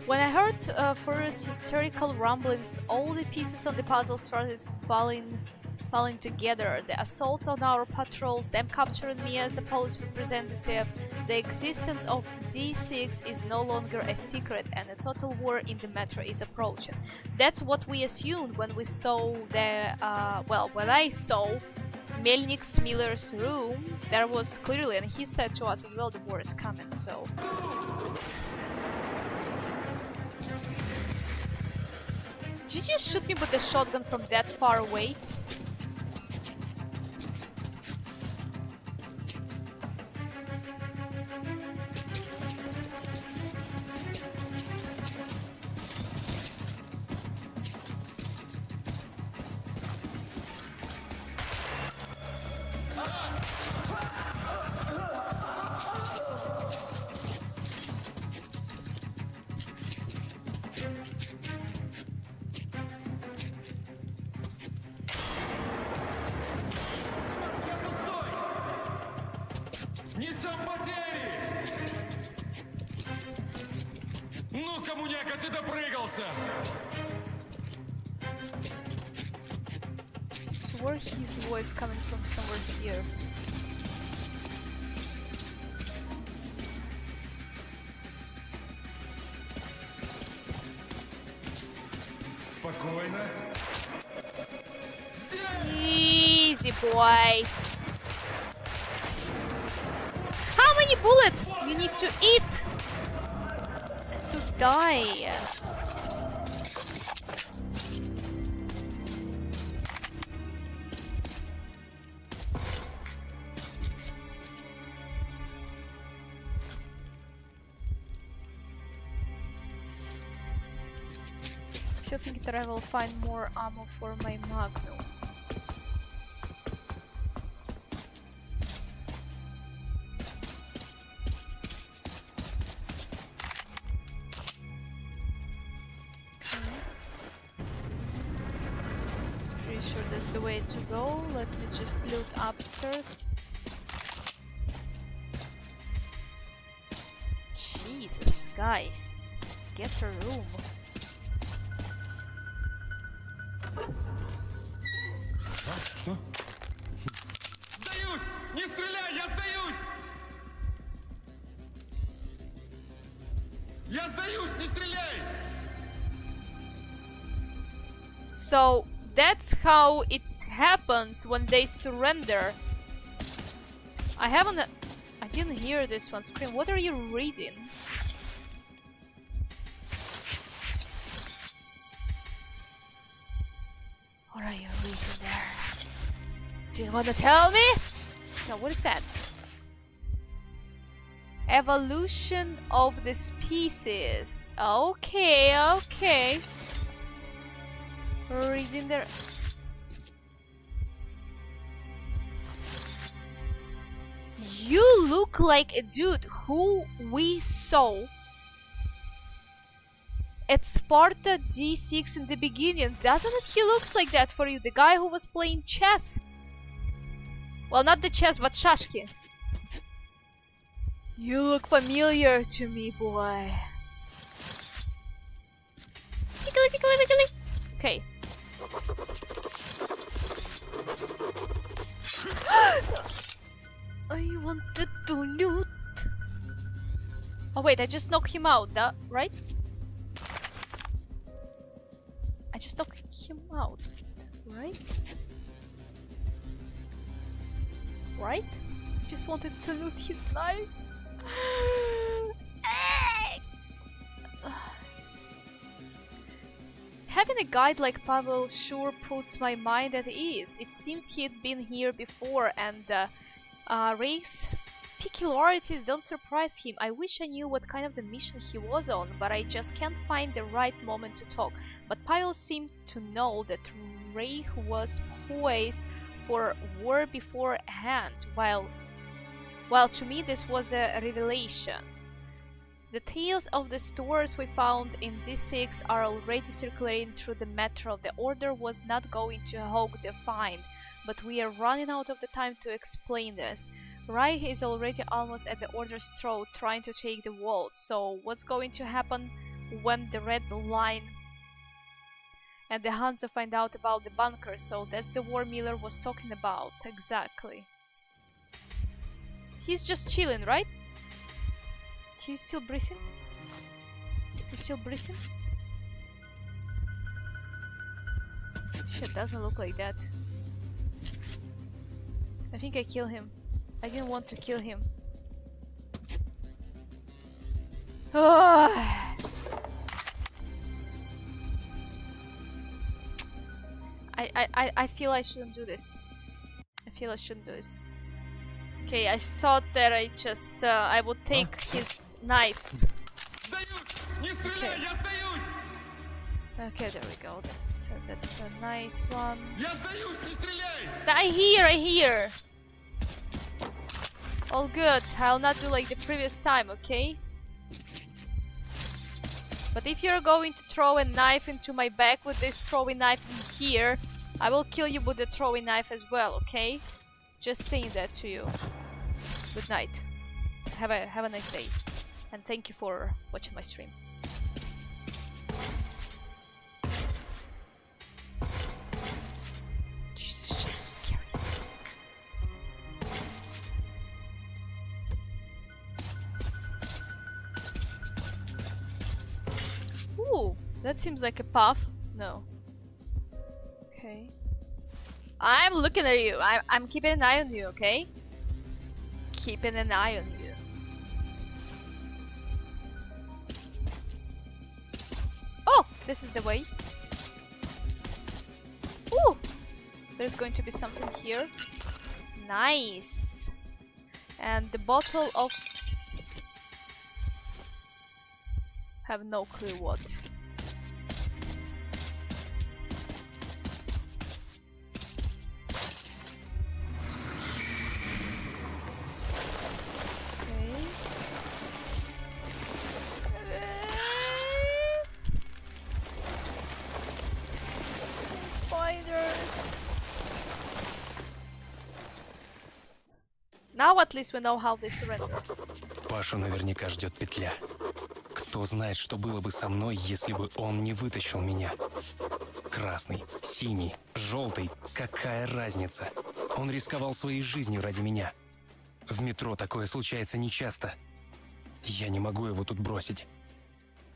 S3: When I heard first hysterical rumblings, all the pieces of the puzzle started falling together. The assaults on our patrols, them capturing me as a police representative, the existence of D6 is no longer a secret, and a total war in the metro is approaching. That's what we assumed when we saw the, when I saw Melnik's Miller's room. There was clearly, and he said to us as well, the war is coming, so... Did you shoot me with the shotgun from that far away?
S10: коммуняка, ты допрыгался!
S3: Swore his voice coming from somewhere here.
S10: Спокойно.
S3: Easy, boy. How many bullets you need to eat to die? Still think that I will find more ammo for my magnum. Pretty sure that's the way to go. Let me just loot upstairs. Jesus, guys, get a room.
S10: Что? Сдаюсь! Не стреляй, я сдаюсь! Я сдаюсь, не стреляй!
S3: So that's how it happens when they surrender. I didn't hear this one scream. What are you reading? What are you reading there? Do you wanna tell me? No, what is that? Evolution of the species. Okay, okay. Reading there. You look like a dude who we saw at Sparta D6 in the beginning. Doesn't it he looks like that for you? The guy who was playing chess. Well, not the chess, but Shashki. You look familiar to me, boy. Tickly, tickly, tickly. Okay. I wanted to loot. Oh wait, I just knocked him out, right? I just knocked him out, right? Right? I just wanted to loot his knives. Having a guide like Pavel sure puts my mind at ease. It seems he'd been here before, and Ray's peculiarities don't surprise him. I wish I knew what kind of the mission he was on, but I just can't find the right moment to talk. But Pavel seemed to know that Ray was poised for war beforehand, while to me this was a revelation. The tales of the stores we found in D6 are already circulating through the metro. The order was not going to hog the find, but we are running out of the time to explain this. Rai is already almost at the order's throat, trying to take the vault. So what's going to happen when the Red Line and the Hansa find out about the bunker? So that's the war Miller was talking about, exactly. He's just chilling, right? He's still breathing? He's still breathing? Shit, doesn't look like that. I think I killed him. I didn't want to kill him. I feel I shouldn't do this. I feel I shouldn't do this. Okay, I thought that I would take his knives. Okay. Okay, there we go. That's a nice one. I hear. All good. I'll not do like the previous time, okay? But if you're going to throw a knife into my back with this throwing knife in here, I will kill you with the throwing knife as well, okay? Just saying that to you. Good night. Have a nice day. And thank you for watching my stream. That seems like a path. No. Okay. I'm looking at you. I'm keeping an eye on you, okay? Keeping an eye on you. Oh, this is the way. Ooh! There's going to be something here. Nice. And the bottle of... have no clue what. Spiders. Now at least we know how they surrender.
S4: Пашу наверняка ждет петля. Кто знает, что было бы со мной, если бы он не вытащил меня. Красный, синий, желтый, какая разница? Он рисковал своей жизнью ради меня. В метро такое случается нечасто. Я не могу его тут бросить.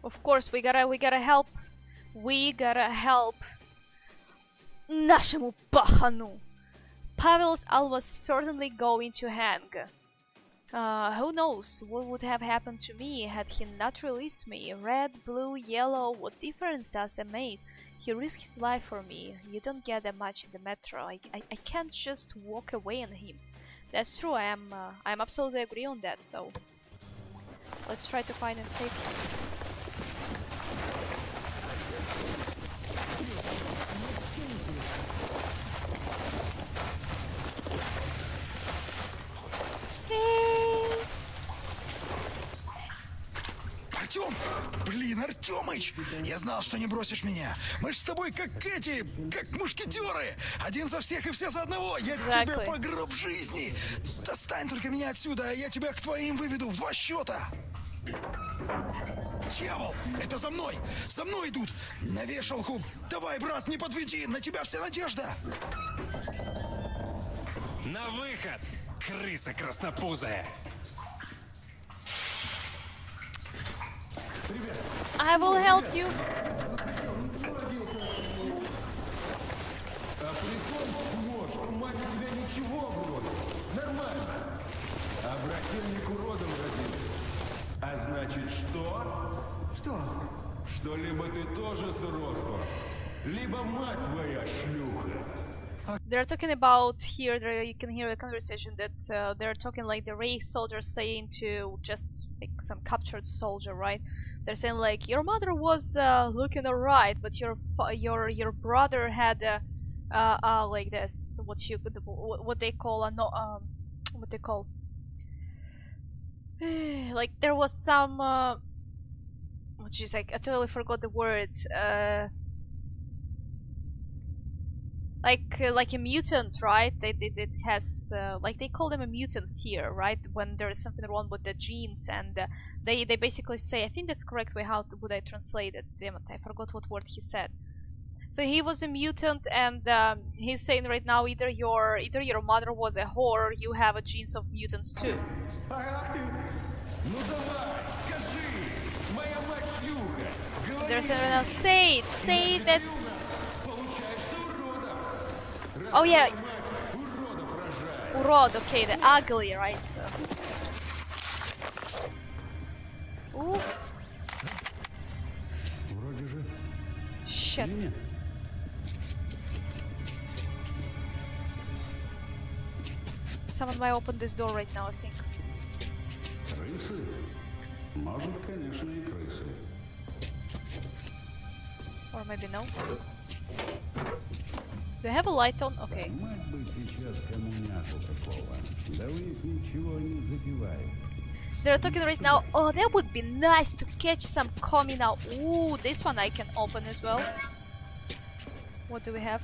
S3: Of course, we gotta help. We gotta help нашему пахану. Pavel's was certainly going to hang. Who knows what would have happened to me had he not released me? Red, blue, yellow, what difference does it make? He risked his life for me. You don't get that much in the metro. I can't just walk away on him. That's true, I'm absolutely agree on that, so let's try to find and save him.
S6: Артём! Блин, Артёмыч! Я знал, что не бросишь меня. Мы ж с тобой как эти, как мушкетеры. Один за всех и все за одного. Я тебе по гроб жизни. Достань только меня отсюда, а я тебя к твоим выведу в 2 счета. Дьявол! Это за мной! За мной идут! На вешалку! Давай, брат, не подведи! На тебя вся надежда!
S4: На выход! Крыса краснопузая!
S3: I will help you.
S8: А при том всего, что мать у тебя ничего вроде. Нормально. А брательник уродом родился. А значит что? Что? Что либо ты тоже сыротство, либо мать твоя шлюха.
S3: They're talking about here, you can hear a conversation that they're talking like the Reich soldiers saying to just like some captured soldier, right? They're saying like your mother was looking alright, but your brother had like this what they call what they call like there was some what she's like I totally forgot the word like a mutant, right? It has like they call them a mutants here, right? When there is something wrong with the genes, and they basically say, I think that's correct way how would I translate it? Damn it, I forgot what word he said. So he was a mutant, and he's saying right now either your mother was a whore, or you have a genes of mutants too. They're saying right now, say that. Oh yeah, урод, okay, the ugly, right? So. Ooh. Shit. Someone might open this door right now, I think.
S5: Крысы? Может, конечно, и крысы.
S3: Or maybe no. Do I have a light on? Okay. They're talking right now. Oh, that would be nice to catch some commie now. Ooh, this one I can open as well. What do we have?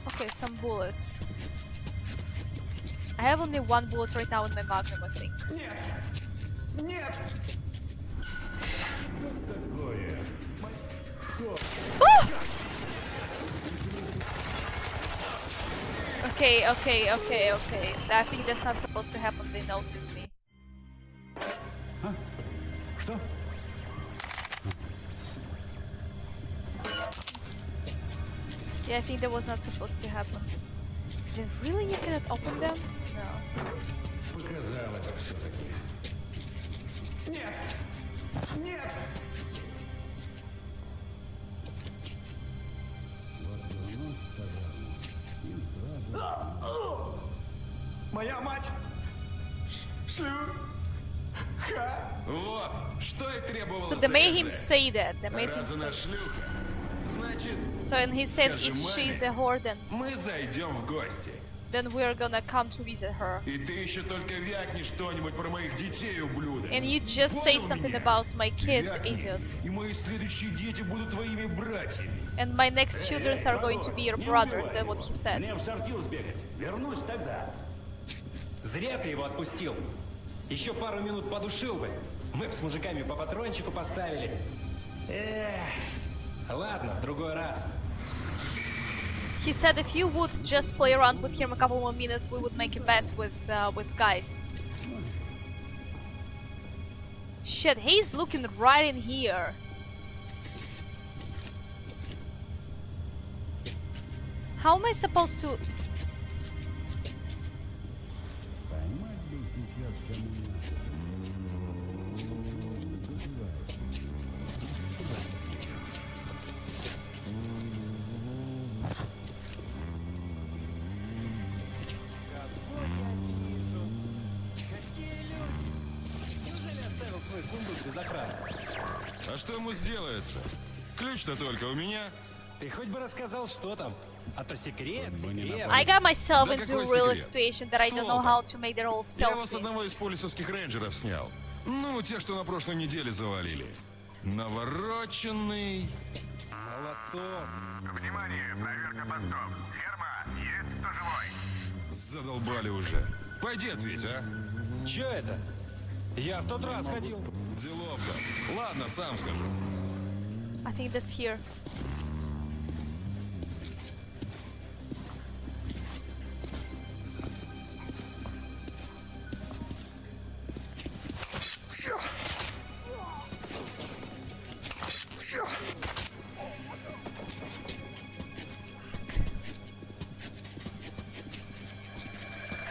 S3: Okay, some bullets. I have only 1 bullet right now in my magnum, I think. Oh! Okay. I think that's not supposed to happen. They notice me.
S8: Что?
S3: Yeah, I think that was not supposed to happen. Really, you cannot open them? No.
S10: Показалось все-таки.
S8: Нет! Нет! Моя мать!
S2: Вот, что и требовалось
S3: So they made him
S2: доказать.
S3: say that. They made him
S2: Раз она
S3: say.
S2: шлюха, значит,
S3: So and he said
S2: скажи
S3: if
S2: маме,
S3: she's a whore,
S2: мы зайдем в гости.
S3: then we're gonna come to visit her.
S2: И ты еще только вякни что-нибудь про моих детей, ублюдок.
S3: And you just say
S2: Понял
S3: something
S2: меня?
S3: about my kids,
S2: Вякни,
S3: idiot.
S2: и мои следующие дети будут твоими братьями.
S3: And my next children are going to be your brothers. That's what he said.
S7: Мне в сортир сбегать. Вернусь тогда.
S11: Зря ты его отпустил. Еще пару минут подушил бы. Мы б с мужиками по патрончику поставили. Эх, ладно, в другой раз.
S3: He said if you would just play around with him a couple more minutes, we would make a bet with guys. Shit, he's looking right in here. How am I supposed to?
S2: А что ему сделается? Ключ-то только у меня.
S11: Ты хоть бы рассказал, что там. А то секрет.
S3: I got myself
S2: Да
S3: into a
S2: какой
S3: real
S2: секрет?
S3: situation that I don't know how to make their whole
S2: Я вас
S3: selfie.
S2: одного из полисовских рейнджеров снял. Ну, те, что на прошлой неделе завалили. Навороченный.
S11: Молоток.
S14: Внимание, проверка постов. Ферма, есть кто живой?
S2: Задолбали уже. Пойди ответь, а?
S11: Чё это? Я в тот раз ходил.
S2: Делов-то. Ладно, сам скажу.
S3: I think that's here.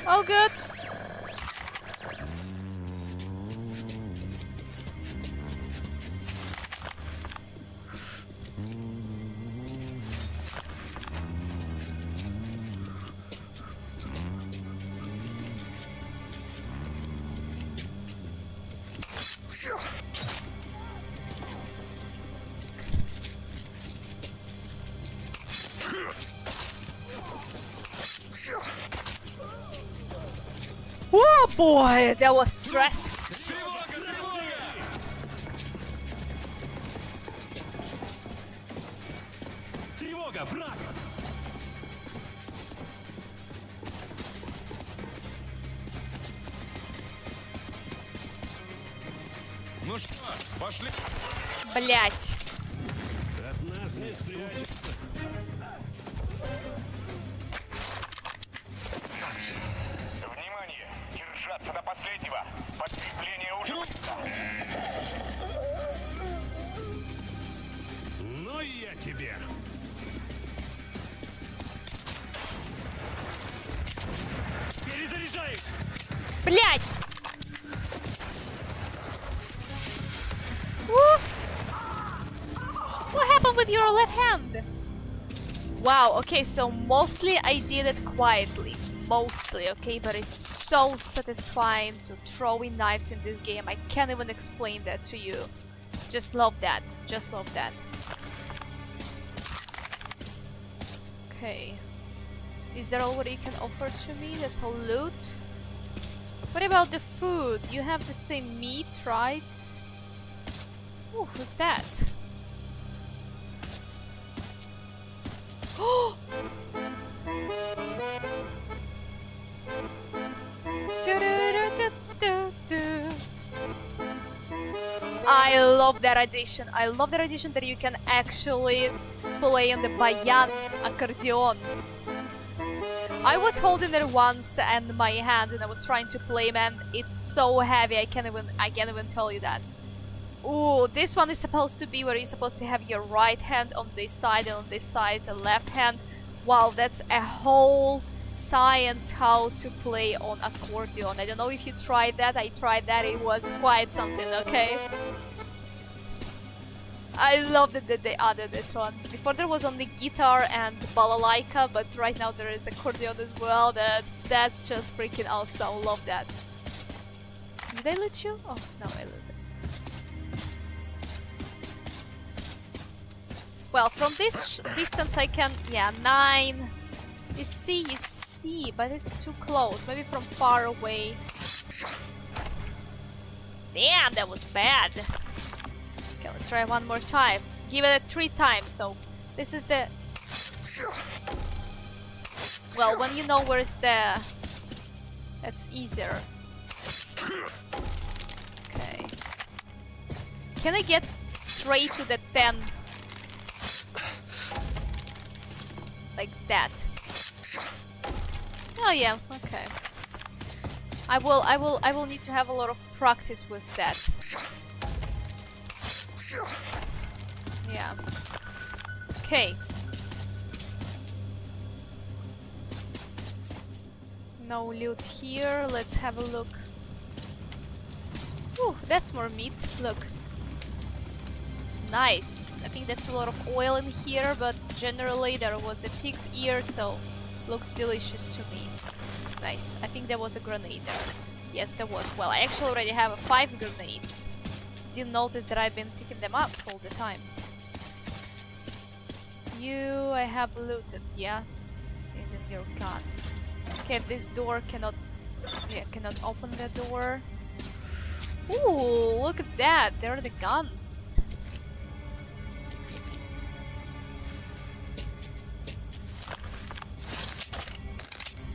S3: Oh, good. Oh boy, that was stressful.
S8: Тревога, враг!
S2: Ну что, пошли.
S3: Блять.
S7: От нас не спрячешься.
S14: Внимание! Держаться до последнего! Подкрепление уже близко.
S10: Ну и я тебе.
S8: Перезаряжаюсь!
S3: Блять. Woo. What happened with your left hand? Wow, okay, so mostly I did it quietly. Mostly, okay, but it's so satisfying to throw in knives in this game. I can't even explain that to you. Just love that. Just love that. Okay. Is that all what you can offer to me? That's all loot? What about the food? You have the same meat, right? Ooh, who's that? I love that addition. I love that addition that you can actually play on the bayan accordion. I was holding it once in my hand and I was trying to play, man. It's so heavy. I can't even tell you that. Ooh, this one is supposed to be where you're supposed to have your right hand on this side and on this side the left hand. Wow, that's a whole science how to play on accordion. I don't know if you tried that. I tried that. It was quite something, okay? I love that they added this one. Before there was only guitar and balalaika, but right now there is accordion as well. That's just freaking awesome. Love that. Did I loot you? Oh, no, I looted. Well, from this distance I can... Yeah, 9. You see, but it's too close. Maybe from far away. Damn, that was bad. Okay, let's try one more time. Give it 3 times, so... This is the... Well, when you know where's the... That's easier. Okay. Can I get straight to the 10? Like that. Oh yeah, okay. I will need to have a lot of practice with that. Yeah. Okay. No loot here. Let's have a look. Ooh, that's more meat. Look. Nice. I think that's a lot of oil in here, but generally there was a pig's ear, so looks delicious to me. Nice. I think there was a grenade there. Yes, there was. Well, I actually already have 5 grenades. Didn't notice that I've been picking them up all the time. You, I have looted, yeah? Even your gun. Okay, this door cannot... Yeah, cannot open the door. Ooh, look at that! There are the guns.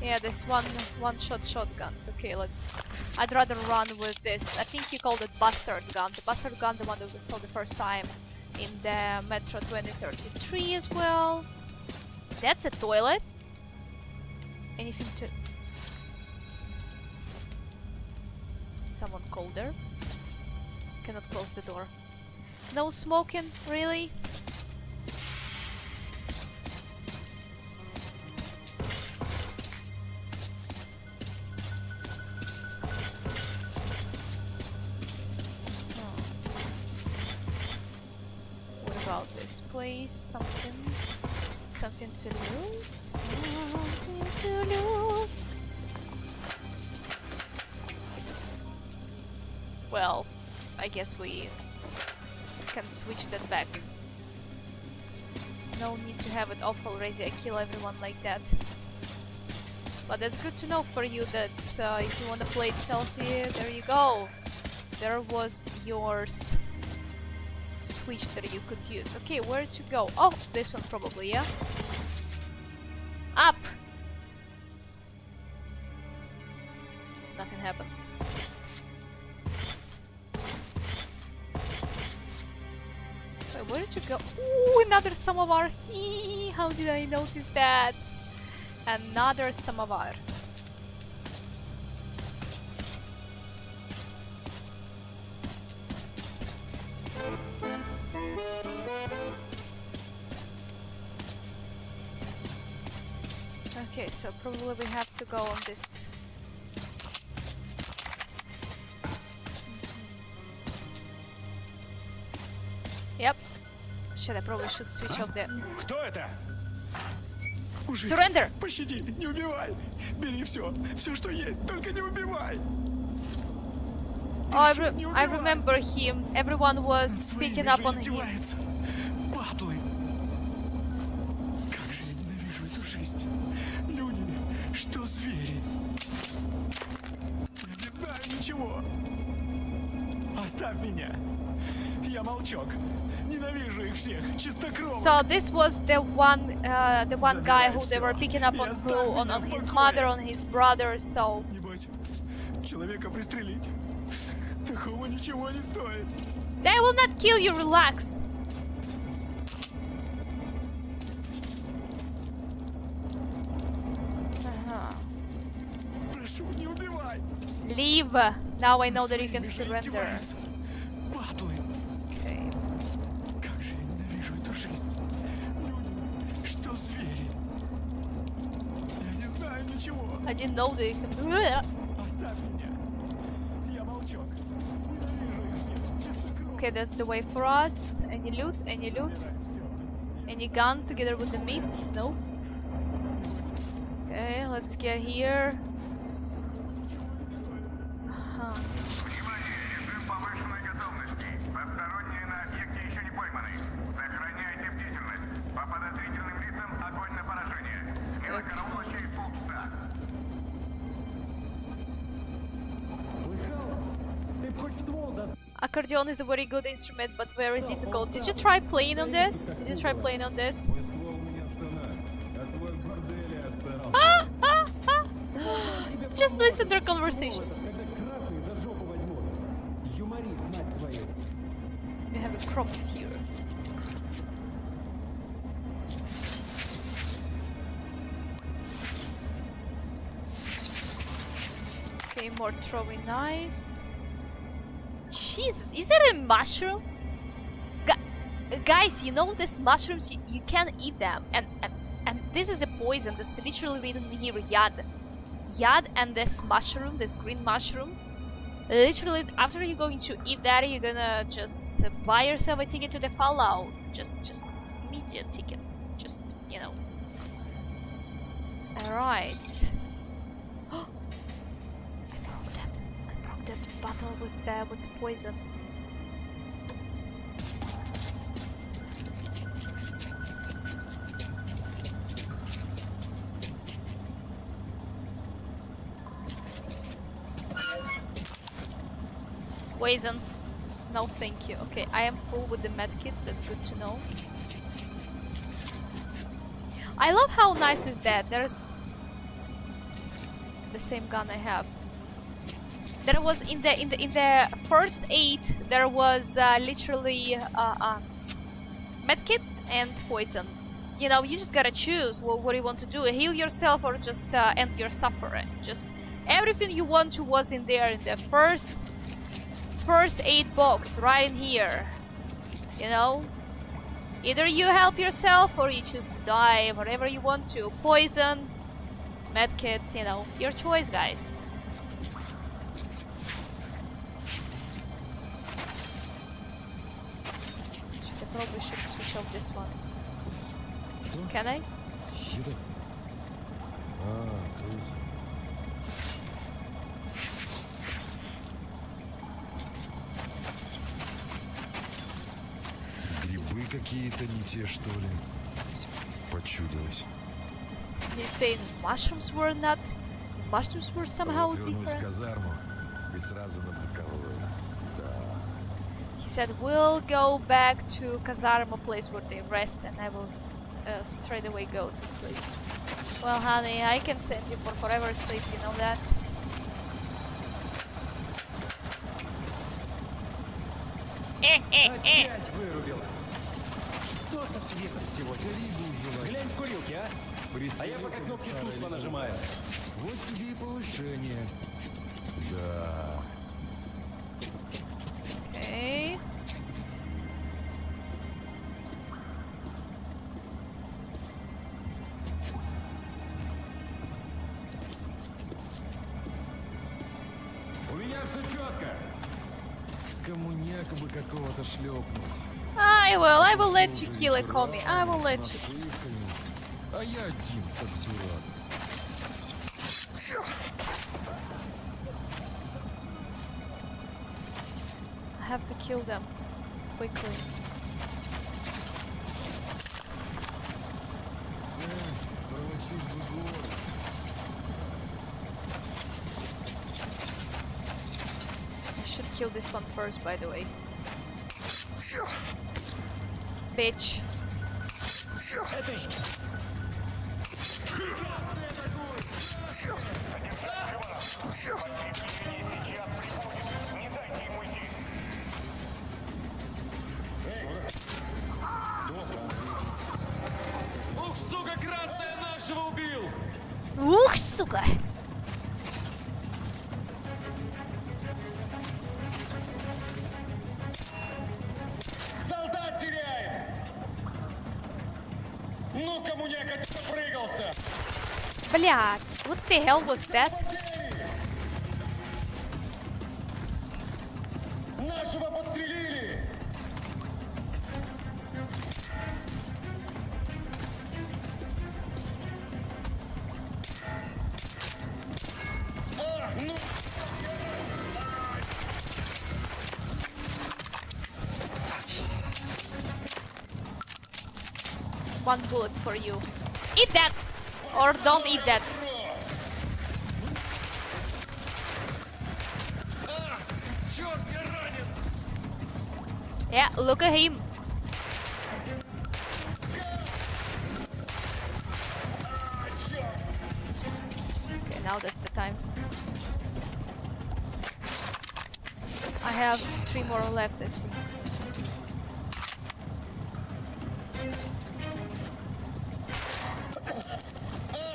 S3: Yeah, this one-shot shotguns. Okay, let's... I'd rather run with this. I think you called it bastard gun. The bastard gun, the one that we saw the first time in the Metro 2033 as well. That's a toilet. Anything to... Someone colder. Cannot close the door. No smoking, really? This place, something to loot, something to loot. Well, I guess we can switch that back. No need to have it off already. I kill everyone like that. But that's good to know for you that if you want to play it selfie, there you go. There was yours. Switch that you could use. Okay, where to go? Oh, this one probably, yeah? Up! Nothing happens. Wait, where to go? Ooh, another samovar! Eee, how did I notice that? Another samovar. Okay, so probably we have to go on this. Yep. I probably should switch off the...
S8: Кто это?
S3: Surrender!
S8: Пощади, не убивай! Бери все, что есть, только не убивай!
S3: Oh, I remember him. Everyone was picking up on him.
S8: Падлы! Как же я ненавижу эту жизнь! Люди, что звери! Не знаю ничего! Оставь меня! Я молчок! Ненавижу их всех! Чистокровно!
S3: So this was the one guy who they were picking up on who, on his mother, on his brother, so...
S8: Небось, человека пристрелить. Такого ничего не стоит.
S3: They will not kill you, relax.
S8: Прошу, не убивай.
S3: Leave. Now I know that you can surrender.
S8: Падлы.
S3: I didn't know they can do that.
S8: Оставь меня. Я волчок.
S3: Okay, that's the way for us. Any loot? Any loot? Any gun together with the meat? No. Okay, let's get here. Huh. Accordion is a very good instrument, but very difficult. Did you try playing on this? Did you try playing on this? Just listen to their conversations. You have a crops here. Okay, more throwing knives. Jesus, is it a mushroom? Guys, you know these mushrooms, you can't eat them. And this is a poison that's literally written here, Yad. Yad and this mushroom, this green mushroom. Literally, after you're going to eat that, you're gonna just buy yourself a ticket to the Fallout. Just immediate ticket. Just, you know. Alright. That bottle with the poison. Poison. No, thank you. Okay, I am full with the medkits. That's good to know. I love how nice is that. There's the same gun I have. There was in the first aid there was literally medkit and poison. You know, you just gotta choose what do you want to do: heal yourself or just end your suffering. Just everything you want to was in there in the first aid box right in here. You know, either you help yourself or you choose to die, whatever you want to. Poison, medkit, you know, your choice, guys. Probably should switch off this one. Can I?
S6: Грибы какие-то не те, что ли? Почудилось.
S3: He's saying mushrooms were not. Mushrooms were somehow different.
S6: В казарму и сразу на боковую.
S3: He said, we'll go back to Kazarma place where they rest and I will straight away go to sleep. Well, honey, I can send you for forever sleep, you know that?
S11: Опять вырубила. Что со светом сегодня? Глянь в курилки, а? А я пока кнопки тут понажимаю.
S6: Вот тебе и повышение. Да.
S3: Okay.
S11: У меня все четко.
S6: Коммуняка бы какого-то шлепнуть.
S3: I will let you kill a commie. I will let you.
S6: А я один, как дурак.
S3: I have to kill them quickly. I should kill this one first, by the way. Bitch.
S11: Ух, сука, красная нашего убил!
S3: Ух, сука!
S11: Солдат теряет! Ну, коммуняка, ты прыгался!
S3: Блядь! What the hell was that?
S9: Нашего подстрелили!
S3: One bullet for you. Eat that! Or don't eat that. Yeah, look at him. Okay, now that's the time. I have 3 more left, I think.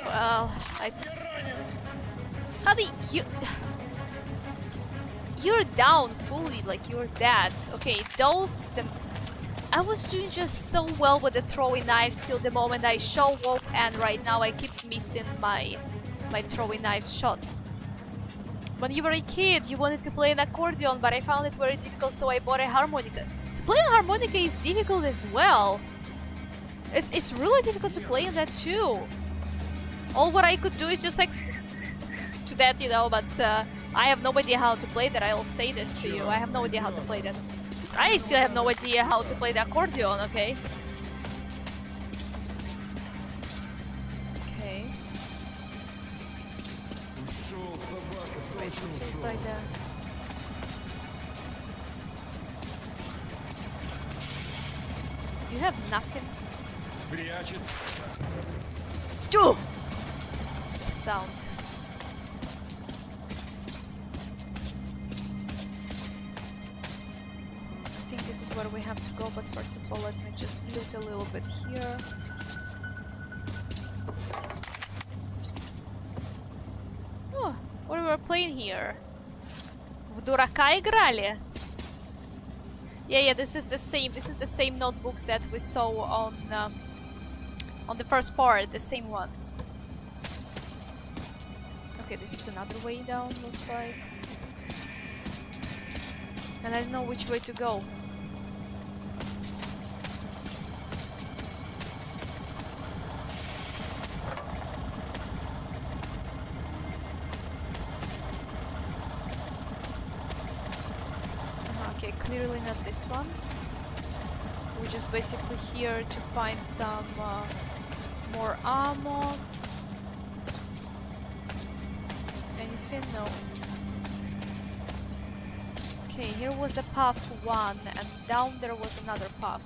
S3: Well, how do you... You're down fully, like you're dead. Okay, I was doing just so well with the throwing knives till the moment I show off, and right now I keep missing my throwing knives shots. When you were a kid, you wanted to play an accordion, but I found it very difficult, so I bought a harmonica. To play a harmonica is difficult as well. It's really difficult to play on that too. All what I could do is just like to that, you know, but I have no idea how to play that. I'll say this to you. I have no idea how to play that. I still have no idea how to play the accordion, okay? Okay. Wait, it feels like that. You have nothing. Duh! Sound. I think this is where we have to go, but first of all, let me just loot a little bit here. Oh, what we were playing here? В дурака играли? Yeah, this is the same notebooks that we saw on the first part, the same ones. Okay, this is another way down, looks like. And I don't know which way to go. Okay, clearly not this one. We're just basically here to find some more ammo. Anything? No. Okay, here was a path 1, and down there was another path.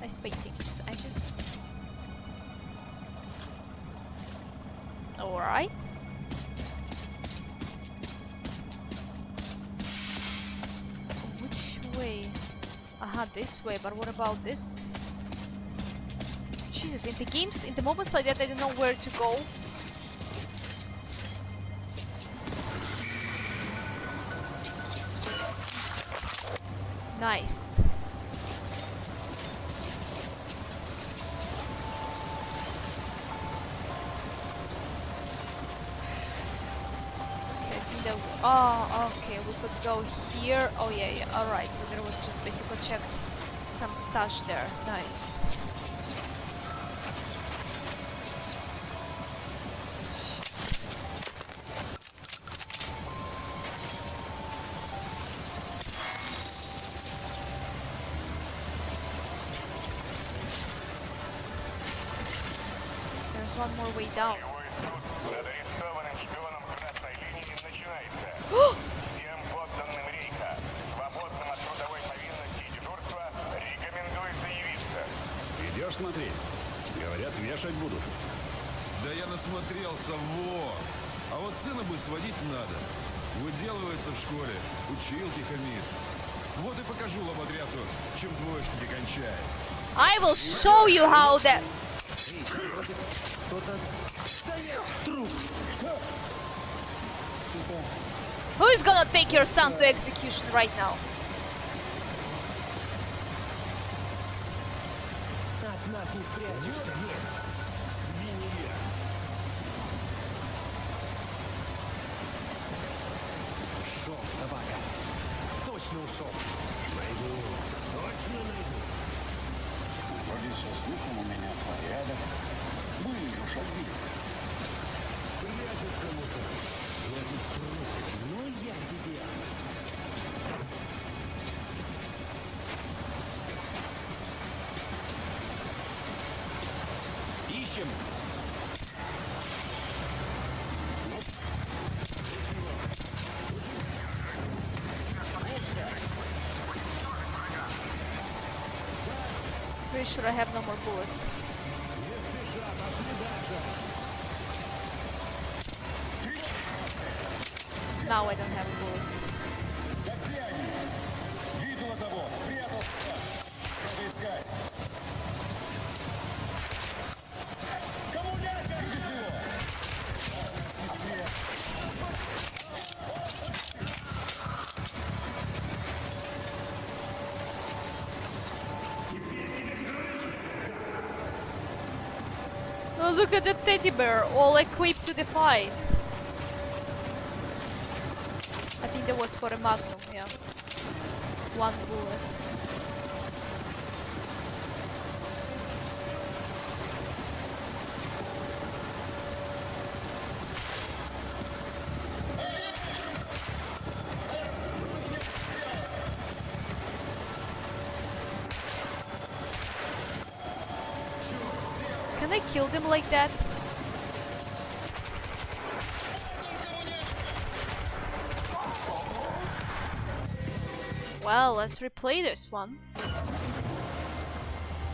S3: Nice paintings. I just... Alright. Which way? Aha, this way, but what about this? Jesus, in the games, in the moments like that, I don't know where to go. Nice. Okay, oh, okay, we could go here. Oh, yeah, alright. So there was just basically check some stash there. Nice. One more way down.
S5: Идешь смотреть? Говорят, вешать будут.
S2: Да я насмотрелся, во! А вот сына бы сводить надо. Выделывается в школе, училки хамит. Вот и покажу лоботрясу, чем двоечники кончает.
S3: I will show you how that... Who is gonna take your son to execution right now?
S8: От нас не спрячешься, нет.
S11: собака. Точно ушел.
S9: Найду. Точно найду. Вроде со слухом у меня порядок. Были же шаги. Прячет кому-то. Значит, крутит. Ну я тебе.
S11: Ищем.
S3: Pretty sure I have no more bullets. Now I don't have bullets.
S9: Видела того. Спрятался. Надо искать. Коммуняка!
S3: Oh, look at the teddy bear, all equipped to the fight. I think that was for a magnum, yeah. One bullet. Can I kill them like that? Well, let's replay this one.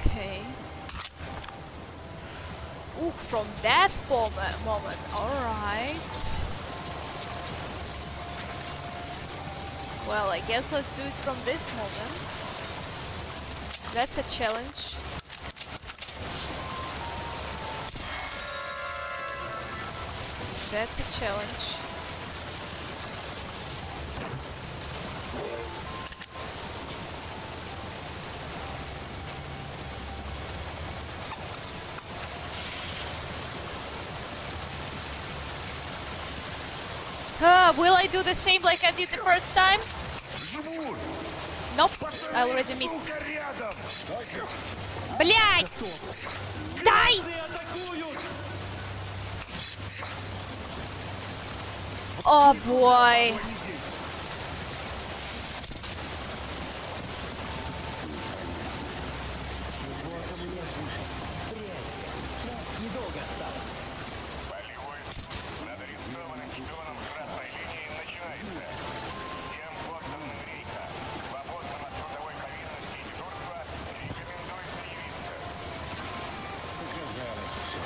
S3: Okay. Ooh, from that moment. Alright. Well, I guess let's do it from this moment. That's a challenge. That's a challenge. Will I do the same like I did the first time? Nope, I already missed. Блядь! Дай! Oh boy.
S11: Недолго осталось.
S14: Болевой. Над арестованным шпионом красной линии начинается. Всем подданным рейха, свободным от трудовой повинности и дежурства, рекомендуется явиться.
S9: Показалось все.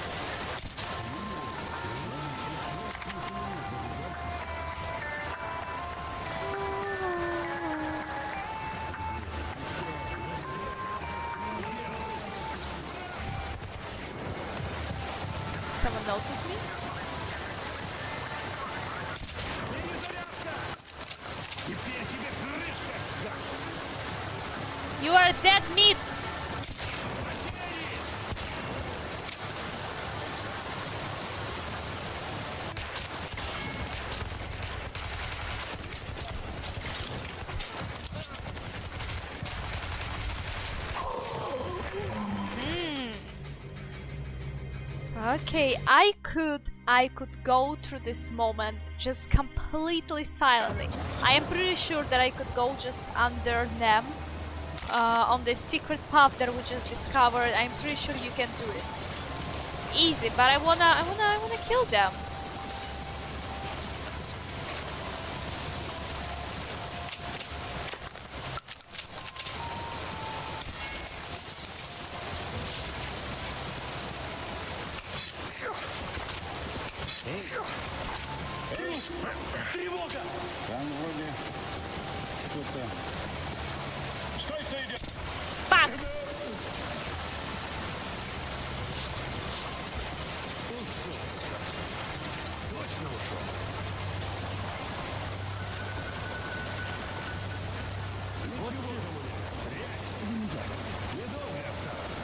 S3: Someone noticed me? You are dead meat! Okay, I could go through this moment just completely silently. I am pretty sure that I could go just under them on the secret path that we just discovered. I'm pretty sure you can do it. Easy, but I wanna kill them.
S9: Тревога! Там вроде кто-то... Стой, стой, идет!
S3: Бак!
S9: Точно ушел. Вот недолго осталось.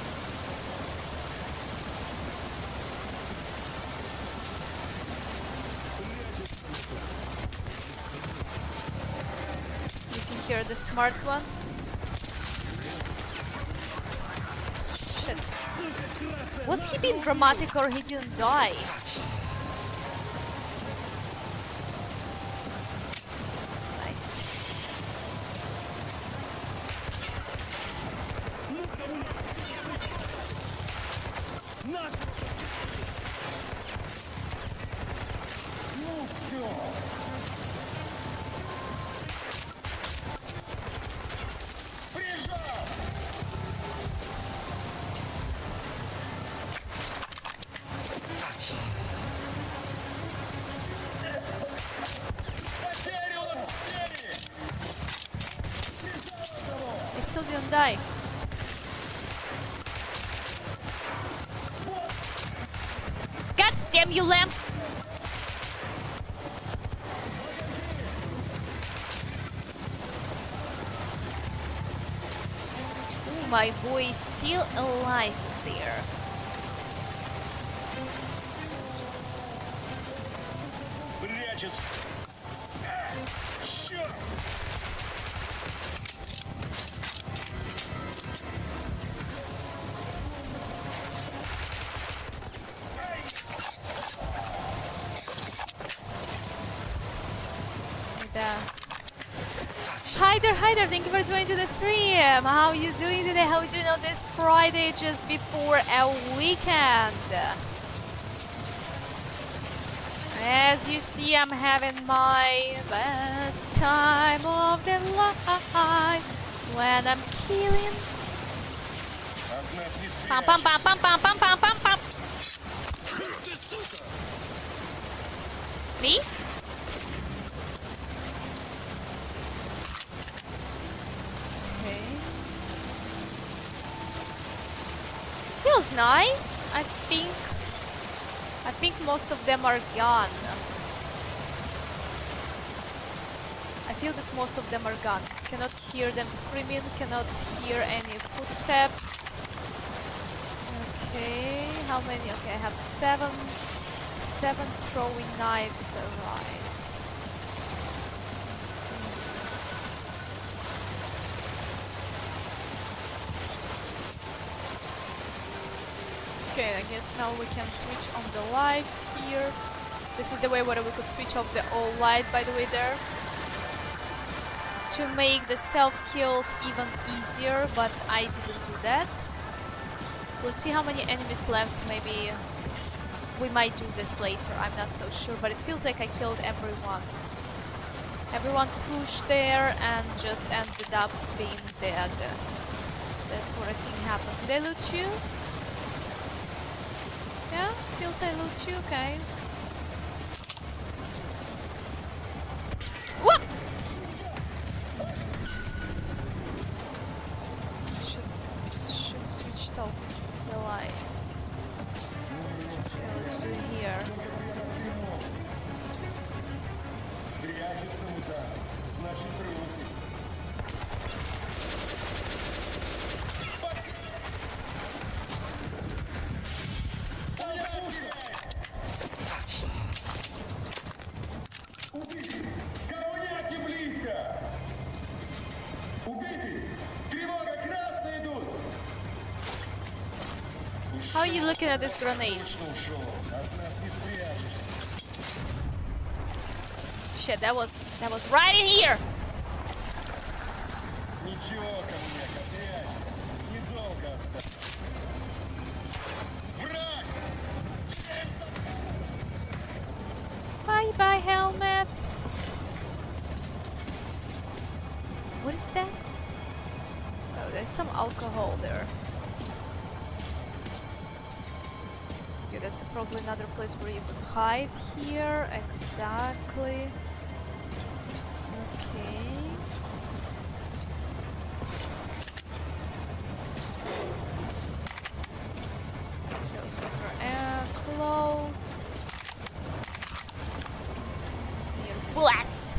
S3: you're the smart one. Shit. Was he being dramatic or he didn't die? Nice. I still didn't die. God damn you, lamp! Ooh, my boy is still alive there. Hi there, thank you for joining the stream. How are you doing today? How are you doing on this Friday just before a weekend? As you see, I'm having my best time of the life when I'm killing. Pam pam pam pam pam pam pam pam pam. Me? Feels nice. I think most of them are gone. I feel that most of them are gone. Cannot hear them screaming, cannot hear any footsteps. Okay, how many? Okay, I have seven throwing knives. Right. Okay, I guess now we can switch on the lights here. This is the way where we could switch off the all light, by the way, there. To make the stealth kills even easier, but I didn't do that. Let's see how many enemies left. Maybe we might do this later. I'm not so sure, but it feels like I killed everyone. Everyone pushed there and just ended up being dead. That's what I think happened. Did I loot you? Yeah, feels I loot you, okay. Whoop! Should switch off the lights. Okay, let's do here. How are you looking at this grenade? Shit, that was right in here. Bye bye helmet. What is that? Oh, there's some alcohol there. Okay, that's probably another place where you could hide here. Exactly. Okay. Those ones are closed. Here, bullets!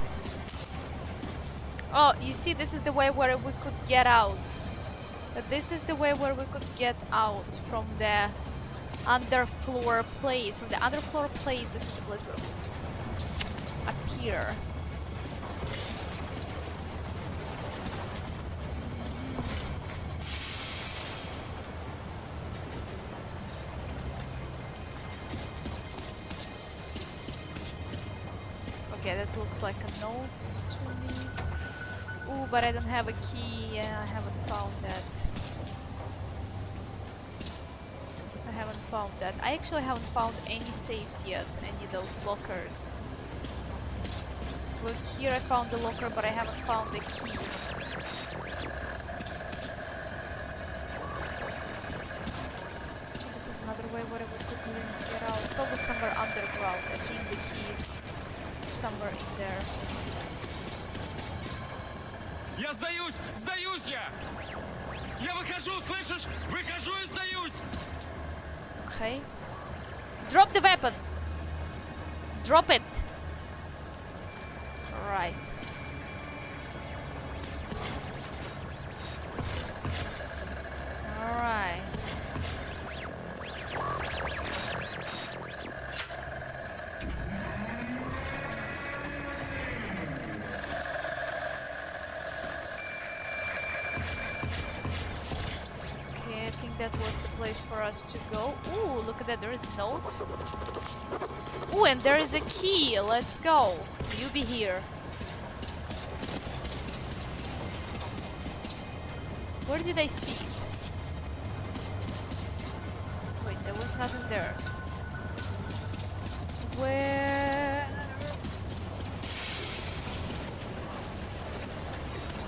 S3: Oh, you see, this is the way where we could get out. But this is the way where we could get out from the underfloor place. From the underfloor place, this is the place where we could appear. Okay, that looks like a note to me. Ooh, but I don't have a key. Yeah, I haven't found that. I actually haven't found any safes yet, any of those lockers. Look, here I found the locker, but I haven't found the key. This is another way where I would quickly get out. Probably somewhere underground. I think the key is somewhere in there.
S10: Я сдаюсь! Сдаюсь я! Я выхожу, слышишь? Выхожу и сдаюсь!
S3: Okay. Drop the weapon! Drop it! Right. Alright. Okay, I think that was the place for us to go. Ooh, look at that, there is a note. Ooh, and there is a key. Let's go. You be here. Where did I see it? Wait, there was nothing there. Where?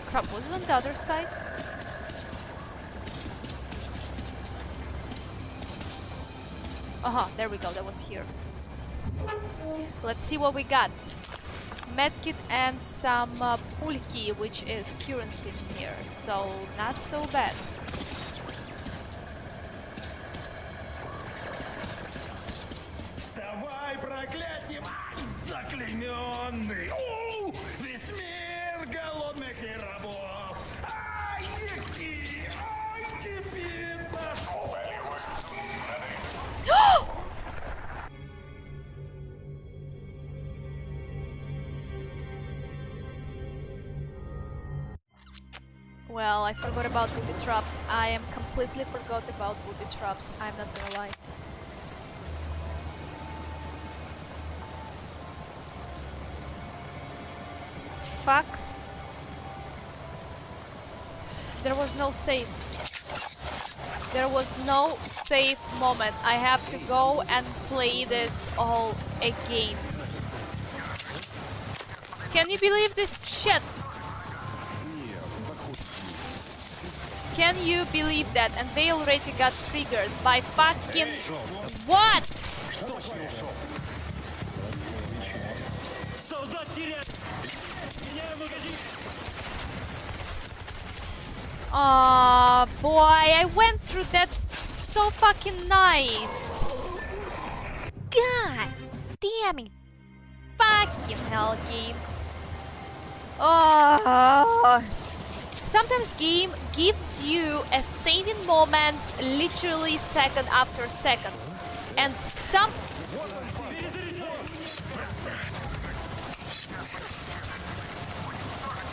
S3: Crap, was it on the other side? There we go, that was here. Let's see what we got. Medkit and some pulki, which is currency in here, so not so bad.
S9: Давай, проклятие! Заклейменный! О, весь мир голодных и рабов! Ай, еки! Ай, кипит наш...
S3: Well, I forgot about booby traps. I am completely forgot about booby traps. I'm not gonna lie. Fuck. There was no save. There was no save moment. I have to go and play this all again. Can you believe this shit? Can you believe that? And they already got triggered by fucking... What? Boy, I went through that so fucking nice. God damn it. Fucking hell, game. Oh. Sometimes game gives you a saving moments literally second after second. And some...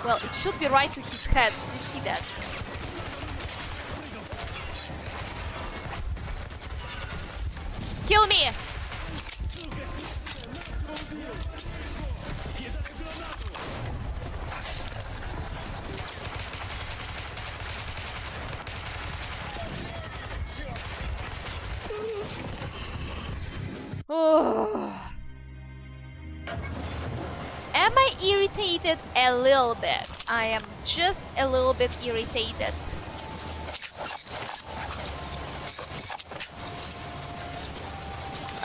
S3: Well, it should be right to his head. Do you see that? Kill me! Oh. Am I irritated? A little bit. I am just a little bit irritated.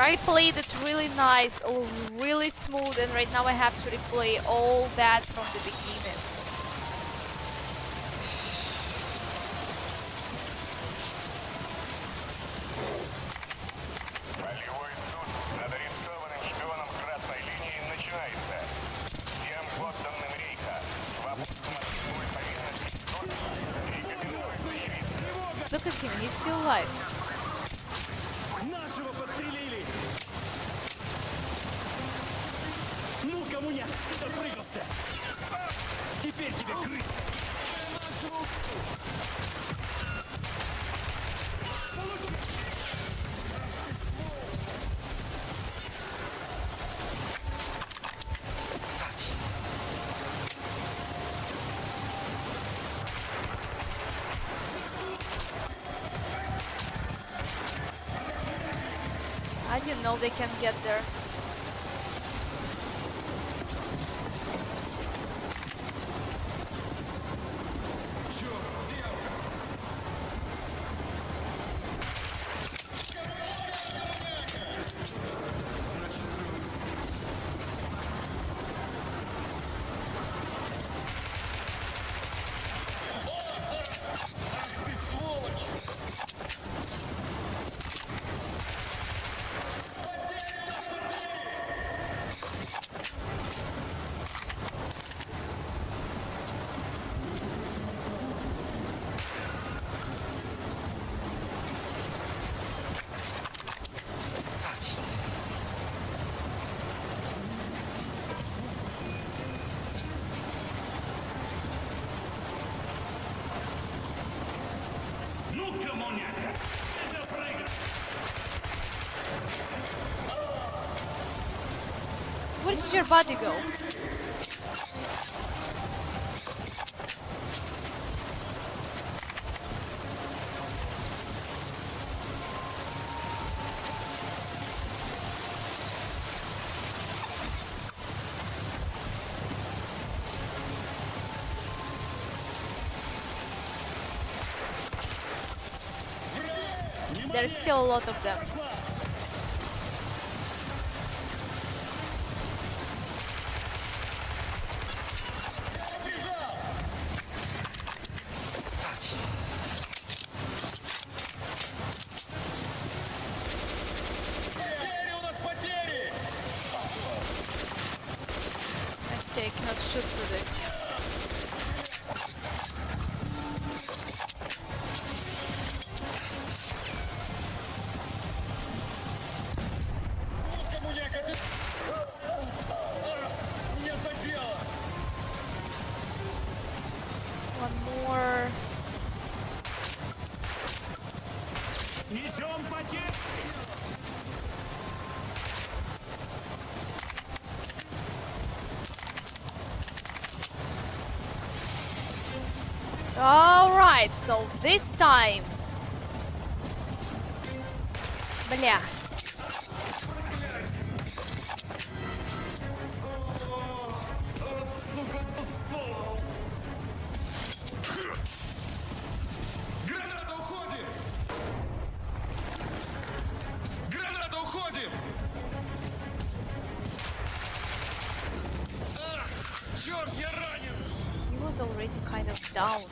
S3: I played it really nice, really smooth, and right now I have to replay all that from the beginning.
S14: Полевой суд над арестованным шпионом красной линии начинается. Всем подданным Рейха, свободным от прямой повинности рекомендуется явиться.
S3: Look at him, he's still alive.
S9: Нашего подстрелили! Ну, коммуняк, допрыгался! Теперь тебе крыть!
S3: know they can get there. Where did your body go? There's still a lot of them. I see, I cannot shoot through this. One more. All right, so this time, бля.
S10: Граната, уходим! Граната, уходим! Черт, я ранен!
S3: He was already kind of down.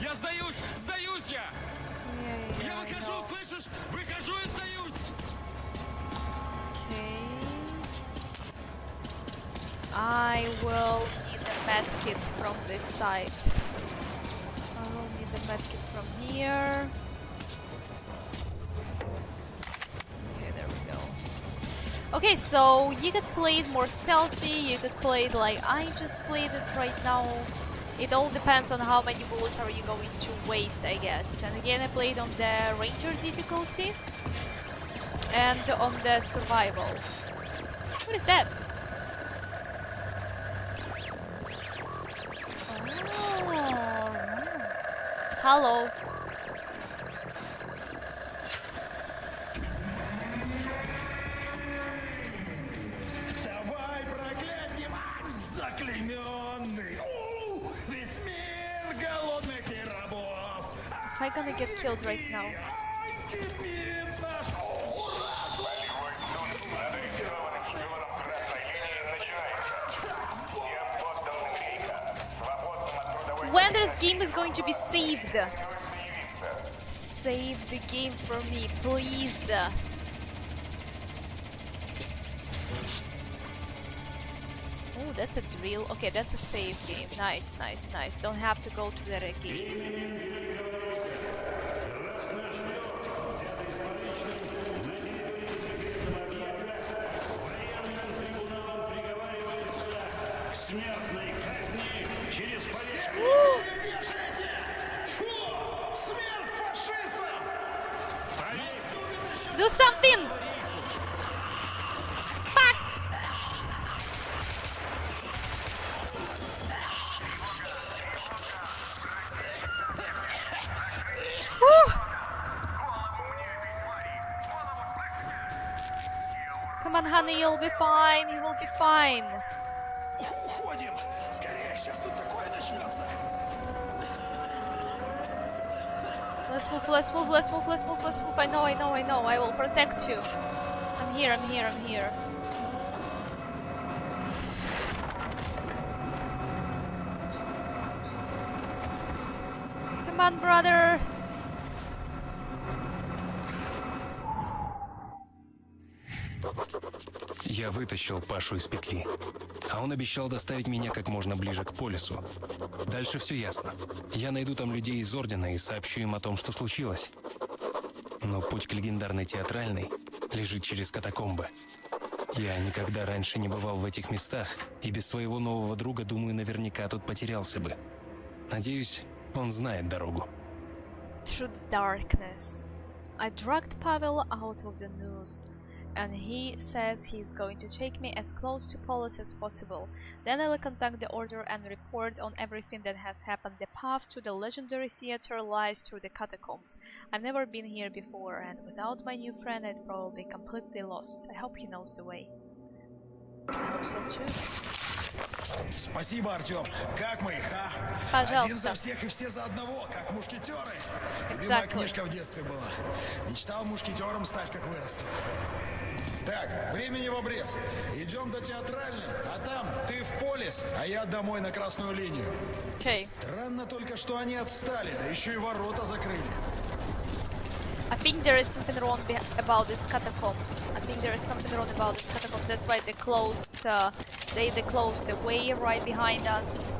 S10: Я сдаюсь! Сдаюсь я!
S3: Yeah,
S10: Я
S3: I
S10: выхожу,
S3: know.
S10: слышишь? Выхожу и сдаюсь!
S3: Okay. I will need a medkit from this side. I will need a medkit from here. Okay, there we go. Okay, so you could play it more stealthy, you could play it like I just played it right now. It all depends on how many bullets are you going to waste, I guess. And again, I played on the Ranger difficulty and on the survival. What is that? Oh. Hello.
S9: Давай, проклятье! Заклейменный! Весь мир голодных и рабов!
S3: If I gonna get killed right now. When this game is going to be saved? Save the game for me, please. Oh, that's a drill. Okay, that's a save game. Nice, nice, nice. Don't have to go to the gate. Do something! Fuck! honey, you'll be fine. You will be fine.
S6: Уходим! Скорее, сейчас тут такое начнется!
S3: Let's move, let's move, let's move, let's move, let's move. I know, I know, I know. I will protect you. I'm here, I'm here, I'm here. Come on, brother.
S4: Я вытащил Пашу из петли, а он обещал доставить меня как можно ближе к полюсу. Дальше все ясно. Я найду там людей из Ордена и сообщу им о том, что случилось. Но путь к легендарной театральной лежит через катакомбы. Я никогда раньше не бывал в этих местах, и без своего нового друга, думаю, наверняка тут потерялся бы. Надеюсь, он знает дорогу.
S3: Through the darkness. I dragged Pavel out of the noose, and he says he is going to take me as close to Polis as possible. Then I'll contact the Order and report on everything that has happened. The path to the legendary theater lies through the catacombs. I've never been here before, and without my new friend I'd probably be completely lost. I hope he knows the way. I hope so too.
S6: Спасибо, Артем. Как мы их, а?
S3: Пожалуйста.
S6: Один за всех и все за одного, как мушкетеры. Любимая книжка в детстве была. Мечтал мушкетером стать, как вырасту. Так, времени в обрез. Идем до театральной, а там ты в Полис, а я домой на красную линию.
S3: Okay.
S6: Странно только, что они отстали, да еще и ворота закрыли.
S3: I think there is something wrong about these catacombs. I think there is something wrong about these catacombs. That's why they closed. They closed the way right behind us.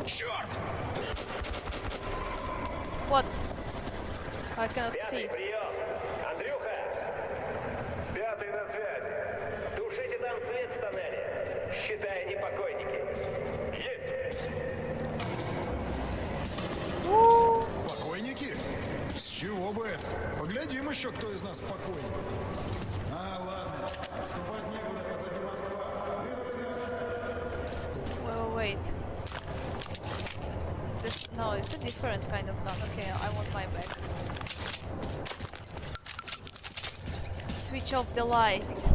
S6: Черт!
S3: What? I cannot see.
S14: Андрюха! Пятый на связь. Тушите там свет в тоннеле. Считай, они покойники. Есть!
S6: Покойники? С чего бы это? Поглядим еще, кто из нас покойник. А, ладно. Отступать некуда, позади Москва.
S3: Wait. Is this... No, it's a different kind of gun. Okay, I want my back. Switch off the lights.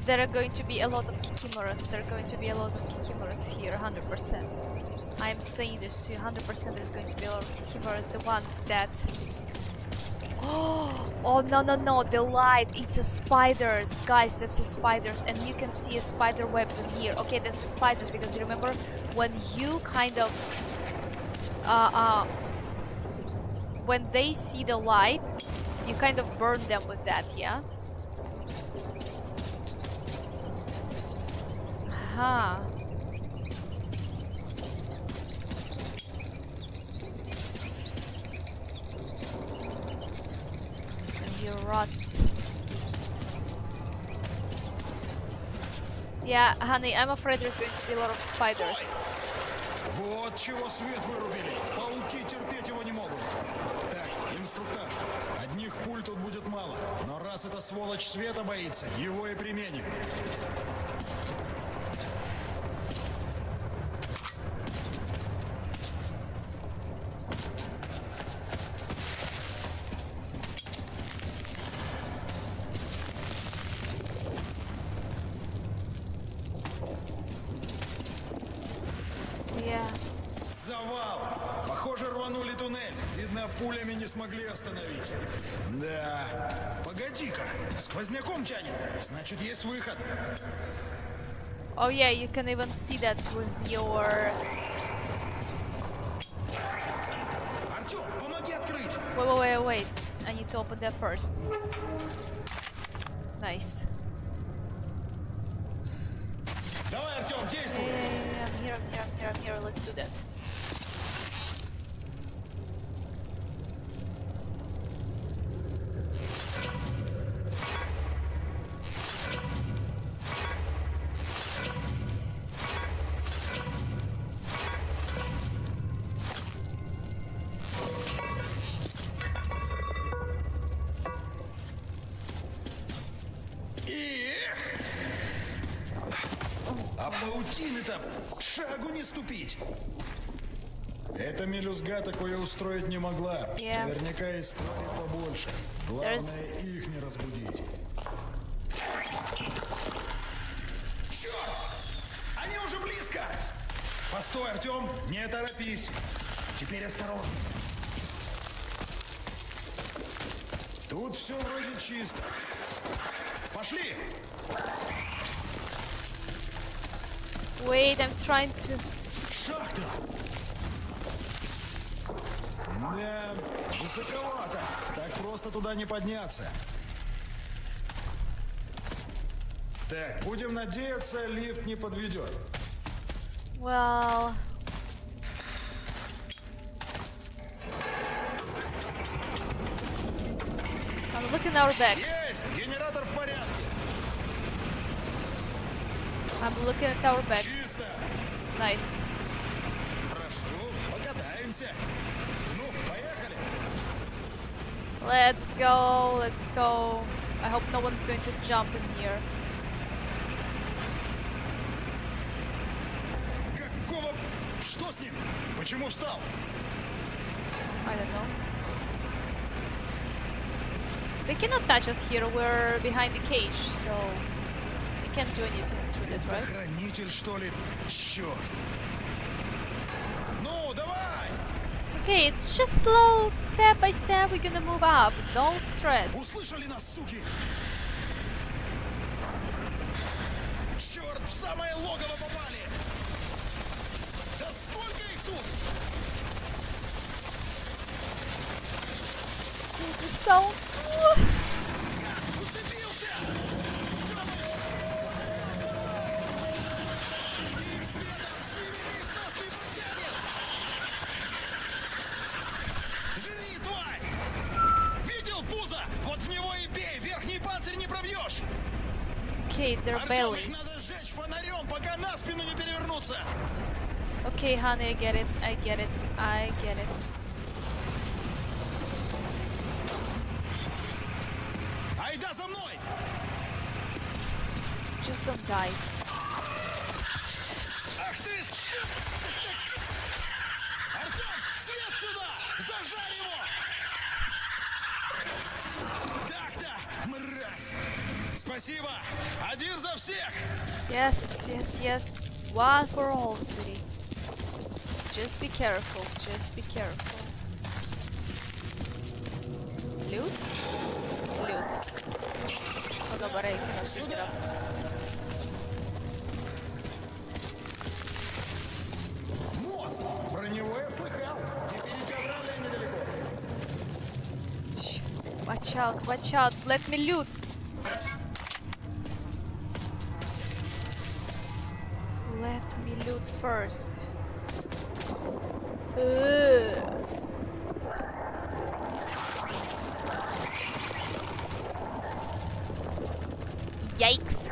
S3: There are going to be a lot of kikimuras. There are going to be a lot of kikimuras here, 100%. I am saying this to you, 100% there's going to be a lot of kikimuras. The ones that... Oh no no no, the light, it's a spiders, guys, that's a spiders, and you can see a spider webs in here. Okay, that's the spiders, because you remember when you kind of when they see the light, you kind of burn them with that, yeah? Aha. You rots. Yeah, honey, I'm afraid there's going to be a lot of spiders.
S6: Вот чего свет вырубили. Пауки терпеть его не могут. Так, инструктор. Одних пуль тут будет мало. Но раз эта сволочь света боится, его и применим. Завал! Похоже, рванули туннель. Видно, пулями не смогли остановить. Да. Погоди-ка, сквозняком тянет. Значит, есть выход.
S3: Oh yeah, you can even see that with your...
S6: Артем, помоги открыть!
S3: Wait. I need to open that first. Nice.
S6: Давай, Артем, действуй!
S3: Yeah, I'm here. Let's do that.
S6: А паутины-то шагу не ступить. Эта мелюзга такое устроить не могла.
S3: Yeah.
S6: Наверняка есть твари побольше. Главное их не разбудить. Черт! Они уже близко! Постой, Артем, не торопись. Теперь осторожно. Тут все вроде чисто. Пошли!
S3: Wait, I'm trying to...
S6: Шахта! Да, высоковато. Так просто туда не подняться. Так, будем надеяться, лифт не подведет.
S3: Well... I'm looking our back.
S6: Есть! Генератор в порядке.
S3: I'm looking at our back.
S6: Чисто.
S3: Nice.
S6: Прошу, покатаемся. Ну, поехали.
S3: Let's go, let's go. I hope no one's going to jump in here.
S6: Какого... Что с ним? Почему встал?
S3: I don't know. They cannot touch us here, we're behind the cage, so they can't do anything to that, right?
S6: Хранитель, что ли? Черт. Ну, давай!
S3: Okay, it's just slow, step by step, we're gonna move up. Don't stress.
S6: Услышали нас, суки? Черт, в самое логово попали! Да сколько их тут?
S3: The sound.
S6: Уцепился! Жри, тварь! Видел пузо? Вот в него и бей! Верхний панцирь не пробьешь!
S3: Okay, their
S6: Артём,
S3: belly.
S6: их надо сжечь фонарем, пока на спину не перевернуться!
S3: Okay, honey, I get it, I get it, I get it.
S6: Айда за мной!
S3: Just don't die.
S6: Ах ты, сука! Артём, свет сюда! Зажарь его! Так-то, мразь! Спасибо! Один за всех!
S3: Yes, yes, yes. One for all, sweetie. Just be careful, just be careful. Loot? Loot. Oh, dobra, I cannot pick it up.
S6: Мост! Про него я слыхал. Теперь и Кавралия недалеко.
S3: Watch out, let me loot. Let me loot first. Yikes.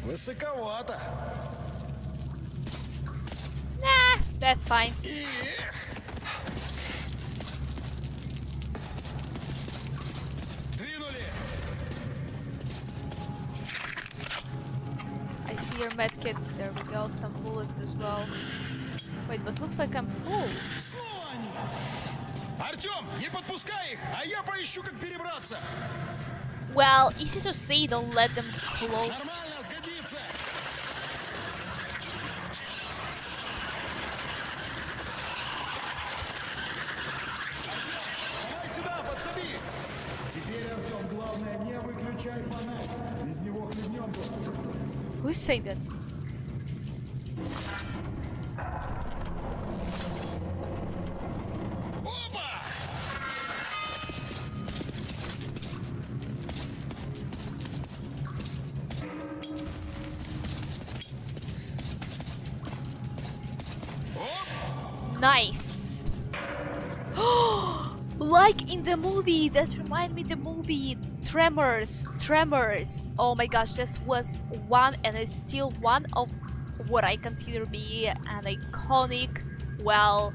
S6: Высоковато.
S3: Nah, that's fine.
S6: Двинули.
S3: I see your medkit. There we go. Some bullets as well. Wait, but looks like I'm full.
S6: Снова они. Артём, не подпускай их, а я поищу, как перебраться.
S3: Well, easy to see. Don't let them close.
S6: Нормально, сгодится. Давай сюда, подсоби. Теперь, Артём, главное, не выключай фонарь. Без него хлебнем тут.
S3: Who's saying that?
S6: Опа!
S3: Nice. Like in the movie. That remind me the movie Tremors. Tremors. Oh my gosh, that was one and is still one of what I consider be an iconic, well,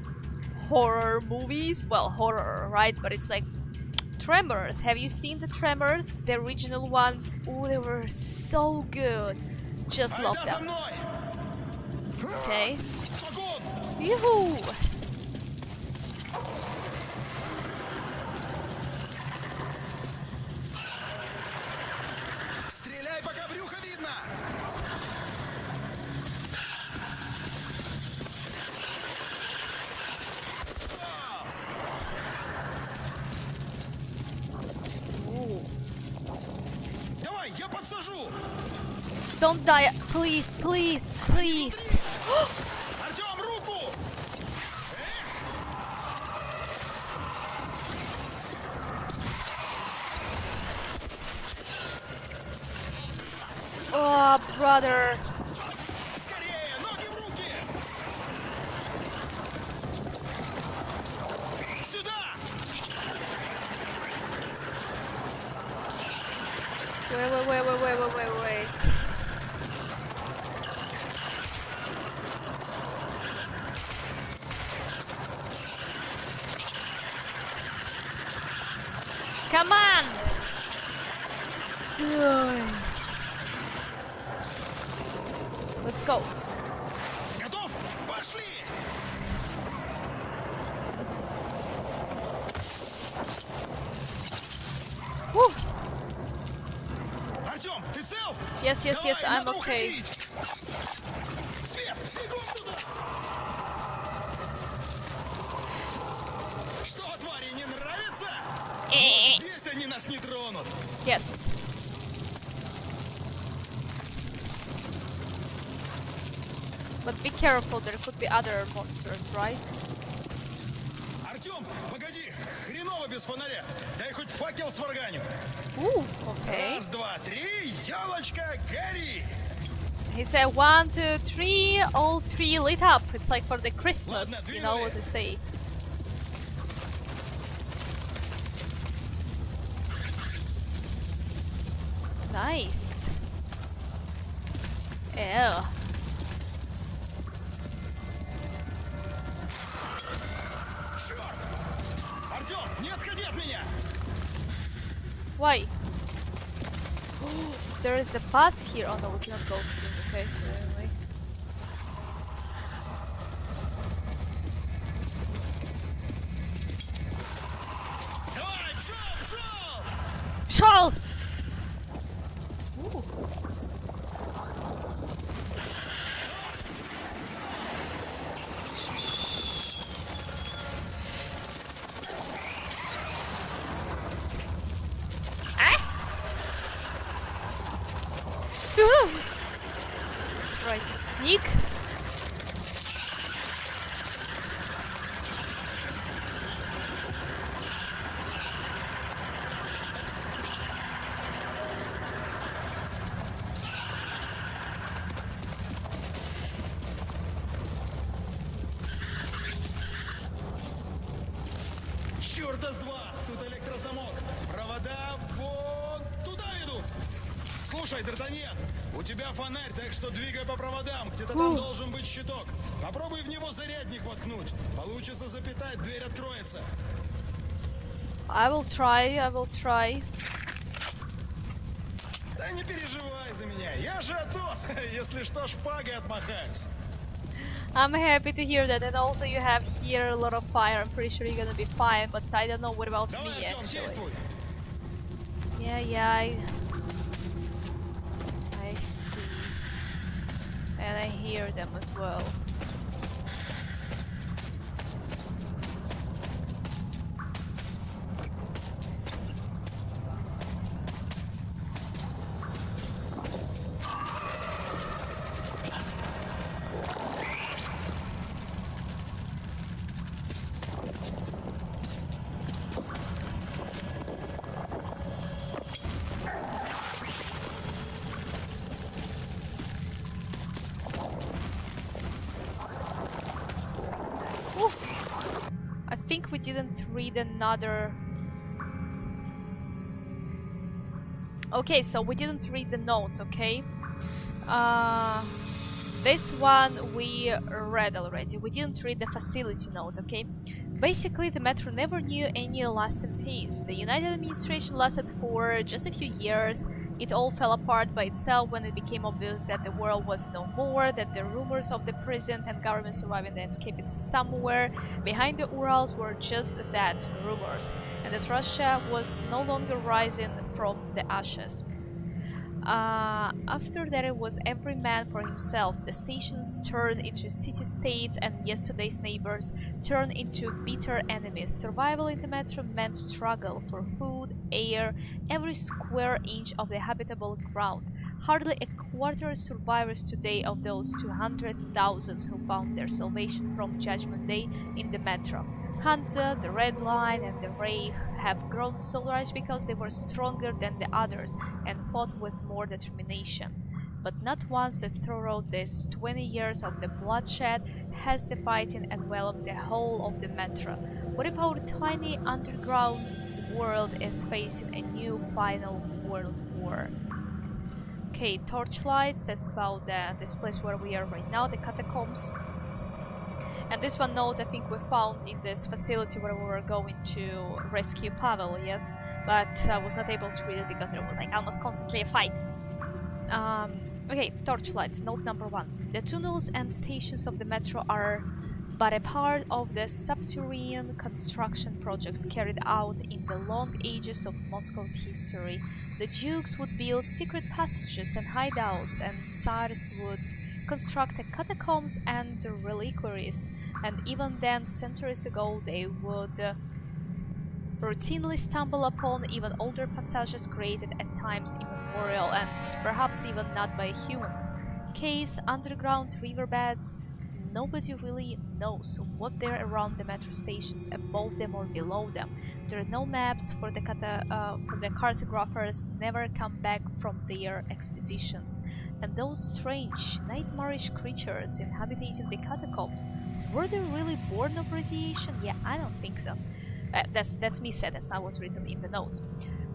S3: horror movies. Well, horror, right? But it's like Tremors. Have you seen the Tremors? The original ones? Oh, they were so good. Just love them. Okay. Yoo-hoo!
S6: Стреляй, пока брюхо видно! Давай, я подсажу!
S3: Don't die, please, please, please.
S6: Артем, руку!
S3: Oh, brother.
S6: Скорее, ноги в руки! Сюда!
S3: Wait. Come on! Dude. Let's go.
S6: Готов? Пошли!
S3: Woo.
S6: Артем, ты цел?
S3: Yes,
S6: Давай,
S3: I'm
S6: надо
S3: okay.
S6: уходить. Свет, бегом туда! Что, твари, не нравится? Но здесь они нас не тронут.
S3: Yes. But be careful, there could be other monsters, right?
S6: Артем, погоди, хреново без фонаря. Дай хоть факел сварганю.
S3: Ooh, okay.
S6: Раз, два, три, елочка, гори!
S3: He said 1, 2, 3, all 3 lit up. It's like for the Christmas,
S6: Ладно,
S3: you know what
S6: двинули.
S3: to say. Nice. Ew.
S6: Черт! Артем, не отходи от меня!
S3: Why? There is a pass here. Oh no, we cannot go to. Okay, anyway.
S6: Давай, пшел!
S3: Пшел! Ooh. Try to sneak.
S6: Черта с два! Тут электрозамок. Провода вон туда идут. Слушай, Д'Артаньян, у тебя фонарь, так что двигай по проводам. Где-то там должен быть щиток. Попробуй в него зарядник воткнуть. Получится запитать, дверь откроется.
S3: I will try.
S6: Да не переживай за меня. Я же Атос. Если что, шпагой отмахаюсь.
S3: I'm happy to hear that, and also you have here a lot of fire. I'm pretty sure you're gonna be fine, but I don't know what about
S6: Давай,
S3: me
S6: Артем,
S3: actually.
S6: действуй.
S3: Yeah, I see. And I hear them as well. I think we didn't read another... Okay, so we didn't read the notes, okay? this one we read already. We didn't read the facility note, okay? Basically, the metro never knew any lasting peace. The United administration lasted for just a few years. It all fell apart by itself when it became obvious that the world was no more, that the rumors of the president and government surviving and escaping somewhere behind the Urals were just that, rumors, and that Russia was no longer rising from the ashes. After that, it was every man for himself. The stations turned into city-states, and yesterday's neighbors turned into bitter enemies. Survival in the metro meant struggle for food, air, every square inch of the habitable ground. Hardly a quarter survivors today of those 200,000 who found their salvation from Judgment Day in the metro. Hansa, the Red Line, and the Reich have grown so large because they were stronger than the others and fought with more determination. But not once throughout these 20 years of the bloodshed has the fighting enveloped the whole of the metro. What if our tiny underground world is facing a new final world war? Okay, torchlights, that's about this place where we are right now, the catacombs. And this one note I think we found in this facility where we were going to rescue Pavel, yes? But I was not able to read it because there was like almost constantly a fight. Okay, torchlights, note number 1. The tunnels and stations of the metro are but a part of the subterranean construction projects carried out in the long ages of Moscow's history. The dukes would build secret passages and hideouts, and tsars would construct catacombs and reliquaries, and even then, centuries ago, they would routinely stumble upon even older passages created at times immemorial and perhaps even not by humans. Caves, underground riverbeds, nobody really knows what there around the metro stations, above them or below them. There are no maps, for the cartographers never come back from their expeditions. And those strange, nightmarish creatures inhabiting the catacombs, were they really born of radiation? Yeah, I don't think so. That's me said, that's not what's written in the notes.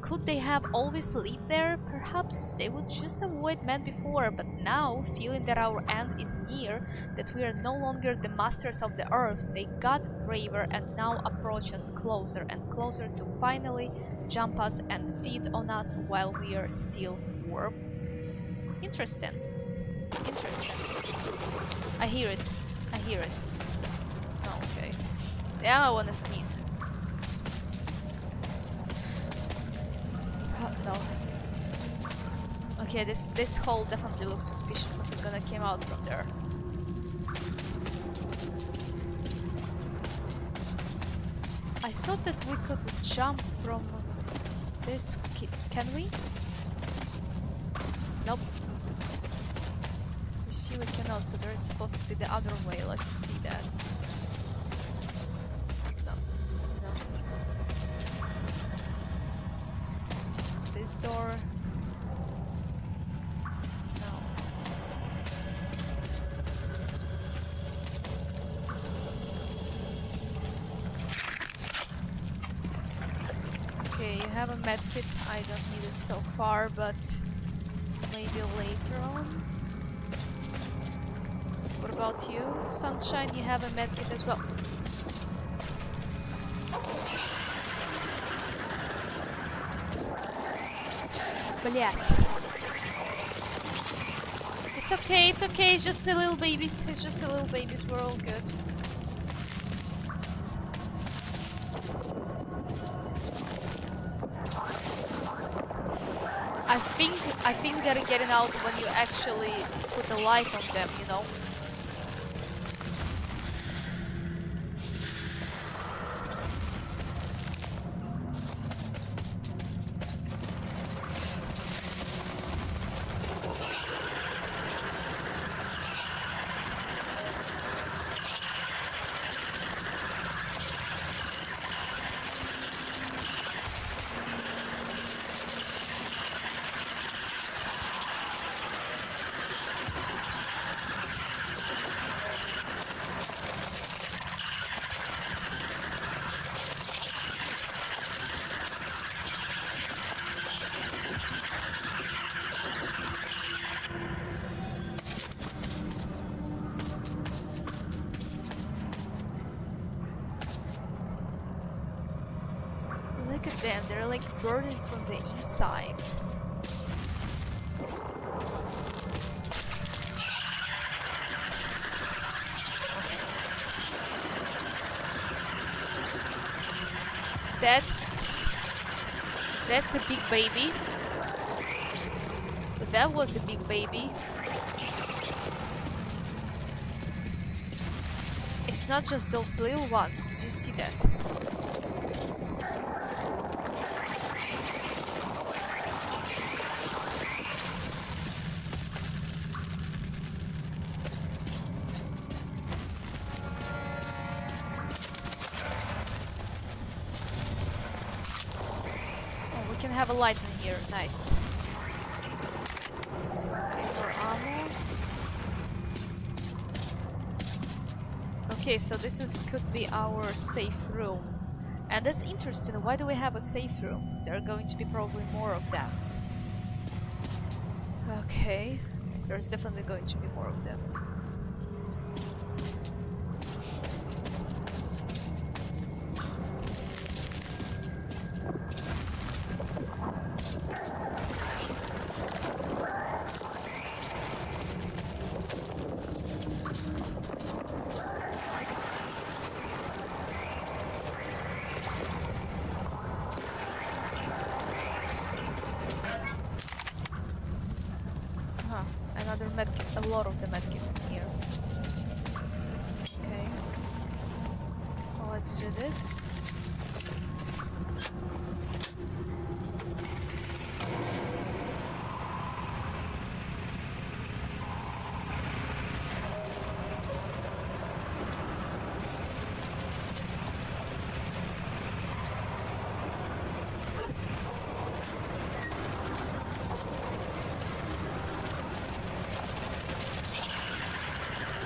S3: Could they have always lived there? Perhaps they would just avoid men before, but now, feeling that our end is near, that we are no longer the masters of the earth, they got braver and now approach us closer and closer to finally jump us and feed on us while we are still warm. Interesting. Interesting. I hear it. I hear it. Oh, okay. Yeah, I wanna sneeze. Oh, no. Okay, this hole definitely looks suspicious. Something gonna came out from there. I thought that we could jump from this. Can we? Nope. You see, we cannot. So there is supposed to be the other way. Let's see that. This door. No. Okay, you have a medkit. I don't need it so far, but maybe later on. What about you, Sunshine? You have a medkit as well. Блять. It's okay, it's just a little babies. It's just a little babies, we're all good. I think they're getting out when you actually put a light on them, you know? Look at them, they're like burning from the inside. That's a big baby. But that was a big baby. It's not just those little ones. Did you see that? Have a light in here, nice. Okay, more ammo. Okay, so this could be our safe room. And that's interesting, why do we have a safe room? There are going to be probably more of them. Okay, there's definitely going to be more of them. Another medkit, a lot of the medkits in here. Okay. Well, let's do this.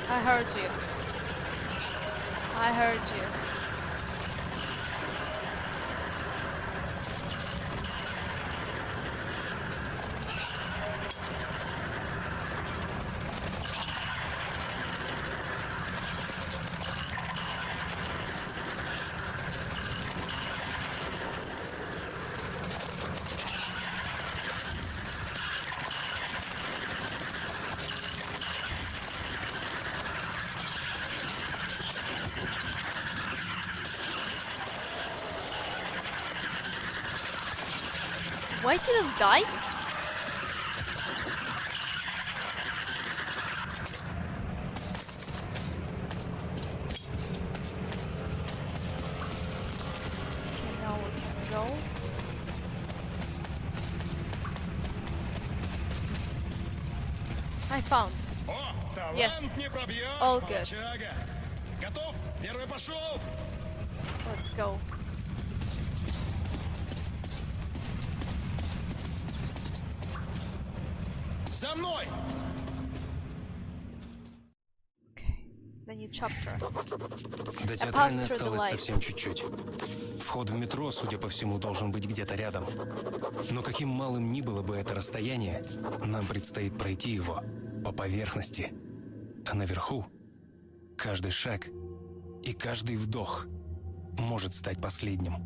S3: I heard you. I heard you. Why didn't die? Okay, now we can go. I found. Yes. All good. Let's go.
S6: За мной!
S3: Okay. The new chapter.
S4: До театральной осталось совсем чуть-чуть. Вход в метро, судя по всему, должен быть где-то рядом. Но каким малым ни было бы это расстояние, нам предстоит пройти его по поверхности. А наверху каждый шаг и каждый вдох может стать последним.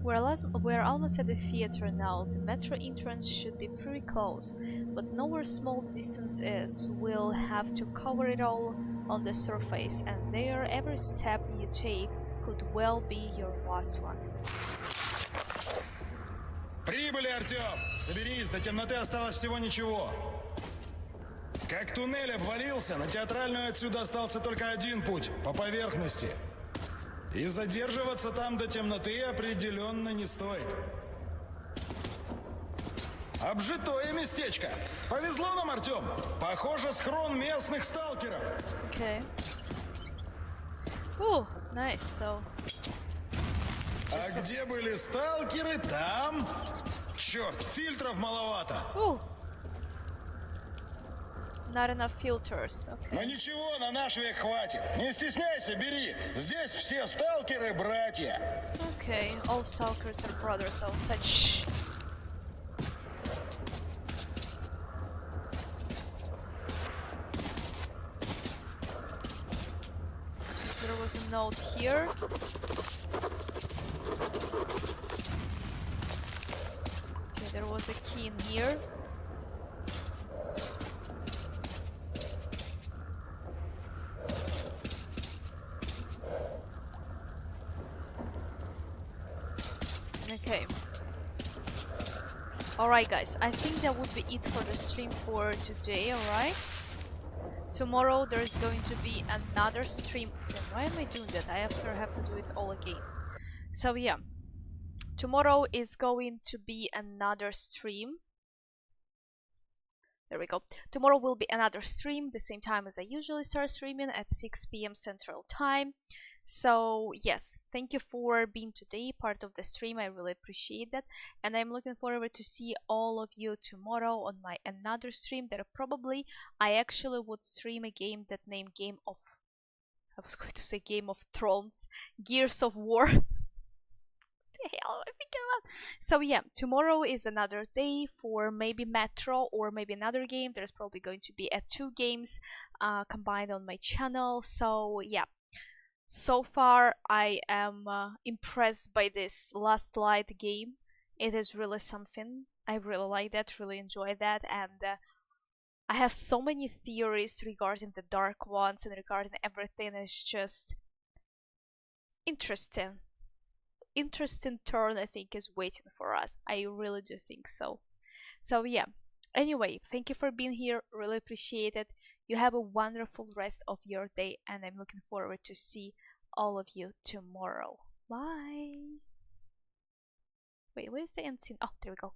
S3: We're almost at the theater now. The metro entrance should be pretty close, but nowhere small distance is. We'll have to cover it all on the surface, and there every step you take could well be your last one.
S6: Прибыли, Артём! Соберись, до темноты осталось всего ничего. Как туннель обвалился, на театральную отсюда остался только один путь — по поверхности. И задерживаться там до темноты определенно не стоит. Обжитое местечко. Повезло нам, Артём. Похоже, схрон местных сталкеров.
S3: Okay. Ooh, nice. So.
S6: А где были сталкеры, там... Черт, фильтров маловато.
S3: Not enough filters. Okay.
S6: Но ничего, на наш век хватит. Не стесняйся, бери. Здесь все сталкеры братья.
S3: Okay, all stalkers are brothers outside. Shh. There was a note here. there was a key in here. Okay. Alright guys, I think that would be it for the stream for today, alright? Tomorrow there's going to be another stream. Then why am I doing that? I have to do it all again. So yeah. Tomorrow is going to be another stream. There we go. Tomorrow will be another stream, the same time as I usually start streaming at 6 p.m. Central Time. So yes, thank you for being today part of the stream. I really appreciate that, and I'm looking forward to see all of you tomorrow on my another stream that probably I actually would stream a game that named Game of Thrones, Gears of War. The hell am I thinking about? So yeah, tomorrow is another day for maybe Metro or maybe another game. There's probably going to be 2 games combined on my channel. So yeah. So far, I am impressed by this Last Light game. It is really something. I really like that, really enjoy that, and I have so many theories regarding the Dark Ones and regarding everything. It's just interesting. Interesting turn, I think, is waiting for us. I really do think so. So yeah. Anyway, thank you for being here. Really appreciate it. You have a wonderful rest of your day, and I'm looking forward to see all of you tomorrow. Bye. Wait, where's the end scene? Oh, there we go.